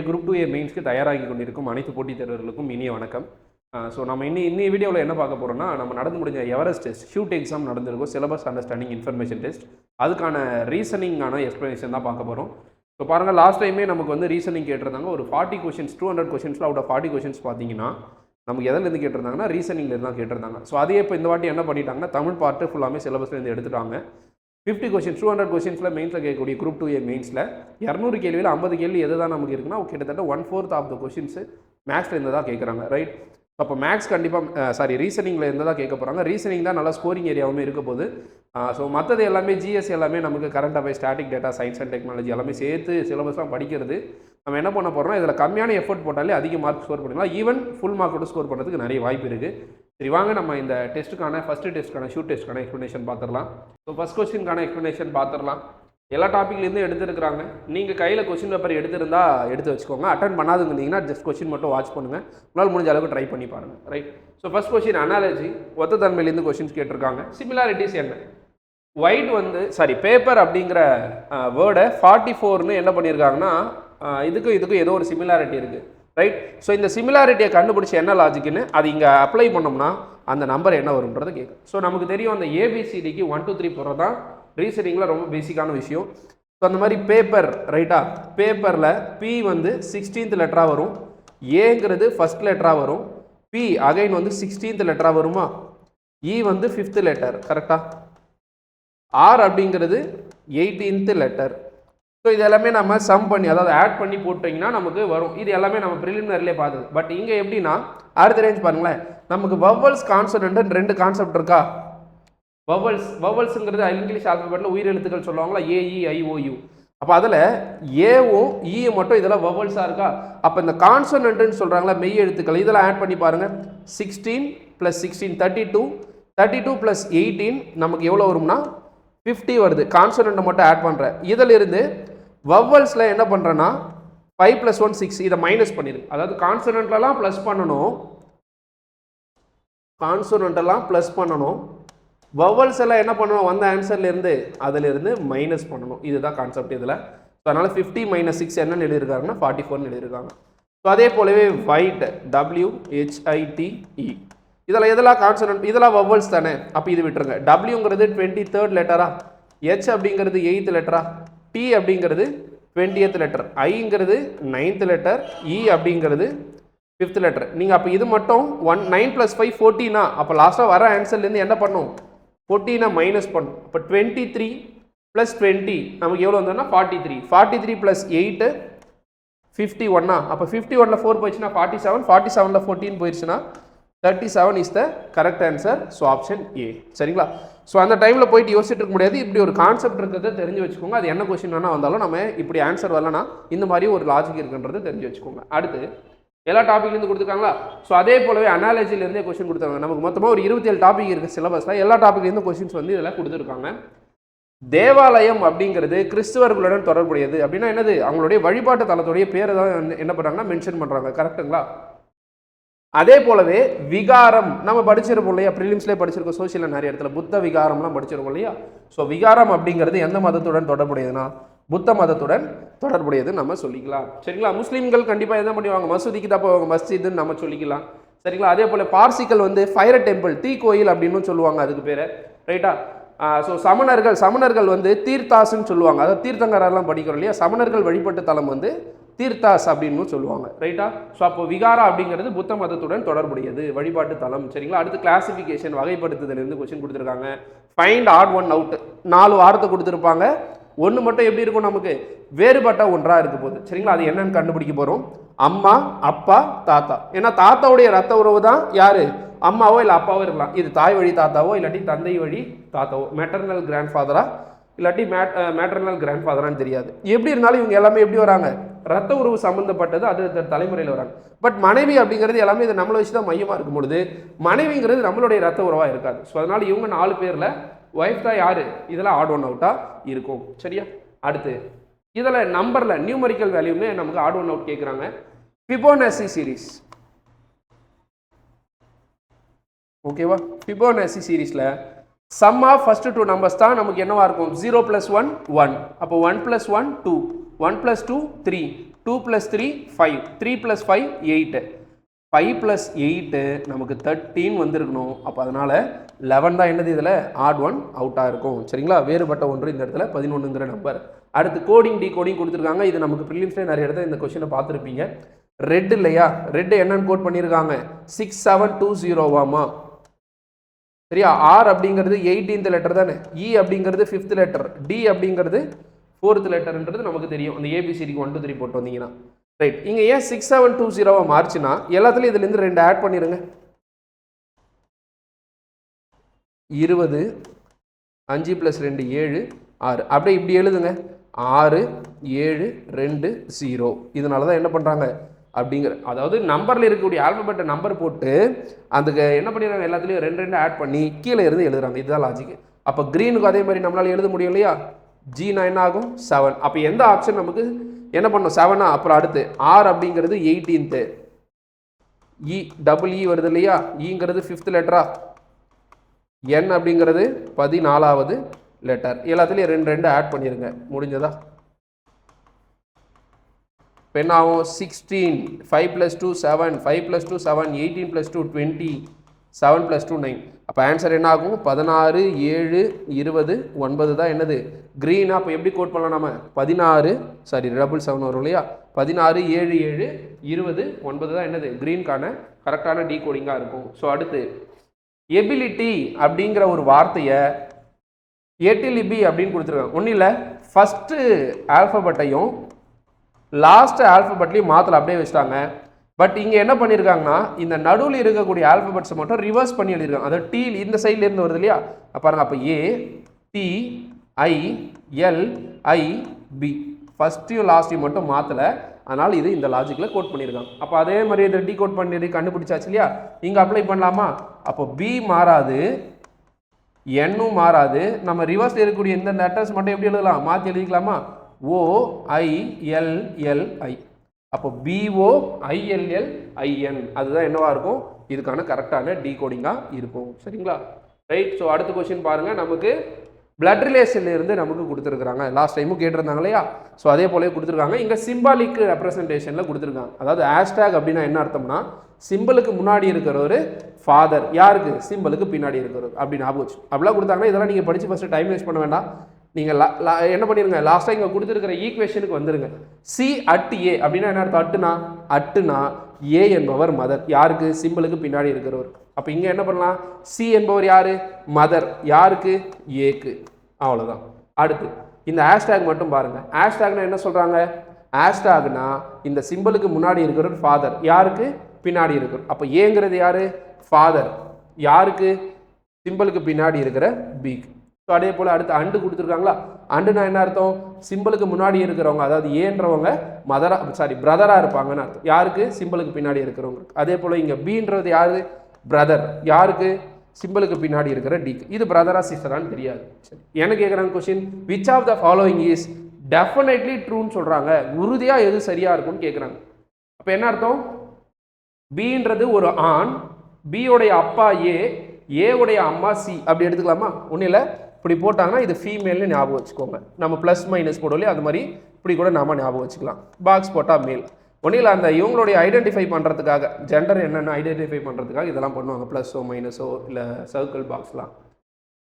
Group 2A மெயின்ஸ்க்கு தயாராகி கொண்டிருக்கும் அனைத்து போட்டித் தேர்வர்களுக்கும் இனிய வணக்கம். ஸோ நம்ம இன்னி வீடியோவில் என்ன பார்க்க போகிறோம்னா, நம்ம நடந்து முடிஞ்ச எவரெஸ்ட் டெஸ்ட் ஷூட் எக்ஸாம் நடந்திருக்கும், சிலபஸ் அண்டர்ஸ்டாண்டிங் இன்ஃபர்மேஷன் டெஸ்ட், அதுக்கான ரீசனிங்கான எக்ஸ்ப்ளனேஷன் தான் பார்க்க போகிறோம். ஸோ பாருங்கள், லாஸ்ட் டைமே நமக்கு வந்து ரீசனிங் கேட்டிருந்தாங்க. ஒரு 40 கொஷின்ஸ் 200 கொஷின்ஸில் அவுட் ஆஃப் 40 கொஷின்ஸ் பார்த்தீங்கன்னா நமக்கு எதிலேருந்து கேட்டிருந்தாங்கன்னா ரீசனிங்லேருந்து தான் கேட்டிருந்தாங்க. ஸோ அதே இப்போ இந்த வாட்டி என்ன பண்ணிட்டாங்கன்னா, தமிழ் பார்ட்டு ஃபுல்லாமே சிலபஸ்லேருந்து எடுத்துட்டாங்க. 50 கொஷின்ஸ் 200 கொஷின்ஸில் மெயின்ஸில் கேட்கக்கூடிய குரூப் 2A மெயின்ஸில் 200 கேள்வியில் 50 கேள்வி எது தான் நமக்கு இருக்குன்னா கிட்டத்தட்ட 1/4 ஆஃப் த கொஷின்ஸு மேக்ஸில் இருந்து தான் கேட்குறாங்க, ரைட்? அப்போ மேக்ஸ் கண்டிப்பாக ரீசனிங்கில் இருந்து தான் கேட்க போகிறாங்க. ரீசனிங் தான் நல்லா ஸ்கோரிங் ஏரியாவுமே இருக்க போது. ஸோ மற்றது எல்லாமே ஜிஎஸ் எல்லாமே நமக்கு current affairs, static data, science and technology எல்லாமே சேர்த்து சிலபஸ்லாம் படிக்கிறது. நம்ம என்ன பண்ண போகிறோம்னா, இதில் கம்மியான எஃபர்ட் போட்டாலே அதிக மார்க் ஸ்கோர் பண்ணிக்கலாம். ஈவன் ஃபுல் மார்க் கூட ஸ்கோர் பண்ணுறதுக்கு நிறைய வாய்ப்பு இருக்குது. சரி, வாங்க நம்ம இந்த டெஸ்ட்டுக்கான ஃபஸ்ட்டு டெஸ்ட்டுக்கான ஷூட் டெஸ்ட்டுக்கான எக்ஸ்ப்ளனேஷன் பார்த்துடலாம். ஸோ ஃபஸ்ட் கொஸ்டினுக்கான எக்ஸ்ப்ளனேஷன் பார்த்துடலாம். எல்லா டாப்பிக்லேருந்து எடுத்துருக்காங்க. நீங்கள் கையில் கொஸ்டின் பேப்பர் எடுத்துருந்தா எடுத்து வச்சுக்கோங்க. அட்டன் பண்ணாதுங்கன்னா ஜஸ்ட் கொஸ்டின் மட்டும் வாட்ச் பண்ணுங்கள். உங்களால் முடிஞ்ச அளவுக்கு ட்ரை பண்ணி பாருங்கள், right? So first question analogy, ஒத்த தன்மையிலேருந்து கொஸ்டின்ஸ் கேட்டிருக்காங்க. சிமிலாரிட்டிஸ் என்ன? ஒயிட் வந்து பேப்பர் அப்படிங்கிற வேர்டை 44ன்னு என்ன பண்ணியிருக்காங்கன்னா, இதுக்கும் ஏதோ ஒரு சிமிலாரிட்டி இருக்குது, ரைட்? ஸோ இந்த சிமிலாரிட்டியை கண்டுபிடிச்சி என்ன லாஜிக்னு அது இங்கே அப்ளை பண்ணோம்னா அந்த நம்பர் என்ன வரும்ன்றது கேட்கும். ஸோ நமக்கு தெரியும், அந்த ABCDக்கு 1 2 3 போகிறது தான் ரீசனிங்கில் ரொம்ப பேசிக்கான விஷயம். ஸோ அந்த மாதிரி பேப்பர், ரைட்டா? பேப்பரில் P வந்து 16th லெட்டராக வரும், ஏங்கிறது ஃபஸ்ட் லெட்டராக வரும், P அகைன் வந்து 16th லெட்டராக வருமா, E வந்து 5th லெட்டர், கரெக்டாக? R அப்படிங்கிறது 18th லெட்டர். ஸோ இது எல்லாமே நம்ம சம் பண்ணி, அதாவது ஆட் பண்ணி போட்டிங்கன்னா நமக்கு வரும். இது எல்லாமே நம்ம ப்ரிலிமினரிலே பார்த்தது. பட் இங்கே எப்படின்னா, அடுத்த ரேஞ்ச் பாருங்களேன், நமக்கு வவல்ஸ் கான்சனன்ட் 2 கான்செப்ட் இருக்கா? வவல்ஸுங்கிறது இங்கிலீஷ் ஆல்பபெட்டில் உயிரெழுத்துக்கள் சொல்லுவாங்களா, AEIOU. அப்போ அதில் ஏவும் ஈயும் மட்டும் இதெல்லாம் வவல்ஸாக இருக்கா? அப்போ இந்த கான்சனன்ட்னு சொல்கிறாங்களா, மெய் எழுத்துக்கள், இதெல்லாம் ஆட் பண்ணி பாருங்கள். 16 + 16 32 + 18 நமக்கு எவ்வளோ வரும்னா 50 வருது. கான்சனன்ட்டை மட்டும் ஆட் பண்ணுறேன். இதிலிருந்து வவல்ஸில் என்ன பண்ணுறேன்னா 5 + 1 6, இதை மைனஸ் பண்ணிடு. அதாவது கான்சனன்ட்லாம் ப்ளஸ் பண்ணணும், வவல்ஸ் எல்லாம் என்ன பண்ணணும், வந்த ஆன்சர்லேருந்து அதிலிருந்து மைனஸ் பண்ணணும். இதுதான் கான்செப்ட் இதில். ஸோ அதனால் 50 - 6 என்னன்னு எழுதியிருக்காங்கன்னா 44ன்னு எழுதியிருக்காங்க. ஸோ அதே போலவே ஒயிட், WHITE, இதில் எதெல்லாம் கான்சனன்ட், இதெல்லாம் வவல்ஸ் தானே. அப்போ இது விட்டுருங்க. Wங்கிறது 23rd லெட்டரா, H அப்படிங்கிறது 8th லெட்டரா, T அப்படிங்கிறது 20th letter, Iங்கிறது 9th letter, E அப்படிங்கிறது 5th லெட்டர். நீங்கள் அப்போ இது மட்டும் 9 + 5 14, அப்போ லாஸ்ட்டாக வர ஆன்சர்லேருந்து என்ன பண்ணும், 14 மைனஸ் பண்ணும். அப்போ 23 + 20 நமக்கு எவ்வளோ வந்தோம்னா 43. 43 + 8 51. அப்போ 51ல் 4 போயிடுச்சுன்னா 47, 47ல் 14 போயிடுச்சுன்னா 37 is the correct answer. So option A, சரிங்களா? ஸோ அந்த டைமில் போயிட்டு யோசிச்சுட்டு இருக்க முடியாது. இப்படி ஒரு கான்செப்ட் இருக்கிறத தெரிஞ்சு வச்சுக்கோங்க. அது என்ன கொஸ்டின் வேணால் வந்தாலும் நம்ம இப்படி ஆன்சர் வரலன்னா இந்த மாதிரி ஒரு லாஜிக் இருக்குன்றது தெரிஞ்சு வச்சுக்கோங்க. அடுத்து எல்லா டாப்பிக்லேருந்து கொடுத்துருக்காங்களா? ஸோ அதே போலவே அனாலஜிலேருந்தே கொஸ்டின் கொடுத்தாங்க. நமக்கு மொத்தமாக ஒரு 27 டாபிக் இருக்குது சிலபஸில். எல்லா டாப்பிக்லேருந்து கொஸ்டின்ஸ் வந்து இதெல்லாம் கொடுத்துருக்காங்க. தேவாலயம் அப்படிங்கிறது கிறிஸ்துவர்களுடன் தொடர்புடையது அப்படின்னா என்னது, அவங்களுடைய வழிபாட்டு தலத்துடைய பேரை தான் என்ன பண்ணுறாங்கன்னா மென்ஷன் பண்ணுறாங்க, கரெக்டுங்களா? அதே போலவே விகாரம் நம்ம படிச்சிருப்போம் இல்லையா, ப்ரிலிம்ஸ்லேயே படிச்சிருக்கோம், சோசியலில் நிறைய இடத்துல புத்த விகாரம்லாம் படிச்சிருக்கோம் இல்லையா. ஸோ விகாரம் அப்படிங்கிறது எந்த மதத்துடன் தொடர்புடையதுன்னா புத்த மதத்துடன் தொடர்புடையது நம்ம சொல்லிக்கலாம், சரிங்களா? முஸ்லீம்கள் கண்டிப்பாக என்ன பண்ணுவாங்க, மசூதிக்கு தான் போவாங்க, மஸ்ஜிதுன்னு நம்ம சொல்லிக்கலாம், சரிங்களா? அதே போல் பார்சிகள் வந்து ஃபயர் டெம்பிள், தீக்கோயில் அப்படின்னு சொல்லுவாங்க அதுக்கு பேர், ரைட்டா? ஸோ சமணர்கள் வந்து தீர்த்தாஸ்ன்னு சொல்லுவாங்க. அதாவது தீர்த்தங்கரெல்லாம் படிக்கிறோம் இல்லையா, சமணர்கள் வழிபட்டு தலம் வந்து தீர்த்தாஸ் அப்படின்னு சொல்லுவாங்க, ரைட்டா? ஸோ அப்போ விகாரா அப்படிங்கிறது புத்த மதத்துடன் தொடர்புடையது, வழிபாட்டு தலம், சரிங்களா? அடுத்து கிளாசிஃபிகேஷன், வகைப்படுத்துதலிருந்து கொஸ்டின் கொடுத்துருக்காங்க. ஃபைண்ட் ஆட் ஒன் அவுட், 4 வார்த்தை கொடுத்துருப்பாங்க. ஒன்று மட்டும் எப்படி இருக்கும், நமக்கு வேறுபட்ட ஒன்றாக இருக்க போகுது, சரிங்களா? அது என்னன்னு கண்டுபிடிக்க போகிறோம். அம்மா, அப்பா, தாத்தா. ஏன்னா தாத்தாவுடைய ரத்த உறவு தான் யாரு, அம்மாவோ இல்லை அப்பாவோ இருக்கலாம். இது தாய் வழி தாத்தாவோ இல்லாட்டி தந்தை வழி தாத்தாவோ, மெட்டர்னல் கிராண்ட் ஃபாதரா இல்லாட்டி மேட்டர்னல் கிராண்ட் ஃபாதரான்னு தெரியாது. எப்படி இருந்தாலும் இவங்க எல்லாமே எப்படி வராங்க, ரத்த உறவு சம்மந்தப்பட்டது, அது தலைமுறையில் வராங்க. பட் மனைவி அப்படிங்கிறது எல்லாமே இது நம்மளை வச்சு தான் மையமாக இருக்கும் பொழுது மனைவிங்கிறது நம்மளுடைய ரத்த உறவாக இருக்காது. ஸோ அதனால் இவங்க 4 பேரில் ஒய்ஃப் தான் யார், இதெல்லாம் ஆட் ஒன் அவுட்டாக இருக்கும், சரியா? அடுத்து இதில் நம்பரில் நியூமரிக்கல் வேல்யூமே நமக்கு ஆட் ஒன் அவுட் கேட்குறாங்க. ஃபிபோனசி சீரீஸ், ஓகேவா? ஃபிபோனசி சீரீஸில் சம் ஆஃப் ஃபர்ஸ்ட் 2 நம்பர்ஸ் தான் நமக்கு என்னவா இருக்கும், 0 + 1 1, அப்போ 1 + 1 2, 1 + 2 3, 2 + 3 5, 3 + 5 8, 5 + 8 நமக்கு 13 வந்திருக்கணும். அப்போ அதனால் 11 தான் என்னது இதில் ஆட் ஒன் அவுட்டாக இருக்கும். சரிங்களா, வேறுபட்ட ஒன்று இந்த இடத்துல 11ங்கிற நம்பர். அடுத்து கோடிங் டிகோடிங் கொடுத்துருக்காங்க. இது நமக்கு ப்ரிலிம்ஸ்லேயே நிறைய இடத்துல இந்த கொஸ்டினை பார்த்துருப்பீங்க. ரெட் இல்லையா, ரெட் என்னன்னு கோட் பண்ணியிருக்காங்க 6720வாமா. சரியா, ஆர் அப்படிங்கிறது 18th லெட்டர் தானே, இ அப்படிங்கிறது 5th லெட்டர், டி அப்படிங்கிறது 4th லெட்டர்ன்றது நமக்கு தெரியும். அந்த ஏபிசிடிக்கு 1 2 3 போட்டு வந்தீங்கன்னா ரைட். இங்கே ஏன் 6720 மார்ச்சுனா எல்லாத்துலேயும் இதுலேருந்து 2 ஆட் பண்ணிடுங்க. 20, 5 + 2 7, 6. அப்படியே இப்படி எழுதுங்க 6 7 2 0. இதனால தான் என்ன பண்ணுறாங்க அப்படிங்கிற, அதாவது நம்பரில் இருக்கக்கூடிய ஆல்பபெட்டை நம்பர் போட்டு அதுக்கு என்ன பண்ணிடுறாங்க எல்லாத்துலேயும் 2 2 ஆட் பண்ணி கீழே இருந்து எழுதுறாங்க. இதுதான் லாஜிக். அப்போ க்ரீனுக்கு அதே மாதிரி நம்மளால் எழுத முடியும் இல்லையா, ஜீனா என்ன ஆகும் 7. அப்போ எந்த ஆப்ஷன் நமக்கு என்ன பண்ணும் 7. அப்புறம் அடுத்து ஆர் அப்படிங்கிறது 18th, இ டபுள் இ வருது இல்லையா, ஈங்கிறது 5th லெட்டரா, என் அப்படிங்கிறது 14வது லெட்டர். எல்லாத்துலேயும் 2 2 ஆட் பண்ணிடுங்க. முடிஞ்சதா, என்ன ஆகும் 16, 5 + 2 7, 5 + 2 7, 18 + 2 20, 7 + 2 9. அப்போ ஆன்சர் என்ன ஆகும் 16 7 20 9 தான் என்னது க்ரீனா. அப்போ எப்படி கோட் பண்ணலாம் நம்ம 16 7 வரும் இல்லையா, 16 7 7 20 9 தான் என்னது க்ரீனுக்கான கரெக்டான டீகோடிங்காக இருக்கும். ஸோ அடுத்து எபிலிட்டி அப்படிங்கிற ஒரு வார்த்தையை எட்டிலிபி அப்படின்னு கொடுத்துருக்காங்க. ஒன்றும் இல்லை, ஃபஸ்ட்டு ஆல்ஃபபெட்டையும் லாஸ்ட் ஆல்ஃபபெட்லையும் மாற்றல அப்படியே வச்சுட்டாங்க. பட் இங்கே என்ன பண்ணியிருக்காங்கன்னா இந்த நடுவில் இருக்கக்கூடிய ஆல்ஃபபெட்ஸை மட்டும் ரிவர்ஸ் பண்ணி எழுதியிருக்காங்க. அதாவது டி இந்த சைட்லேருந்து வருது இல்லையா, பாருங்க. அப்போ A T I L I P ஃபஸ்ட்டையும் லாஸ்ட்டையும் மட்டும் மாற்றலை. அதனால் இது இந்த லாஜிக்கில் கோட் பண்ணியிருக்காங்க. அப்போ அதே மாதிரி இதை டி கோட் பண்ணி கண்டுபிடிச்சாச்சு இல்லையா, இங்கே அப்ளை பண்ணலாமா. அப்போ பி மாறாது, என்னும் மாறாது. நம்ம ரிவர்ஸில் இருக்கக்கூடிய இந்த லெட்டர்ஸ் மட்டும் எப்படி எழுதலாம், மாற்றி எழுதிக்கலாமா, ஓ ஐ எல் எல் ஐ. அப்போ பிஓ ஐஎல்எல் ஐஎன் அதுதான் என்னவா இருக்கும், இதுக்கான கரெக்டான டீகோடிங்காக இருக்கும். சரிங்களா, ரைட். ஸோ அடுத்த கொஸ்டின் பாருங்க, நமக்கு பிளட் ரிலேஷன்ல இருந்து நமக்கு கொடுத்துருக்காங்க. லாஸ்ட் டைமும் கேட்டிருந்தாங்க இல்லையா, ஸோ அதே போலவே கொடுத்துருக்காங்க. இங்கே சிம்பாலிக் ரெப்ரசன்டேஷனில் கொடுத்துருக்காங்க. அதாவது ஹேஷ்டேக் அப்படின்னா என்ன அர்த்தம்னா, சிம்பிளுக்கு முன்னாடி இருக்கிற ஒரு ஃபாதர், யாருக்கு சிம்பிளுக்கு பின்னாடி இருக்கிறது அப்படின்னு ஞாபகம் வச்சு அப்படிலாம் கொடுத்தாங்கன்னா இதெல்லாம் நீங்கள் படித்து ஃபஸ்ட்டு டைம் வேஸ்ட் பண்ண வேண்டாம். நீங்கள் என்ன பண்ணிடுங்க, லாஸ்ட்டாக இங்கே கொடுத்துருக்கிற ஈக்குவேஷனுக்கு வந்துருங்க. சி அட் ஏ அப்படின்னா என்ன அர்த்தம், அட்டுனா ஏ என்பவர் மதர், யாருக்கு சிம்பிளுக்கு பின்னாடி இருக்கிறவர். அப்போ இங்கே என்ன பண்ணலாம், சி என்பவர் யாரு மதர், யாருக்கு ஏக்கு, அவ்வளோதான். அடுத்து இந்த ஹேஷ்டேக் மட்டும் பாருங்க. ஹேஷ்டேக்னா என்ன சொல்கிறாங்க, ஹேஷ்டேக்னா இந்த சிம்பிளுக்கு முன்னாடி இருக்கிற ஃபாதர், யாருக்கு பின்னாடி இருக்கிற. அப்போ ஏங்கிறது யாரு ஃபாதர், யாருக்கு சிம்பிளுக்கு பின்னாடி இருக்கிற பிக்கு. ஸோ அதே போல் அடுத்து அண்டு கொடுத்துருக்காங்களா, அண்டுனா என்ன அர்த்தம், சிம்பிளுக்கு முன்னாடி இருக்கிறவங்க, அதாவது ஏன்றவங்க பிரதராக இருப்பாங்கன்னு அர்த்தம், யாருக்கு சிம்பிளுக்கு பின்னாடி இருக்கிறவங்க. அதே போல் இங்கே பீன்றது யாரு பிரதர், யாருக்கு சிம்பிளுக்கு பின்னாடி இருக்கிற டிக்கு. இது பிரதரா சிஸ்டரான்னு தெரியாது. சரி, என்ன கேட்குறாங்க question, which of the following is definitely ட்ரூன்னு சொல்கிறாங்க, உறுதியாக எது சரியாக இருக்கும்னு கேட்குறாங்க. அப்போ என்ன அர்த்தம், பீன்றது ஒரு ஆண், பியோடைய அப்பா ஏ உடைய அம்மா சி அப்படி எடுத்துக்கலாமா. ஒன்றும் இல்லை, இப்படி போட்டாங்கன்னா இது ஃபீமேல்னு ஞாபகம் வச்சுக்கோங்க. நம்ம ப்ளஸ் மைனஸ் போடலையே அது மாதிரி இப்படி கூட நாம ஞாபகம் வச்சுக்கலாம். பாக்ஸ் போட்டால் மேல். ஒன்றும் இல்லை, அந்த இவங்களுடைய ஐடென்டிஃபை பண்ணுறதுக்காக, ஜெண்டர் என்னென்னு ஐடென்டிஃபை பண்ணுறதுக்காக இதெல்லாம் பண்ணுவாங்க, ப்ளஸ்ஸோ மைனஸோ இல்லை சர்க்கிள் பாக்ஸ்லாம்.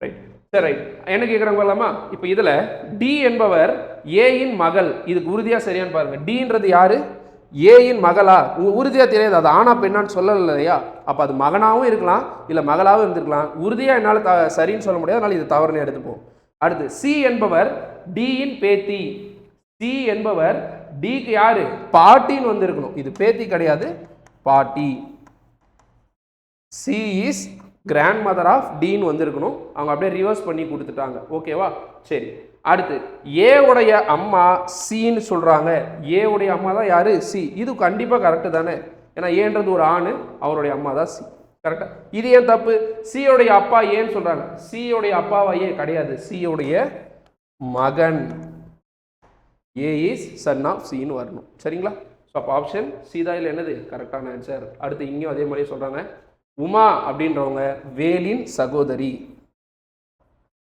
ரைட், சரி ரைட். என்ன கேட்குறாங்க வரலாமா. இப்போ இதில் டி என்பவர் ஏயின் மகள், இதுக்கு உறுதியாக சரியான்னு பாருங்கள். டின்றது யாரு, ஏயின் மகளா, உறுதியாக தெரியாது, அது ஆனா பெண்ணான்னு சொல்லலை இல்லையா. அப்போ அது மகனாகவும் இருக்கலாம் இல்லை மகளாகவும் இருந்திருக்கலாம். உறுதியாக என்னால் சரின்னு சொல்ல முடியாது, அதனால் இது தவறுன்னு எடுத்துப்போம். அடுத்து சி என்பவர் டியின் பேத்தி, சி என்பவர் டிக்கு யாரு பாட்டின்னு வந்திருக்கணும், இது பேத்தி கிடையாது பாட்டி. She is grandmother of டின்னு வந்திருக்கணும், அவங்க அப்படியே ரிவர்ஸ் பண்ணி கொடுத்துட்டாங்க. ஓகேவா, சரி. அடுத்து ஏ உடைய அம்மா சின்னு சொல்றாங்க, ஏ உடைய அம்மா தான் யாரு சி, இது கண்டிப்பா கரெக்ட் தானே, ஏன்னா ஏன்றது ஒரு ஆணு, அவருடைய அம்மா தான் சி, கரெக்டா. இது ஏன் தப்பு, சி உடைய அப்பா ஏன்னு சொல்றாங்க, சி உடைய அப்பாவா ஏ கிடையாது, சி உடைய மகன், ஏ இஸ் சன் ஆஃப் சின்னு வரணும். சரிங்களா, ஸோ அப்போ ஆப்ஷன் சி தான் இல்லை என்னது கரெக்டான ஆன்சர். அடுத்து இங்கேயும் அதே மாதிரி சொல்றாங்க, உமா அப்படின்றவங்க வேலின் சகோதரி.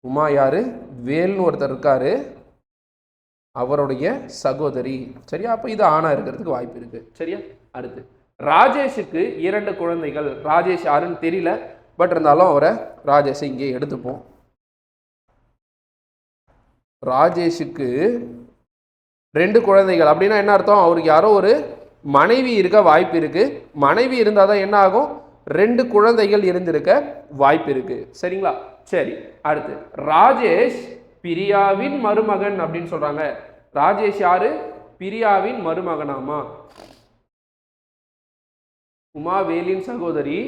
உமா யாரு, வேல்னு ஒருத்தர் இருக்காரு, அவருடைய சகோதரி. சரியா? அப்போ இது ஆணா இருக்கிறதுக்கு வாய்ப்பு இருக்கு. சரியா? அடுத்து ராஜேஷுக்கு 2 குழந்தைகள். ராஜேஷ் யாருன்னு தெரியல, பட் இருந்தாலும் அவரை ராஜேஷை இங்கே எடுத்துப்போம். ராஜேஷுக்கு 2 குழந்தைகள் அப்படின்னா என்ன அர்த்தம்? அவருக்கு யாரோ ஒரு மனைவி இருக்க வாய்ப்பு இருக்கு. மனைவி இருந்தால் தான் என்ன ஆகும்? 2 குழந்தைகள் இருந்திருக்க வாய்ப்பு இருக்கு. சரிங்களா? சரி, அடுத்து ராஜேஷ் பிரியாவின் மருமகன் அப்படின்னு சொல்றாங்க. ராஜேஷ் யாரு? பிரியாவின் மருமகனாமா. உமாவேலின் சகோதரி.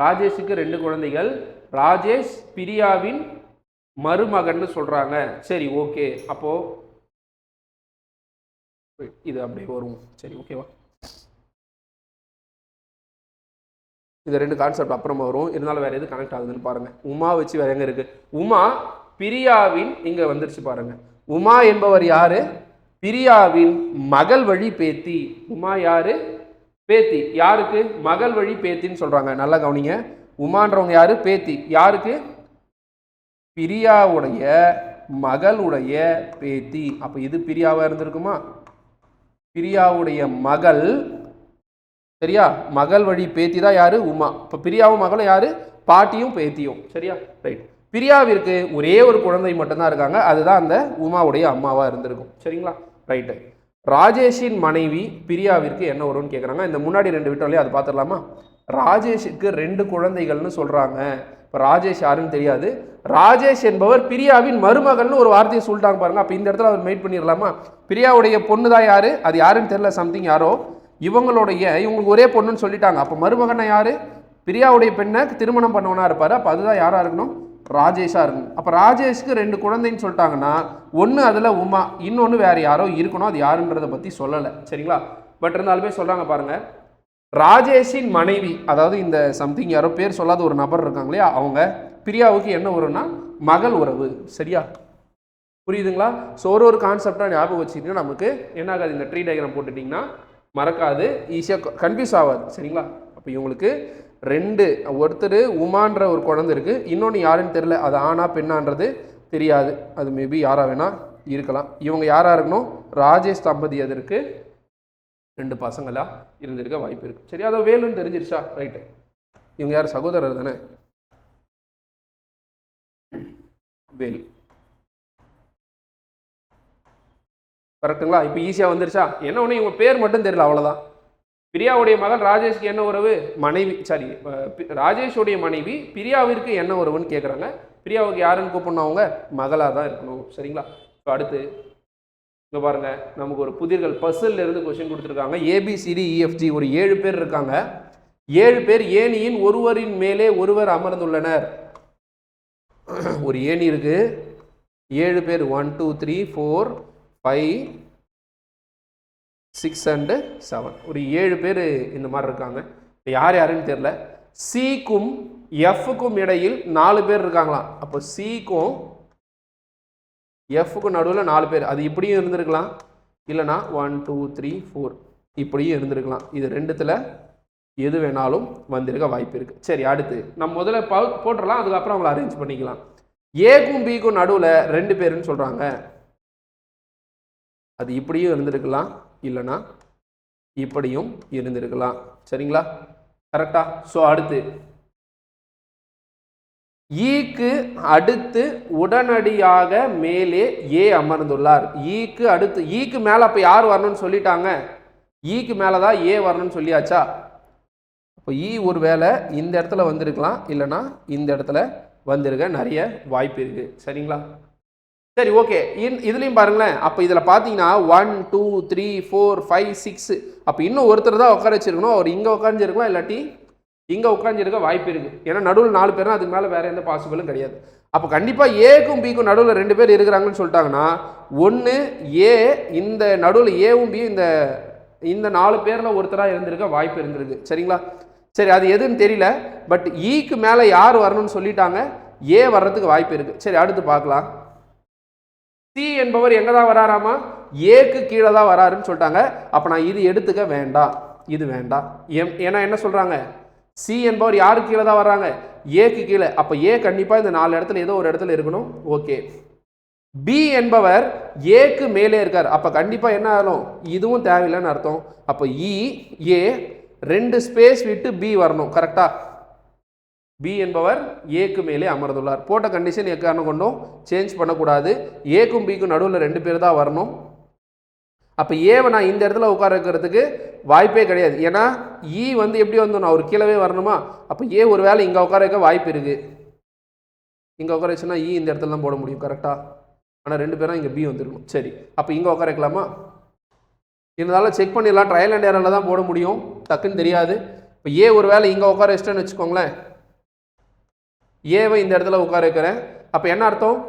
ராஜேஷுக்கு 2 குழந்தைகள். ராஜேஷ் பிரியாவின் மருமகன் சொல்றாங்க. சரி, ஓகே. அப்போ இது அப்படியே வரும். சரி, ஓகேவா? இது 2 கான்செப்ட் அப்புறமா வரும். இருந்தாலும் வேற எது கனெக்ட் ஆகுதுன்னு பாருங்க. உமா வச்சு வேற எங்க இருக்கு? உமா பிரியாவின் இங்க வந்துருச்சு பாருங்க. உமா என்பவர் யாரு? பிரியாவின் மகள் வழி பேத்தி. உமா யாரு? பேத்தி. யாருக்கு? மகள் வழி பேத்தின்னு சொல்றாங்க. நல்லா கவனிங்க. உமான்றவங்க யாரு? பேத்தி. யாருக்கு? பிரியாவுடைய மகளுடைய பேத்தி. அப்ப இது பிரியாவா இருந்திருக்குமா? பிரியாவுடைய மகள். சரியா? மகள் வழி பேத்தி தான் யாரு? உமா. இப்ப பிரியாவும் மகளும் யாரு? பாட்டியும் பேத்தியும். சரியா? ரைட். பிரியாவிற்கு ஒரே ஒரு குழந்தை மட்டும்தான் இருக்காங்க. அதுதான் அந்த உமாவுடைய அம்மாவா இருந்திருக்கும். சரிங்களா? ரைட்டு. ராஜேஷின் மனைவி பிரியாவிற்கு என்ன வரும்னு கேட்குறாங்க. இந்த முன்னாடி 2 விட்டோம் இல்லையா, அது பார்த்துடலாமா? ராஜேஷுக்கு 2 குழந்தைகள்னு சொல்றாங்க. இப்போ ராஜேஷ் யாருன்னு தெரியாது. ராஜேஷ் என்பவர் பிரியாவின் மருமகள்னு ஒரு வார்த்தையை சொல்லிட்டாங்க பாருங்க. அப்போ இந்த இடத்துல அவர் மெயிட் பண்ணிடலாமா? பிரியாவுடைய பொண்ணு தான் யாரு? அது யாருன்னு தெரியல, சம்திங் யாரோ. இவங்களுக்கு ஒரே பொண்ணுன்னு சொல்லிட்டாங்க. அப்போ மருமகனை யாரு? பிரியாவுடைய பெண்ணை திருமணம் பண்ணவனா இருப்பாரு. அப்போ அதுதான் யாரா இருக்கணும்? ராஜேஷா இருக்கணும். அப்போ ராஜேஷ்க்கு 2 குழந்தைன்னு சொல்லிட்டாங்கன்னா ஒன்று அதில் உமா, இன்னொன்று வேற யாரோ இருக்கணும். அது யாருன்றதை பற்றி சொல்லலை. சரிங்களா? பட் இருந்தாலுமே சொல்றாங்க பாருங்க. ராஜேஷின் மனைவி, அதாவது இந்த சம்திங் யாரோ பேர் சொல்லாத ஒரு நபர் இருக்காங்க இல்லையா, அவங்க பிரியாவுக்கு என்ன வரும்னா மகள் உறவு. சரியா? புரியுதுங்களா? ஸோ ஒரு கான்செப்டாக ஞாபகம் வச்சுக்கிட்டீங்கன்னா நமக்கு என்ன ஆகாது? இந்த ட்ரீ டயக்ராம் போட்டுட்டிங்கன்னா மறக்காது, ஈஸியாக கன்ஃபியூஸ் ஆகாது. சரிங்களா? அப்போ இவங்களுக்கு 2, ஒருத்தர் உமான்ற ஒரு குழந்தை இருக்கு, இன்னொன்று யாருன்னு தெரியல. அது ஆனா பெண்ணான்றது தெரியாது. அது மேபி யாரா வேணா இருக்கலாம். இவங்க யாரா இருக்கணும்? ராஜேஷ் தம்பதி அதற்கு 2 பசங்களா இருந்திருக்க வாய்ப்பு இருக்கு. சரி, அதை வேலுன்னு தெரிஞ்சிருச்சா? ரைட்டு. இவங்க யார்? சகோதரர் தானே? வேல். கரெக்டுங்களா? இப்போ ஈஸியாக வந்துருச்சா? என்ன ஒன்று, இவங்க பேர் மட்டும் தெரியல, அவ்வளோதான். பிரியாவுடைய மகன் ராஜேஷ்க்கு என்ன உறவு? மனைவி. சரி, ராஜேஷுடைய மனைவி பிரியாவிற்கு என்ன உறவுன்னு கேட்குறாங்க. பிரியாவுக்கு யாருன்னு கூப்பிடணும்? அவங்க மகளாக தான் இருக்கணும். சரிங்களா? இப்போ அடுத்து இங்கே பாருங்க, நமக்கு ஒரு புதிர்கள் பசில் இருந்து கொஸ்டின் கொடுத்துருக்காங்க. ABCDEFG ஒரு 7 பேர் இருக்காங்க. 7 பேர் ஏணியின் ஒருவரின் மேலே ஒருவர் அமர்ந்துள்ளனர். ஒரு ஏணி இருக்கு, 7 பேர் 1 2 3 4 5 6 and 7 ஒரு 7 பேர் இந்த மாதிரி இருக்காங்க. யார் யாருன்னு தெரியல. சிக்கும் எஃப்க்கும் இடையில் 4 பேர் இருக்காங்களாம். அப்போ சிக்கும் எஃப்க்கும் நடுவில் 4 பேர். அது இப்படியும் இருந்திருக்கலாம், இல்லைனா 1 2 3 4 இப்படியும் இருந்திருக்கலாம். இது 2த்துல எது வேணாலும் வந்திருக்க வாய்ப்பு இருக்கு. சரி, அடுத்து நம்ம முதல்ல போட்டுடலாம், அதுக்கப்புறம் அவங்களை அரேஞ்ச் பண்ணிக்கலாம். ஏக்கும் பிக்கும் நடுவில் 2 பேருன்னு சொல்றாங்க. அது இப்படியும் இருந்திருக்கலாம், இல்லைனா இப்படியும் இருந்திருக்கலாம். சரிங்களா? கரெக்டா? ஸோ அடுத்து ஈக்கு அடுத்து உடனடியாக மேலே ஏ அமர்ந்துள்ளார். ஈக்கு அடுத்து, ஈக்கு மேலே அப்போ யார் வரணும்னு சொல்லிட்டாங்க? ஈக்கு மேலே தான் ஏ வரணும்னு சொல்லியாச்சா? அப்போ ஈ ஒரு வேளை இந்த இடத்துல வந்திருக்கலாம், இல்லைனா இந்த இடத்துல வந்திருக்க நிறைய வாய்ப்பு இருக்கு. சரிங்களா? சரி, ஓகே. இதுலையும் பாருங்களேன். அப்போ இதில் பார்த்தீங்கன்னா 1 2 3 4 5 6 அப்போ இன்னும் ஒருத்தர் தான் உட்கார வச்சிருக்கணும். அவர் இங்கே உட்காந்துருக்கலாம், இல்லாட்டி இங்கே உட்காந்துருக்க வாய்ப்பு இருக்குது. ஏன்னா நடுவில் 4 பேர், அதுக்கு மேலே வேறு எந்த பாசிபிளும் கிடையாது. அப்போ கண்டிப்பாக ஏக்கும் பிக்கும் நடுவில் 2 பேர் இருக்கிறாங்கன்னு சொல்லிட்டாங்கன்னா ஒன்று ஏ, இந்த நடுவில் ஏவும் பியும் இந்த 4 பேரில் ஒருத்தராக இருந்திருக்க வாய்ப்பு இருந்திருக்கு. சரிங்களா? சரி, அது எதுன்னு தெரியல. பட் ஈக்கு மேலே யார் வரணும்னு சொல்லிட்டாங்க, ஏ வர்றதுக்கு வாய்ப்பு இருக்குது. சரி, அடுத்து பார்க்கலாம். சி என்பவர் எங்கே தான் வராராமா? ஏக்கு கீழே தான் வராருன்னு சொல்லிட்டாங்க. அப்போ நான் இது எடுத்துக்க வேண்டாம், இது வேண்டாம். ஏன்னா என்ன சொல்கிறாங்க? சி என்பவர் யாருக்கு கீழே தான் வர்றாங்க? ஏக்கு கீழே. அப்போ ஏ கண்டிப்பாக இந்த 4 இடத்துல ஏதோ ஒரு இடத்துல இருக்கணும். ஓகே. பி என்பவர் ஏக்கு மேலே இருக்கார். அப்போ கண்டிப்பாக என்ன ஆகணும், இதுவும் தேவையில்லைன்னு அர்த்தம். அப்போ இ ஏ 2 ஸ்பேஸ் விட்டு பி வரணும். கரெக்டா? பி என்பவர் ஏக்கு மேலே அமர்ந்துள்ளார். போட்ட கண்டிஷன் எக்காரணம் கொண்டும் சேஞ்ச் பண்ணக்கூடாது. ஏக்கும் பிக்கும் நடுவில் 2 பேர் தான் வரணும். அப்போ ஏவை நான் இந்த இடத்துல உட்கார வைக்கிறதுக்கு வாய்ப்பே கிடையாது. ஏன்னா இ வந்து எப்படி வந்துடணும், அவர் கீழவே வரணுமா? அப்போ ஏ ஒரு வேளை இங்கே உட்கார வைக்க வாய்ப்பு இருக்குது. இங்கே உட்கார வச்சுன்னா இ இந்த இடத்துல தான் போட முடியும். கரெக்டாக? ஆனால் 2 பேரும் இங்கே பி வந்துருக்கணும். சரி, அப்போ இங்கே உட்கார வைக்கலாமா? இருந்தாலும் செக் பண்ணிடலாம். ட்ரையல் அண்ட் எரரில் தான் போட முடியும், டக்குன்னு தெரியாது. இப்போ ஏ ஒரு வேளை இங்கே உட்கார வச்சிட்டேன்னு வச்சுக்கோங்களேன், ஏவை இந்த இடத்துல உட்கார வைக்கிறேன். அப்போ என்ன அர்த்தம்,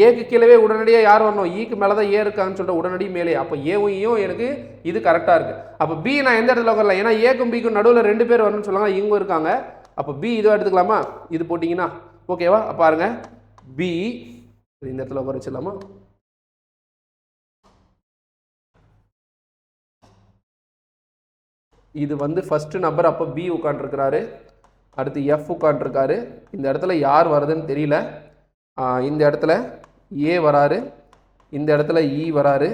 ஏக்கு கீழவே உடனடியாக யார் வரணும், ஈக்கு மேலே தான் ஏ இருக்காங்கன்னு சொல்லிட்டு உடனடி மேலே. அப்போ ஏவும் ஈயும் எனக்கு இது கரெக்டாக இருக்குது. அப்போ பி நான் எந்த இடத்துல உட்காரலாம், ஏன்னா ஏக்கும் பிக்கும் நடுவில் 2 பேர் வரணும்னு சொல்லுவாங்க, இவங்க இருக்காங்க. அப்போ பி இதுவாக எடுத்துக்கலாமா? இது போட்டிங்கன்னா ஓகேவா? பாருங்க, பி இந்த இடத்துல உட்கார வச்சிடலாமா? இது வந்து ஃபர்ஸ்ட் நம்பர். அப்போ பி உட்காந்துருக்கிறாரு, அடுத்து எஃப் உட்காந்துருக்காரு. இந்த இடத்துல யார் வருதுன்னு தெரியல. இந்த இடத்துல ஏ வராரு, இந்த இடத்துல இ வராரு,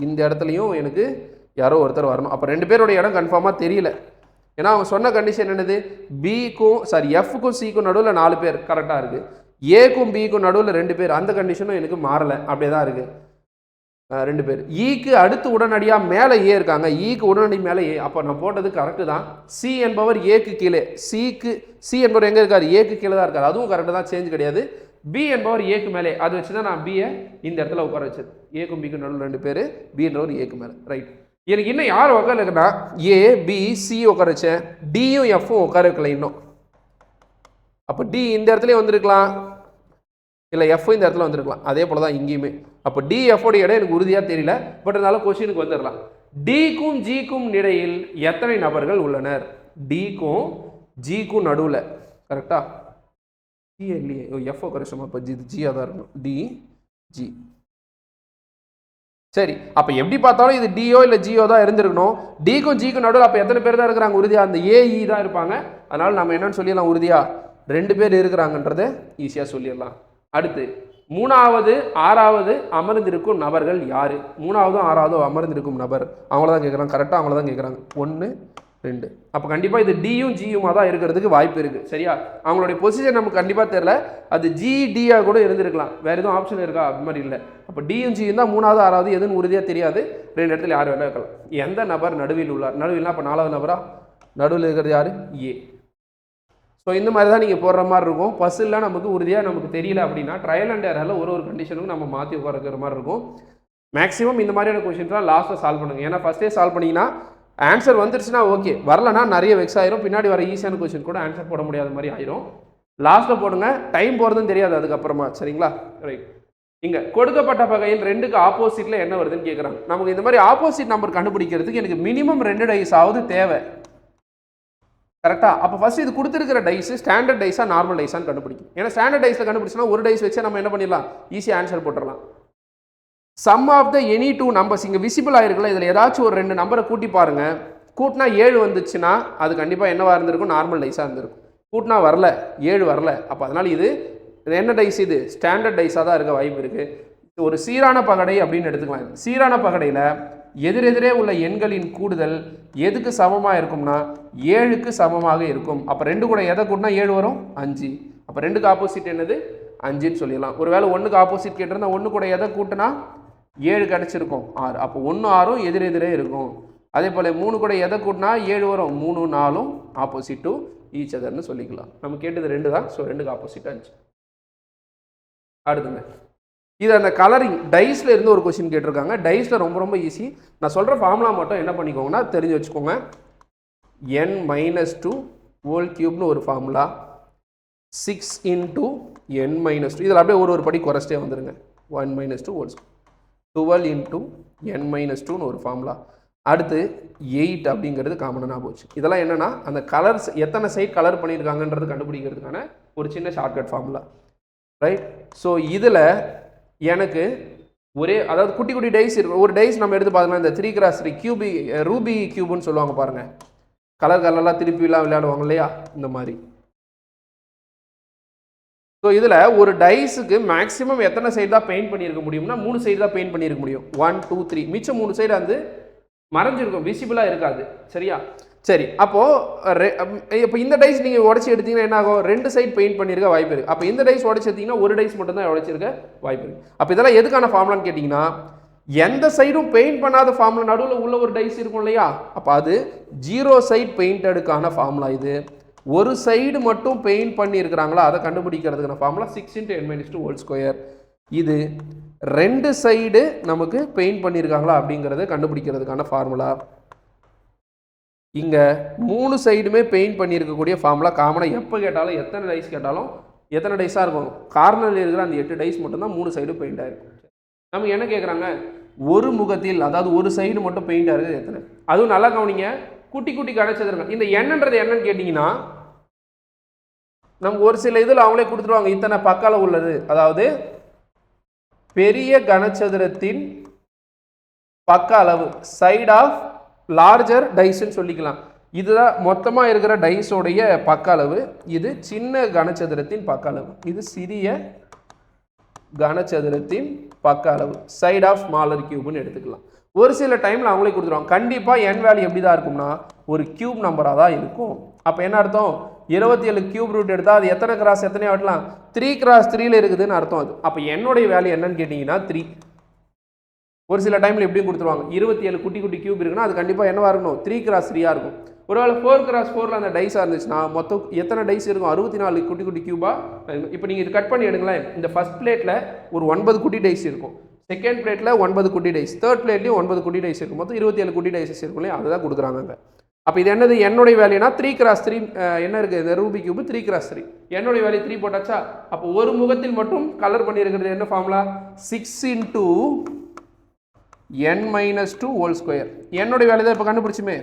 இந்த இடத்துலையும் எனக்கு யாரோ ஒருத்தர் வரணும். அப்போ 2 பேரோட இடம் கன்ஃபார்மாக தெரியல. ஏன்னா அவங்க சொன்ன கண்டிஷன் என்னது, எஃப்க்கும் சிக்கும் நடுவில் 4 பேர் கரெக்டாக இருக்குது, ஏக்கும் பிக்கும் நடுவில் 2 பேர், அந்த கண்டிஷனும் எனக்கு மாறலை, அப்படியே தான் இருக்குது. 2 பேர். ஈக்கு அடுத்து உடனடியாக மேலே ஏ இருக்காங்க, ஈக்கு உடனடி மேலே ஏ. அப்போ நான் போட்டது கரெக்டு தான். சி என்பவர் ஏக்கு கீழே, சி என்பவர் எங்கே இருக்கார், ஏக்கு கீழே தான் இருக்கார், அதுவும் கரெக்டு தான், சேஞ்ச் கிடையாது. பி என்பவர் ஏக்கு மேலே, அது வச்சு தான் நான் பியை இந்த இடத்துல உட்கார வச்சது. ஏக்கும் பிக்கு நடுவில் 2 பேர், பி என்றவர் ஏக்கு மேலே. ரைட். எனக்கு இன்னும் யார் உட்கார இருக்குன்னா, ஏ பி சி உட்கார வச்சேன், டியும் எஃப்பும் உட்கார வைக்கல இன்னும். அப்போ டி இந்த இடத்துல வந்திருக்கலாம், இல்லை எஃப் இந்த இடத்துல வந்திருக்கலாம். அதே போல தான் இங்கேயுமே. அப்போ டி எஃபோட இடம் எனக்கு உறுதியாக தெரியல, பட் இருந்தாலும் கொஸ்டினுக்கு வந்துடலாம். டிக்கும் ஜிக்கும் இடையில் எத்தனை நபர்கள் உள்ளனர்? டிக்கும் ஜிக்கும் நடுவில். கரெக்டா? ஜி இல்லையே, எஃப் கரெக்டாக. இப்போ ஜியாக தான் இருக்கணும். T G. சரி, அப்போ எப்படி பார்த்தாலும் இது டிஓ இல்லை ஜிஓ தான் இருந்திருக்கணும். டிக்கும் ஜிக்கும் நடுவில் அப்போ எத்தனை பேர் தான் இருக்கிறாங்க உறுதியாக? அந்த ஏஇ தான் இருப்பாங்க. அதனால் நம்ம என்னன்னு சொல்லிடலாம் உறுதியாக, 2 பேர் இருக்கிறாங்கன்றதை ஈஸியாக சொல்லிடலாம். அடுத்து 3வது 6வது அமர்ந்திருக்கும் நபர்கள் யார்? 3வதும் 6வதும் அமர்ந்திருக்கும் நபர் அவங்கள தான் கேட்குறாங்க. கரெக்டாக அவங்கள தான் கேட்குறாங்க. 1 2. அப்போ கண்டிப்பாக இது டியும் ஜியுமா தான் இருக்கிறதுக்கு வாய்ப்பு இருக்குது. சரியா? அவங்களுடைய பொசிஷன் நமக்கு கண்டிப்பாக தெரியல, அது ஜிடியாக கூட இருந்திருக்கலாம், வேறு எதுவும் ஆப்ஷன் இருக்கா அது மாதிரி இல்லை. அப்போ டியும் ஜியும் தான் 3வது 6வது எதுன்னு உறுதியாக தெரியாது. 2 இடத்துல யார் வேணா இருக்கலாம். எந்த நபர் நடுவில் உள்ளார்? நடுவில்னா அப்போ 4வது நபரா? நடுவில் இருக்கிறது யார்? ஏ. ஸோ இந்த மாதிரி தான் நீங்கள் போடுற மாதிரி இருக்கும். பஸ்ஸில் நமக்கு உறுதியாக நமக்கு தெரியல அப்படின்னா ட்ரையல் அண்ட் எரரில் ஒரு கண்டிஷனுக்கும் நம்ம மாற்றி உட்கார மாதிரி இருக்கும். மேக்ஸிமம் இந்த மாதிரியான கொஷின்ஸ் தான் லாஸ்ட்டில் சால்வ் பண்ணுங்க. ஏன்னா ஃபஸ்ட்டே சால்வ் பண்ணிங்கன்னா ஆன்சர் வந்துருச்சுன்னா ஓகே, வரலன்னா நிறைய வெக்ஸ் ஆயிரும், பின்னாடி வர ஈஸியான கொஷின் கூட ஆன்சர் போட முடியாத மாதிரி ஆயிரும். லாஸ்ட்டில் போடுங்க, டைம் போகிறதுன்னு தெரியாது அதுக்கப்புறமா. சரிங்களா? ரைட். இங்கே கொடுக்கப்பட்ட வகையில் 2க்கு ஆப்போசிட்டில் என்ன வருதுன்னு கேட்குறாங்க. நமக்கு இந்த மாதிரி ஆப்போசிட் நம்பர் கண்டுபிடிக்கிறதுக்கு எனக்கு மினிமம் 2 டைஸ் ஆகுது தேவை. கரெக்டாக? அப்போ ஃபஸ்ட் இது கொடுத்துருக்கிற டைஸ் ஸ்டாண்டர்ட் டைஸாக நார்மல் டைஸான்னு கண்டுபிடிக்கும். ஏன்னா ஸ்டாண்டர்ட் டைஸில் கண்டுபிடிச்சோன்னா ஒரு டைஸ் வச்சு நம்ம என்ன பண்ணிடலாம், ஈஸியாக ஆன்சர் போட்டுடலாம். Sum of the any 2 numbers இங்கே விசிபிள் ஆகிருக்குல்ல, இதில் ஏதாச்சும் ஒரு 2 நம்பரை கூட்டி பாருங்கள். கூட்டினா 7 வந்துச்சுன்னா அது கண்டிப்பாக என்னவாக இருந்திருக்கும், நார்மல் டைஸாக இருந்திருக்கும். கூட்டினா வரல, 7 வரல. அப்போ அதனால் இது என்ன டைஸ், இது ஸ்டாண்டர்ட் டைஸாக தான் இருக்க வாய்ப்பு இருக்குது. ஒரு சீரான பகடை அப்படின்னு எடுத்துக்கலாம். சீரான பகடையில் எதிரெதிரே உள்ள எண்களின் கூடுதல் எதுக்கு சமமாக இருக்கும்னா 7க்கு சமமாக இருக்கும். அப்போ 2 கூட எதை கூட்டினா 7 வரும்? 5. அப்போ 2க்கு ஆப்போசிட் என்னது? 5ன்னு சொல்லிடலாம். ஒரு வேளை 1க்கு ஆப்போசிட் கேட்டிருந்தா 1 கூட எதை கூட்டினா 7 கிடச்சிருக்கும், 6. அப்போ 1 6 எதிரெதிரே இருக்கும். அதே போல் 3 கூட எதை கூட்டினா 7 வரும்? 3 4 ஆப்போசிட் டு ஈச் அதர்னு சொல்லிக்கலாம். நம்ம கேட்டது 2 தான். ஸோ 2க்கு ஆப்போசிட் 5. அடுத்துங்க, இது அந்த கலரிங் டைஸில் இருந்து ஒரு கொஸ்டின் கேட்டிருக்காங்க. டைஸில் ரொம்ப ரொம்ப ஈஸி. நான் சொல்கிற ஃபார்முலா மட்டும் என்ன பண்ணிக்கோங்கன்னா தெரிஞ்சு வச்சுக்கோங்க. n-2 ஹோல் கியூப்னு ஒரு ஃபார்முலா, 6 × n-2. இதில் அப்படியே ஒரு படி குறைச்சிட்டே வந்துடுங்க. 1 - 2 ஹோல் 12 × n-2ன்னு ஒரு ஃபார்முலா. அடுத்து 8 அப்படிங்கிறது காமனாக போச்சு. இதெல்லாம் என்னென்னா அந்த கலர்ஸ் எத்தனை சைட் கலர் பண்ணியிருக்காங்கன்றது கண்டுபிடிக்கிறதுக்கான ஒரு சின்ன ஷார்ட்கட் ஃபார்முலா. ரைட். ஸோ இதில் எனக்கு ஒரே, அதாவது குட்டி குட்டி டைஸ் இருக்கும். ஒரு டைஸ் நம்ம எடுத்து பார்த்தோம்னா இந்த 3x3 ரூபி கியூப்னு சொல்லுவாங்க பாருங்கள், கலர் கலர்லாம் திருப்பிலாம் விளையாடுவாங்க இல்லையா, இந்த மாதிரி. ஸோ இதில் ஒரு டைஸுக்கு மேக்ஸிமம் எத்தனை சைடு தான் பெயிண்ட் பண்ணியிருக்க முடியும்னா 3 சைடு தான் பெயிண்ட் பண்ணியிருக்க முடியும். 1 2 3 மிச்சம் 3 சைடு வந்து மறைஞ்சிருக்கும், விசிபிளாக இருக்காது. சரியா? சரி, அப்போது இப்போ இந்த டைஸ் நீங்கள் உடச்சி எடுத்தீங்கன்னா என்ன ஆகும்? 2 சைடு பெயிண்ட் பண்ணியிருக்க வாய்ப்பு இருக்குது. அப்போ இந்த டைஸ் உடச்சி எடுத்தீங்கன்னா ஒரு டைஸ் மட்டும் தான் உடச்சிருக்க வாய்ப்பு இருக்குது. அப்போ இதெல்லாம் எதுக்கான ஃபார்முலான்னு கேட்டிங்கன்னா, எந்த சைடும் பெயிண்ட் பண்ணாத ஃபார்முலா நடுவில் உள்ள ஒரு டைஸ் இருக்கும் இல்லையா, அப்போ அது 0 சைடு பெயிண்டடுக்கான ஃபார்முலா. இது ஒரு சைடு மட்டும் பெயிண்ட் பண்ணியிருக்கிறாங்களா அதை கண்டுபிடிக்கிறதுக்கான ஃபார்முலா 6 × 10 - 2 ஹோல் ஸ்கொயர். இது 2 சைடு நமக்கு பெயிண்ட் பண்ணியிருக்காங்களா அப்படிங்கிறத கண்டுபிடிக்கிறதுக்கான ஃபார்முலா. இங்கே 3 சைடுமே பெயிண்ட் பண்ணியிருக்கக்கூடிய ஃபார்முலா காமனாக எப்போ கேட்டாலும் எத்தனை டைஸ் கேட்டாலும் எத்தனை டைஸாக இருக்கும்? கார்னரில் இருக்கிற அந்த 8 டைஸ் மட்டும்தான் 3 சைடு பெயிண்ட் ஆகிருக்கும். நமக்கு என்ன கேட்குறாங்க? ஒரு முகத்தில், அதாவது ஒரு சைடு மட்டும் பெயிண்ட் ஆகிறது எத்தனை? அதுவும் நல்லா கவனிங்க, குட்டி குட்டி கணச்சதுருங்க. இந்த எண்ணன்றது என்னன்னு கேட்டிங்கன்னா, நமக்கு ஒரு சில இதில் அவங்களே கொடுத்துருவாங்க இத்தனை பக்கால உள்ளது. அதாவது பெரிய கனச்சதுரத்தின் பக்க அளவு, சைட் ஆஃப் லார்ஜர் டைஸ்ன்னு சொல்லிக்கலாம். இதுதான் மொத்தமாக இருக்கிற டைஸோடைய பக்க அளவு. இது சின்ன கனச்சதுரத்தின் பக்க அளவு. இது சிறிய கனச்சதுரத்தின் பக்க அளவு, சைட் ஆஃப் ஸ்மாலர் கியூப்னு எடுத்துக்கலாம். ஒரு சில டைமில் அவங்களே கொடுத்துருவாங்க. கண்டிப்பாக என் வேல்யூ எப்படி தான் இருக்கும்னா ஒரு கியூப் நம்பராக தான் இருக்கும். அப்போ என்ன அர்த்தம்? 27 கியூப் ரூட் எடுத்தால் அது எத்தனை கிராஸ் எத்தனையோ வெட்டலாம்? 3 × 3 இருக்குதுன்னு அர்த்தம். அது அப்போ என்னுடைய வேல்யூ என்னன்னு கேட்டிங்கன்னா 3. ஒரு சில டைமில் எப்படியும் கொடுத்துருவாங்க 27 குட்டி குட்டி கியூப் இருக்குன்னா அது கண்டிப்பாக என்னவாக இருக்கணும்? 3 × 3 இருக்கும். ஒருவேளை 4 × 4 அந்த டைஸாக இருந்துச்சுன்னா மொத்தம் எத்தனை டைஸ் இருக்கும்? 64 குட்டி குட்டி கியூபாக. இப்போ நீங்கள் இது கட் பண்ணி எடுங்களேன். இந்த ஃபர்ஸ்ட் பிளேட்டில் ஒரு 9 குட்டி டைஸ் இருக்கும், செகண்ட் பிளேட்டில் 9 குட்டி டைஸ், தேர்ட் பிளேட்லேயும் 9 குட்டி டைஸ் இருக்கும், மொத்தம் 27 குட்டி டைஸஸ் இருக்கும் இல்லையா, அதுதான் கொடுக்குறாங்க. அப்போ இது என்னது? என்னுடைய வேல்யூனா 3 × 3 என்ன இருக்குது? இந்த ரூபி கியூப் 3 × 3. என்னுடைய வேல்யூ 3 போட்டாச்சா? அப்போ ஒரு முகத்தில் மட்டும் கலர் பண்ணியிருக்கிறது என்ன ஃபார்முலா? 6 × n - 2 whole square. என்னுடைய வேல்யூ தான் இப்போ கண்டுபிடிச்சுமே,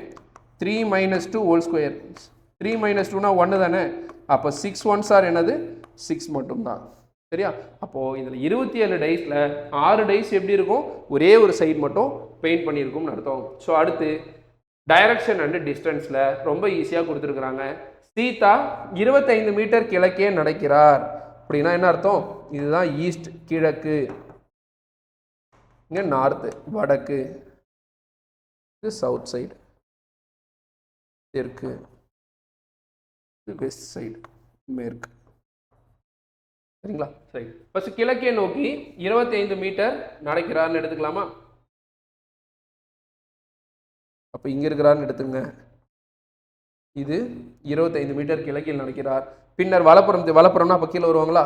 3 - 2 ஹோல் ஸ்கொயர். 3 - 2னா 1 தானே. அப்போ 6 1s ஆர் என்னது? 6 மட்டும்தான். சரியா? அப்போது இதில் 27 டைஸில் 6 டைஸ் எப்படி இருக்கும்? ஒரே ஒரு சைடு மட்டும் பெயிண்ட் பண்ணியிருக்கும்னு அர்த்தம். ஸோ அடுத்து டைரக்ஷன் அண்ட் டிஸ்டன்ஸில் ரொம்ப ஈஸியாக கொடுத்துருக்குறாங்க. சீதா 25 மீட்டர் கிழக்கே நடக்கிறார் அப்படின்னா என்ன அர்த்தம்? இதுதான் ஈஸ்ட், கிழக்கு. இங்கே நார்த்து, வடக்கு. இது சவுத் சைடு, தெற்கு. இது வெஸ்ட் சைடு, மேற்கு. சரிங்களா? சரி, ஃபர்ஸ்ட் கிழக்கே நோக்கி 25 மீட்டர் நடக்கிறார்னு எடுத்துக்கலாமா? அப்போ இங்கே இருக்கிறார்னு எடுத்துங்க. இது 25 மீட்டர் கிழக்கில் நடக்கிறார். பின்னர் வலப்புறம்னா அப்போ கீழே வருவாங்களா?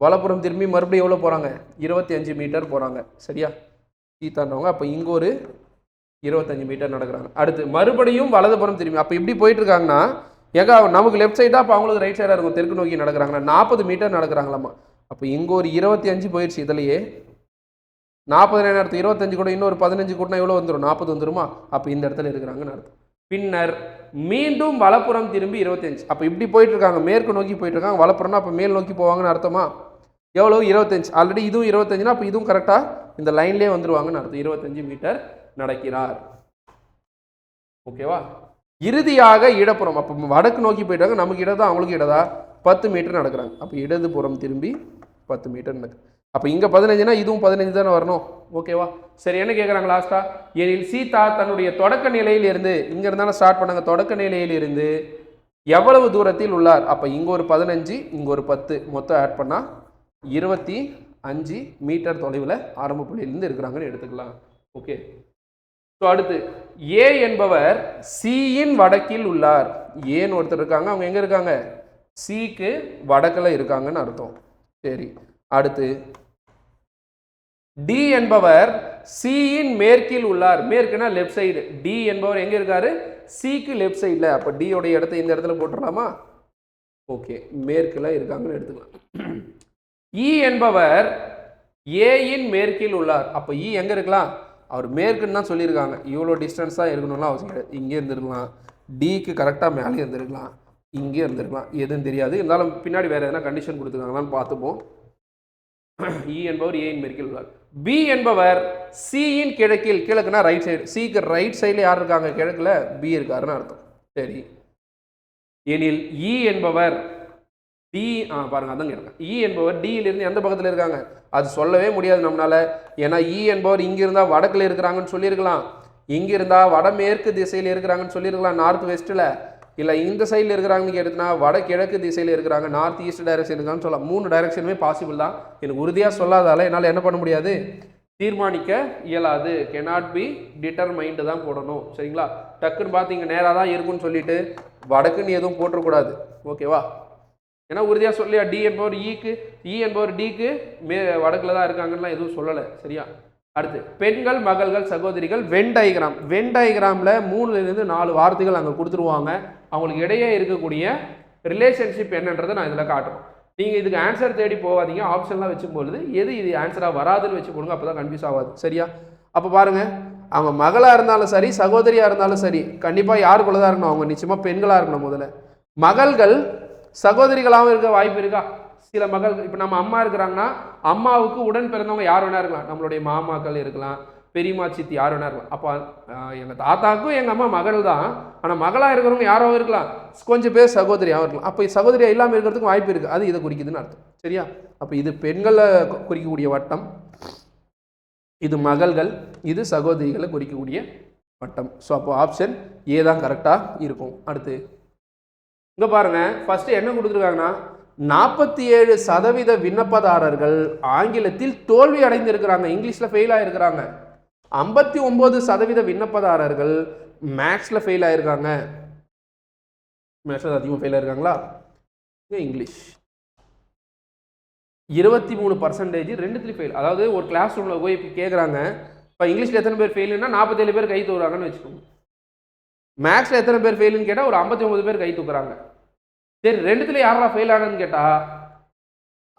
வலப்புறம் திரும்பி மறுபடியும் எவ்வளோ போகிறாங்க? 25 மீட்டர் போகிறாங்க. சரியா? சீதாண்டவங்க அப்போ இங்கே ஒரு 25 மீட்டர் நடக்கிறாங்க. அடுத்து மறுபடியும் வலதுபுறம் திரும்பி, அப்போ இப்படி போயிட்டு இருக்காங்கன்னா எங்கே நமக்கு லெஃப்ட் சைடாக, அப்போ அவங்களுக்கு ரைட் சைடாக இருக்கும். தெற்கு நோக்கி நடக்கிறாங்கன்னா 40 மீட்டர் நடக்கிறாங்களாம்மா. அப்போ இங்கே ஒரு 25 போயிடுச்சு. இதுலையே 40 நேரத்து 25 கூட இன்னொரு 15 கூட்டினா எவ்வளோ வந்துடும்? 40 வந்துருமா? அப்போ இந்த இடத்துல இருக்கிறாங்கன்னு அர்த்தம். பின்னர் மீண்டும் வலப்புறம் திரும்பி 25. அப்போ இப்படி போயிட்டு இருக்காங்க, மேற்கு நோக்கி போயிட்டு இருக்காங்க. வலப்புறம்னா அப்போ மேல் நோக்கி போவாங்கன்னு அர்த்தமா? எவ்வளோ? 25. ஆல்ரெடி இதுவும் 25னா அப்போ இதுவும் கரெக்டாக இந்த லைன்லேயே வந்துருவாங்கன்னு அர்த்தம். 25 மீட்டர் நடக்கிறார். ஓகேவா? இறுதியாக இடப்புறம், அப்போ வடக்கு நோக்கி போயிட்டாங்க, நமக்கு இடதா அவங்களுக்கு இடதா 10 மீட்டர் நடக்கிறாங்க. அப்போ இடதுபுறம் திரும்பி 10 மீட்டர் நடக்குது. அப்போ இங்கே 15னா இதுவும் 15 தானே வரணும். ஓகேவா? சரி, என்ன கேட்குறாங்க லாஸ்டா? எனில் சீதா தன்னுடைய தொடக்க நிலையில் இருந்து, இங்கே இருந்தாலும் ஸ்டார்ட் பண்ணாங்க, தொடக்க நிலையில் இருந்து எவ்வளவு தூரத்தில் உள்ளார்? அப்போ இங்கே ஒரு 15, இங்கே ஒரு 10, மொத்தம் ஆட் பண்ணால் 25 மீட்டர் தொலைவில் ஆரம்ப புள்ளியிலிருந்து இருக்கிறாங்கன்னு எடுத்துக்கலாம். ஓகே. ஸோ அடுத்து ஏ என்பவர் சியின் வடக்கில் உள்ளார். ஏன்னு ஒருத்தர் இருக்காங்க, அவங்க எங்கே இருக்காங்க? சிக்கு வடக்கில் இருக்காங்கன்னு அர்த்தம். சரி, அடுத்து டி என்பவர் சியின் மேற்கில் உள்ளார். மேற்குனா லெஃப்ட் சைடு. டி என்பவர் எங்கே இருக்காரு? சிக்கு லெஃப்ட் சைடில். அப்போ டியோடைய இடத்த இந்த இடத்துல போட்டுடலாமா? ஓகே, மேற்கில் இருக்காங்கன்னு எடுத்துக்கலாம். இ என்பவர் ஏயின் மேற்கில் உள்ளார். அப்போ இ எங்கே இருக்கலாம்? அவர் மேற்குன்னு தான் சொல்லியிருக்காங்க. இவ்வளோ டிஸ்டன்ஸாக இருக்கணும்லாம் அவசியம் கிடையாது. இங்கே இருந்துருக்கலாம், டிக்கு கரெக்டாக மேலே இருந்துருக்கலாம், இங்கே இருந்துருக்கலாம், எதுவும் தெரியாது. இருந்தாலும் பின்னாடி வேறு எதனா கண்டிஷன் கொடுத்துருக்காங்களான்னு பார்த்துப்போம். இ என்பவர் ஏயின் மேற்கில் உள்ளார். பி என்பவர் சியின் கிழக்கில். கிழக்குனா ரைட் சைடு. சிக்கு ரைட் சைடில் யார் இருக்காங்க? கிழக்கில் பி இருக்காருன்னு அர்த்தம். சரி, எனில் இ என்பவர் டி பாருங்க அதான் கேட்குறேன். இ என்பவர் டியிலிருந்து எந்த பக்கத்தில் இருக்காங்க அது சொல்லவே முடியாது நம்மளால. ஏன்னா இ என்பவர் இங்கே இருந்தால் வடக்கில் இருக்கிறாங்கன்னு சொல்லியிருக்கலாம், இங்கே இருந்தால் வடமேற்கு திசையில் இருக்கிறாங்கன்னு சொல்லியிருக்கலாம் நார்த் வெஸ்ட்டில், இல்லை இந்த சைடில் இருக்கிறாங்கன்னு கேட்டுனா வடகிழக்கு திசையில் இருக்கிறாங்க நார்த் ஈஸ்ட் டைரக்ஷன் இருக்காங்கன்னு சொல்லலாம். 3 டைரக்ஷனுமே பாசிபிள் தான். எனக்கு உறுதியாக சொல்லாதால என்னால் என்ன பண்ண முடியாது, தீர்மானிக்க இயலாது. cannot be determined தான் போடணும். சரிங்களா? டக்குன்னு பார்த்தீங்க நேராக தான் இருக்குன்னு சொல்லிட்டு வடக்குன்னு எதுவும் போட்டுறக்கூடாது. ஓகேவா? ஏன்னா உறுதியாக சொல்லியா டி என்பவர் இக்கு, இ என்பவர் டிக்கு வடக்கில் தான் இருக்காங்கலாம் எதுவும் சொல்லலை. சரியா? அடுத்து பெண்கள், மகள்கள், சகோதரிகள், வென் டயக்ராம். வென் டயக்ராமில் 3லேருந்து 4 வார்த்தைகள் அங்கே கொடுத்துருவாங்க. அவங்களுக்கு இடையே இருக்கக்கூடிய ரிலேஷன்ஷிப் என்னன்றதை நான் இதில் காட்டுறேன். நீங்கள் இதுக்கு ஆன்சர் தேடி போகாதீங்க, ஆப்ஷன்லாம் வச்சும்பொழுது எது இது ஆன்சராக வராதுன்னு வச்சு போடுங்க, அப்போ தான் கன்ஃபியூஸ் ஆகாது. சரியா? அப்போ பாருங்கள், அவங்க மகளாக இருந்தாலும் சரி சகோதரியாக இருந்தாலும் சரி கண்டிப்பாக யாருக்குள்ள தான் இருக்கணும், அவங்க நிச்சயமாக பெண்களாக இருக்கணும். முதல்ல மகள்கள் சகோதரிகளாகவும் இருக்க வாய்ப்பு இருக்கா? சில மகள், இப்போ நம்ம அம்மா இருக்கிறாங்கன்னா அம்மாவுக்கு உடன் பிறந்தவங்க யார் வேணா இருக்கலாம், நம்மளுடைய மாமாக்கள் இருக்கலாம், பெரியம்மா, சித்தி யார் வேணா இருக்கலாம். அப்போ எங்கள் தாத்தாவுக்கும் எங்கள் அம்மா மகள் தான், ஆனால் மகளாக இருக்கிறவங்க யாராவும் இருக்கலாம், கொஞ்சம் பேர் சகோதரியாகவும் இருக்கலாம். அப்போ சகோதரியாக இல்லாமல் இருக்கிறதுக்கு வாய்ப்பு இருக்குது, அது இதை குறிக்குதுன்னு அர்த்தம். சரியா? அப்போ இது பெண்களை குறிக்கக்கூடிய வட்டம், இது மகள்கள், இது சகோதரிகளை குறிக்கக்கூடிய வட்டம். ஸோ அப்போ ஆப்ஷன் ஏ தான் கரெக்டாக இருக்கும். அடுத்து இங்கே பாருங்கள், ஃபஸ்ட்டு என்ன கொடுத்துருக்காங்கன்னா 47% விண்ணப்பதாரர்கள் ஆங்கிலத்தில் தோல்வி அடைந்திருக்கிறாங்க, இங்கிலீஷில் ஃபெயில் ஆகிருக்கிறாங்க. 59% விண்ணப்பதாரர்கள் மேக்ஸில் ஃபெயில் ஆகிருக்காங்க. மேக்ஸில் அதிகமாக ஃபெயில் ஆகிருக்காங்களா? இங்கிலீஷ் 23% ரெண்டுத்துலேயும் ஃபெயில். அதாவது ஒரு கிளாஸ் ரூமில் போய் இப்போ கேட்குறாங்க, இப்போ இங்கிலீஷில் எத்தனை பேர் ஃபெயிலுன்னா 47 பேர் கை தூக்குறாங்கன்னு வச்சுக்கோங்க. மேக்ஸில் எத்தனை பேர் ஃபெயிலுன்னு கேட்டால் ஒரு 59 பேர் கை தூக்குறாங்க. சரி, ரெண்டுத்துல யாரா ஃபெயில் ஆனதுன்னு கேட்டால்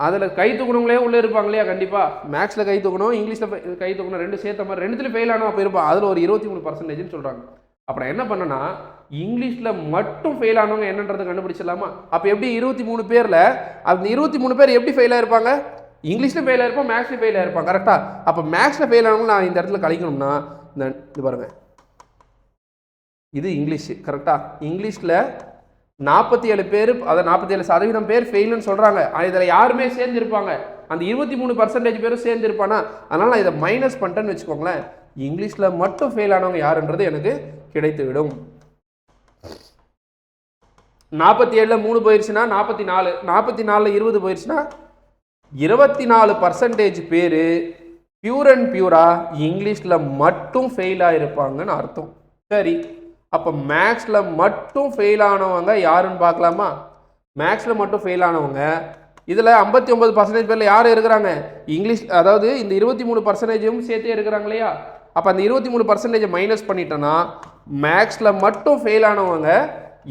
அதில் கை தூக்கணுங்களே உள்ளே இருப்பாங்க இல்லையா? கண்டிப்பாக மேக்ஸில் கை தூக்கணும், இங்கிலீஷில் கை தூக்கணும், ரெண்டு சேர்த்த மாதிரி ரெண்டுத்துலையும் ஃபெயில் ஆனோம் அப்போ இருப்பான். அதில் ஒரு 23% சொல்கிறாங்க. அப்புறம் என்ன பண்ணனா இங்கிலீஷில் மட்டும் ஃபெயில் ஆனவங்க என்னன்றதை கண்டுபிடிச்சிடலாமா? அப்போ எப்படி 23 பேரில் அந்த 23 பேர் எப்படி ஃபெயில் ஆயிருப்பாங்க? இங்கிலீஷில் ஃபெயில் ஆயிருப்போம், மேக்ஸில் ஃபெயில் ஆயிருப்பாங்க. கரெக்டாக? அப்போ மேக்ஸில் ஃபெயில் ஆனவங்க நான் இந்த இடத்துல கழிக்கணும்னா இது பாருங்கள், இது இங்கிலீஷ். கரெக்டாக? இங்கிலீஷில் 47 பேர், அதை 47% பேர் ஃபெயிலுன்னு சொல்கிறாங்க. இதில் யாருமே சேர்ந்துருப்பாங்க, அந்த 23% பேரும் சேர்ந்துருப்பானா? அதனால் நான் இதை மைனஸ் பண்ணிட்டேன்னு வச்சுக்கோங்களேன். இங்கிலீஷில் மட்டும் ஃபெயில் ஆனவங்க யாருன்றது எனக்கு கிடைத்துவிடும். 47ல் 3 போயிடுச்சுன்னா 44, 44ல் 20 போயிடுச்சுன்னா 24% பேர் பியூர் அண்ட் பியூராக இங்கிலீஷில் மட்டும் ஃபெயில் ஆகிருப்பாங்கன்னு அர்த்தம். சரி, அப்போ மேக்ஸில் மட்டும் ஃபெயில் ஆனவங்க யாருன்னு பார்க்கலாமா? மேக்ஸில் மட்டும் ஃபெயில் ஆனவங்க இதில் 59% பேரில் யார் இருக்கிறாங்க? இங்கிலீஷ், அதாவது இந்த 23% சேர்த்தே இருக்கிறாங்க இல்லையா? அப்போ அந்த 23% மைனஸ் பண்ணிட்டோன்னா மேக்ஸில் மட்டும் ஃபெயில் ஆனவங்க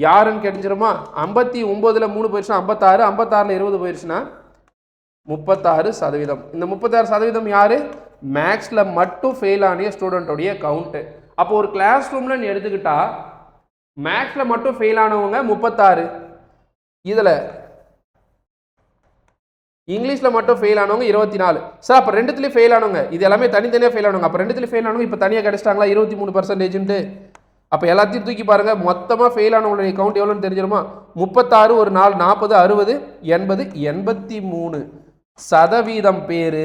யாருன்னு கிடைச்சிருமா? 59ல் 3 போயிடுச்சுன்னா 56, 56ல் 20 போயிடுச்சுன்னா 36%. இந்த 36% யார்? மேக்ஸில் மட்டும் ஃபெயில் ஆனிய ஸ்டூடெண்ட்டோடைய கவுண்ட்டு. அப்போ ஒரு கிளாஸ் ரூமில் நீ எடுத்துக்கிட்டா மேக்ஸில் மட்டும் ஃபெயில் ஆனவங்க 36, இதில் இங்கிலீஷில் மட்டும் ஃபெயில் ஆனவங்க 24. சார் அப்போ ரெண்டுத்துலேயும் ஃபெயில் ஆனவங்க இது எல்லாமே தனித்தனியாக ஃபெயில் ஆனவங்க, அப்போ ரெண்டுத்துலேயும் ஃபெயில் ஆனவங்க இப்போ தனியாக கிடைச்சிட்டாங்களா 23%? அப்போ எல்லாத்தையும் தூக்கி பாருங்கள், மொத்தமாக ஃபெயில் ஆனவங்களுடைய கவுண்ட் எவ்வளோன்னு தெரிஞ்சிருமா? 36 ஒரு 4 40 60 80 83% பேர்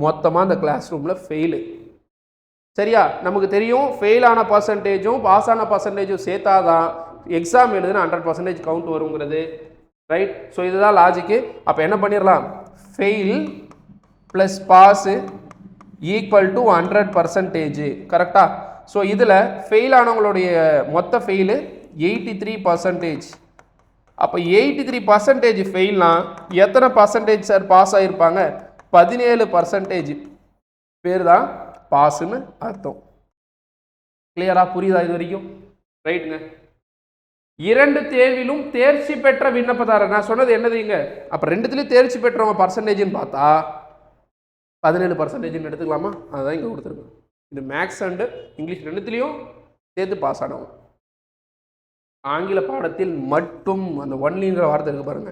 மொத்தமாக அந்த கிளாஸ் ரூமில் ஃபெயிலு. சரியா? நமக்கு தெரியும் ஃபெயில் ஆன பர்சன்டேஜும் பாஸ் ஆன பர்சன்டேஜும் சேர்த்தாதான் எக்ஸாம் எழுதுனா 100% கவுண்ட் வருங்கிறது. ரைட்? ஸோ இதுதான் லாஜிக்கு. அப்போ என்ன பண்ணிடலாம், fail plus pass equal to 100%. கரெக்டாக? ஸோ இதில் ஃபெயில் ஆனவங்களுடைய மொத்த ஃபெயிலு 83%. அப்போ 83% ஃபெயில்னா எத்தனை பர்சன்டேஜ் சார் பாஸ் ஆகிருப்பாங்க? 17% பேர் தான் பாஸ்ன்னு அர்த்தம். கிளியரா? புரியுதா இது வரைக்கும்? ரைட்டுங்க. 2 தேர்விலும் தேர்ச்சி பெற்ற விண்ணப்பதாரர், நான் சொன்னது என்னது இங்க? அப்போ ரெண்டுத்துலேயும் தேர்ச்சி பெற்றவங்க பர்சன்டேஜ்னு பார்த்தா 17% எடுத்துக்கலாமா? அதுதான் இங்கே கொடுத்துருக்கு. இது மேக்ஸ் அண்டு இங்கிலீஷ் ரெண்டுத்துலேயும் சேர்த்து பாஸ் ஆனவங்க. ஆங்கில பாடத்தில் மட்டும் அந்த ஒன்லிங்கிற வார்த்தை இருக்கு பாருங்க,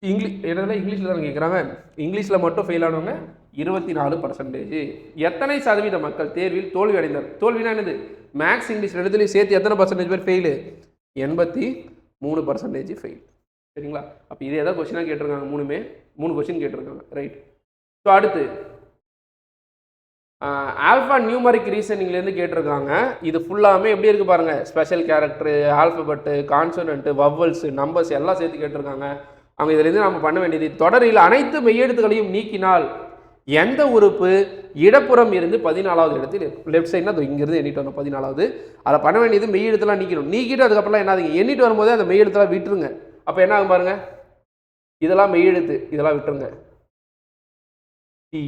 இங்கிலீஷில் தான் கேட்குறாங்க. இங்கிலீஷில் மட்டும் ஃபெயில் ஆனவங்க 24%. எத்தனை சதவீத மக்கள் தேர்வில் தோல்வி அடைந்தார்? தோல்வினா என்னது? மேக்ஸ் இங்கிலீஷ் ரெண்டுத்துலையும் சேர்த்து எத்தனை பர்சன்டேஜ் பேர் ஃபெயிலு? 83% ஃபெயில். சரிங்களா? அப்போ இதே தான் கொஸ்டினாக கேட்டிருக்காங்க, 3 கொஸ்டின் கேட்டிருக்காங்க, ரைட். ஸோ அடுத்து ஆல்ஃபா நியூமரிக் ரீசனிங்லேருந்து கேட்டிருக்காங்க. இது ஃபுல்லாமே எப்படி இருக்குது பாருங்கள், special character, alphabet, consonant, வவ்வல்ஸு, numbers எல்லாம் சேர்த்து கேட்டிருக்காங்க. அவங்க இதுலேருந்து நம்ம பண்ண வேண்டியது, தொடரில் அனைத்து மெய்யெழுத்துக்களையும் நீக்கினால் எந்த உறுப்பு இடப்புறம் இருந்து 14வது இடத்தில் லெஃப்ட் சைட்னா இங்கேருந்து எண்ணிட்டு வரணும் 14வது. அதை பண்ண வேண்டியது மெய்யெழுத்துலாம் நீக்கணும். நீக்கிட்டு அதுக்கப்புறம் என்னதுங்க, எண்ணிட்டு வரும்போதே அந்த மெய்யெழுத்தெல்லாம் விட்டுருங்க. அப்போ என்ன ஆகும் பாருங்கள், இதெல்லாம் மெய்யெழுத்து, இதெல்லாம் விட்டுருங்க. டி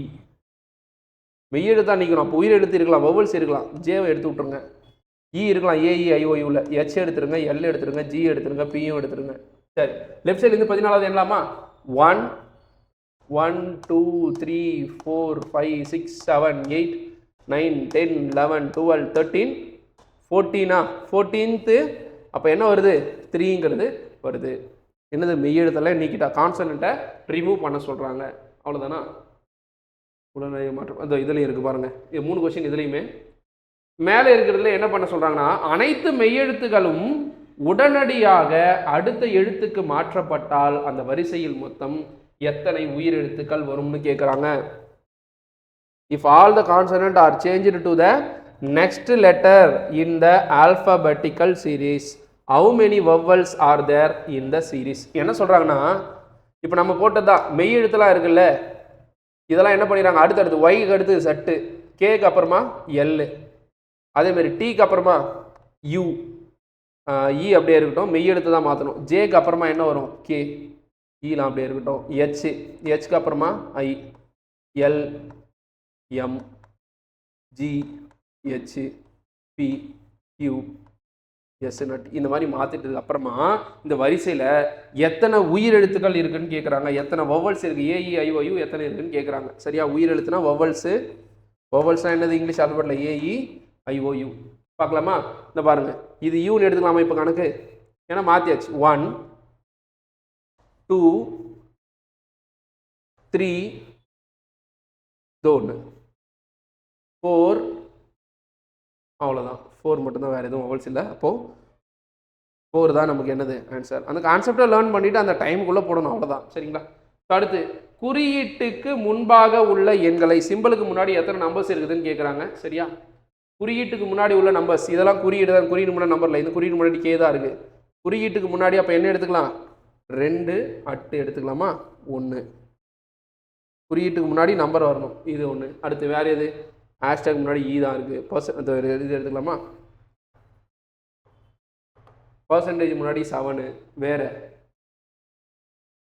மெய்யெழுத்தான் நீக்கணும். அப்போ உயிர் எழுத்து இருக்கலாம், வவல்ஸ் இருக்கலாம், ஜேவை எடுத்து விட்டுருங்க. இ இருக்கலாம், ஏஇஐஓயூவில், ஹெச் எடுத்துருங்க, எல் எடுத்துருங்க, ஜி எடுத்துருங்க, பியும் எடுத்துருங்க. சரி, லெஃப்ட் சைட்லேருந்து 14வது எண்ணலாமா? 1 1 2 3 4 5 6 7 8 9 10 11 12 13 14 14th. அப்போ என்ன வருது, 3ங்கிறது வருது. என்னது, மெய்யெழுத்தெல்லாம் நீக்கிட்டா கான்சனண்ட்டை ரிமூவ் பண்ண சொல்கிறாங்க. அவ்வளோதானா? உடனடி மாற்றம் அந்த இதுலையும் இருக்குது பாருங்கள். இது 3 கொஸ்டின் இதுலேயுமே. மேலே இருக்கிறதுல என்ன பண்ண சொல்கிறாங்கன்னா, அனைத்து மெய்யெழுத்துகளும் உடனடியாக அடுத்த எழுத்துக்கு மாற்றப்பட்டால் அந்த வரிசையில் மொத்தம் எத்தனை உயிரெழுத்துக்கள் வரும்னு கேட்குறாங்க. If all the consonant are changed to the next letter in the alphabetical series how many vowels are there in the series. என்ன சொல்கிறாங்கன்னா, இப்போ நம்ம போட்டது தான் மெய்யெழுத்துலாம் இருக்குல்ல, இதெல்லாம் என்ன பண்ணிடுறாங்க, அடுத்தடுத்து ஒய்க்கு அடுத்து சட்டு, கேக்கு அப்புறமா எல், அதேமாரி டீக்கு அப்புறமா யூ, இ அப்படியே இருக்கட்டும், மெய்யெழுத்து தான் மாற்றணும். ஜேக்கு அப்புறமா என்ன வரும், கே, ஈலாம் அப்படியே இருக்கட்டும். ஹெச்க்கு அப்புறமா I, L, M, G, H, P, Q, S, நட், இந்த மாதிரி மாற்றிட்டதுக்கு அப்புறமா இந்த வரிசையில் எத்தனை உயிரெழுத்துக்கள் இருக்குன்னு கேட்குறாங்க. எத்தனை வவல்ஸ் இருக்குது, ஏஇஐஓயு எத்தனை இருக்குன்னு கேட்குறாங்க. சரியா? உயிரெழுத்துனா வவல்ஸு, வவல்ஸ்னால் என்னது, இங்கிலீஷ் ஆல்ஃபபெட்டில் ஏஇஐஓயு. பார்க்கலாமா? இந்த பாருங்கள், இது யூன்னு எடுத்துக்கலாமா இப்போ கணக்கு, ஏன்னா மாற்றியாச்சு. 1 2 3 1 4, அவ்வளோதான். 4 மட்டும்தான், வேறு எதுவும் வவல்ஸ் இல்லை. அப்போது 4 தான் நமக்கு என்னது ஆன்சர். அந்த கான்செப்டை லேர்ன் பண்ணிவிட்டு அந்த டைமுக்குள்ளே போடணும், அவ்வளோதான். சரிங்களா? அடுத்து குறியீட்டுக்கு முன்பாக உள்ள எண்களை, சிம்பிளுக்கு முன்னாடி எத்தனை நம்பர்ஸ் இருக்குதுன்னு கேட்குறாங்க. சரியா? குறியீட்டுக்கு முன்னாடி உள்ள நம்பர்ஸ், இதெல்லாம் குறியீடு தான், குறியீடு முன்னாடி நம்பரில், இந்த குறியீடு முன்னாடி கே தான் இருக்குது. குறியீட்டுக்கு முன்னாடி அப்போ என்ன எடுத்துக்கலாம், 2 8 எடுத்துக்கலாமா, 1. குறியீட்டுக்கு முன்னாடி நம்பர் வரணும், இது 1. அடுத்து வேறு எது, ஹேஷ்டேக் முன்னாடி ஈ தான் இருக்குது, இது எடுத்துக்கலாமா, பர்சன்டேஜ் முன்னாடி 7, வேறு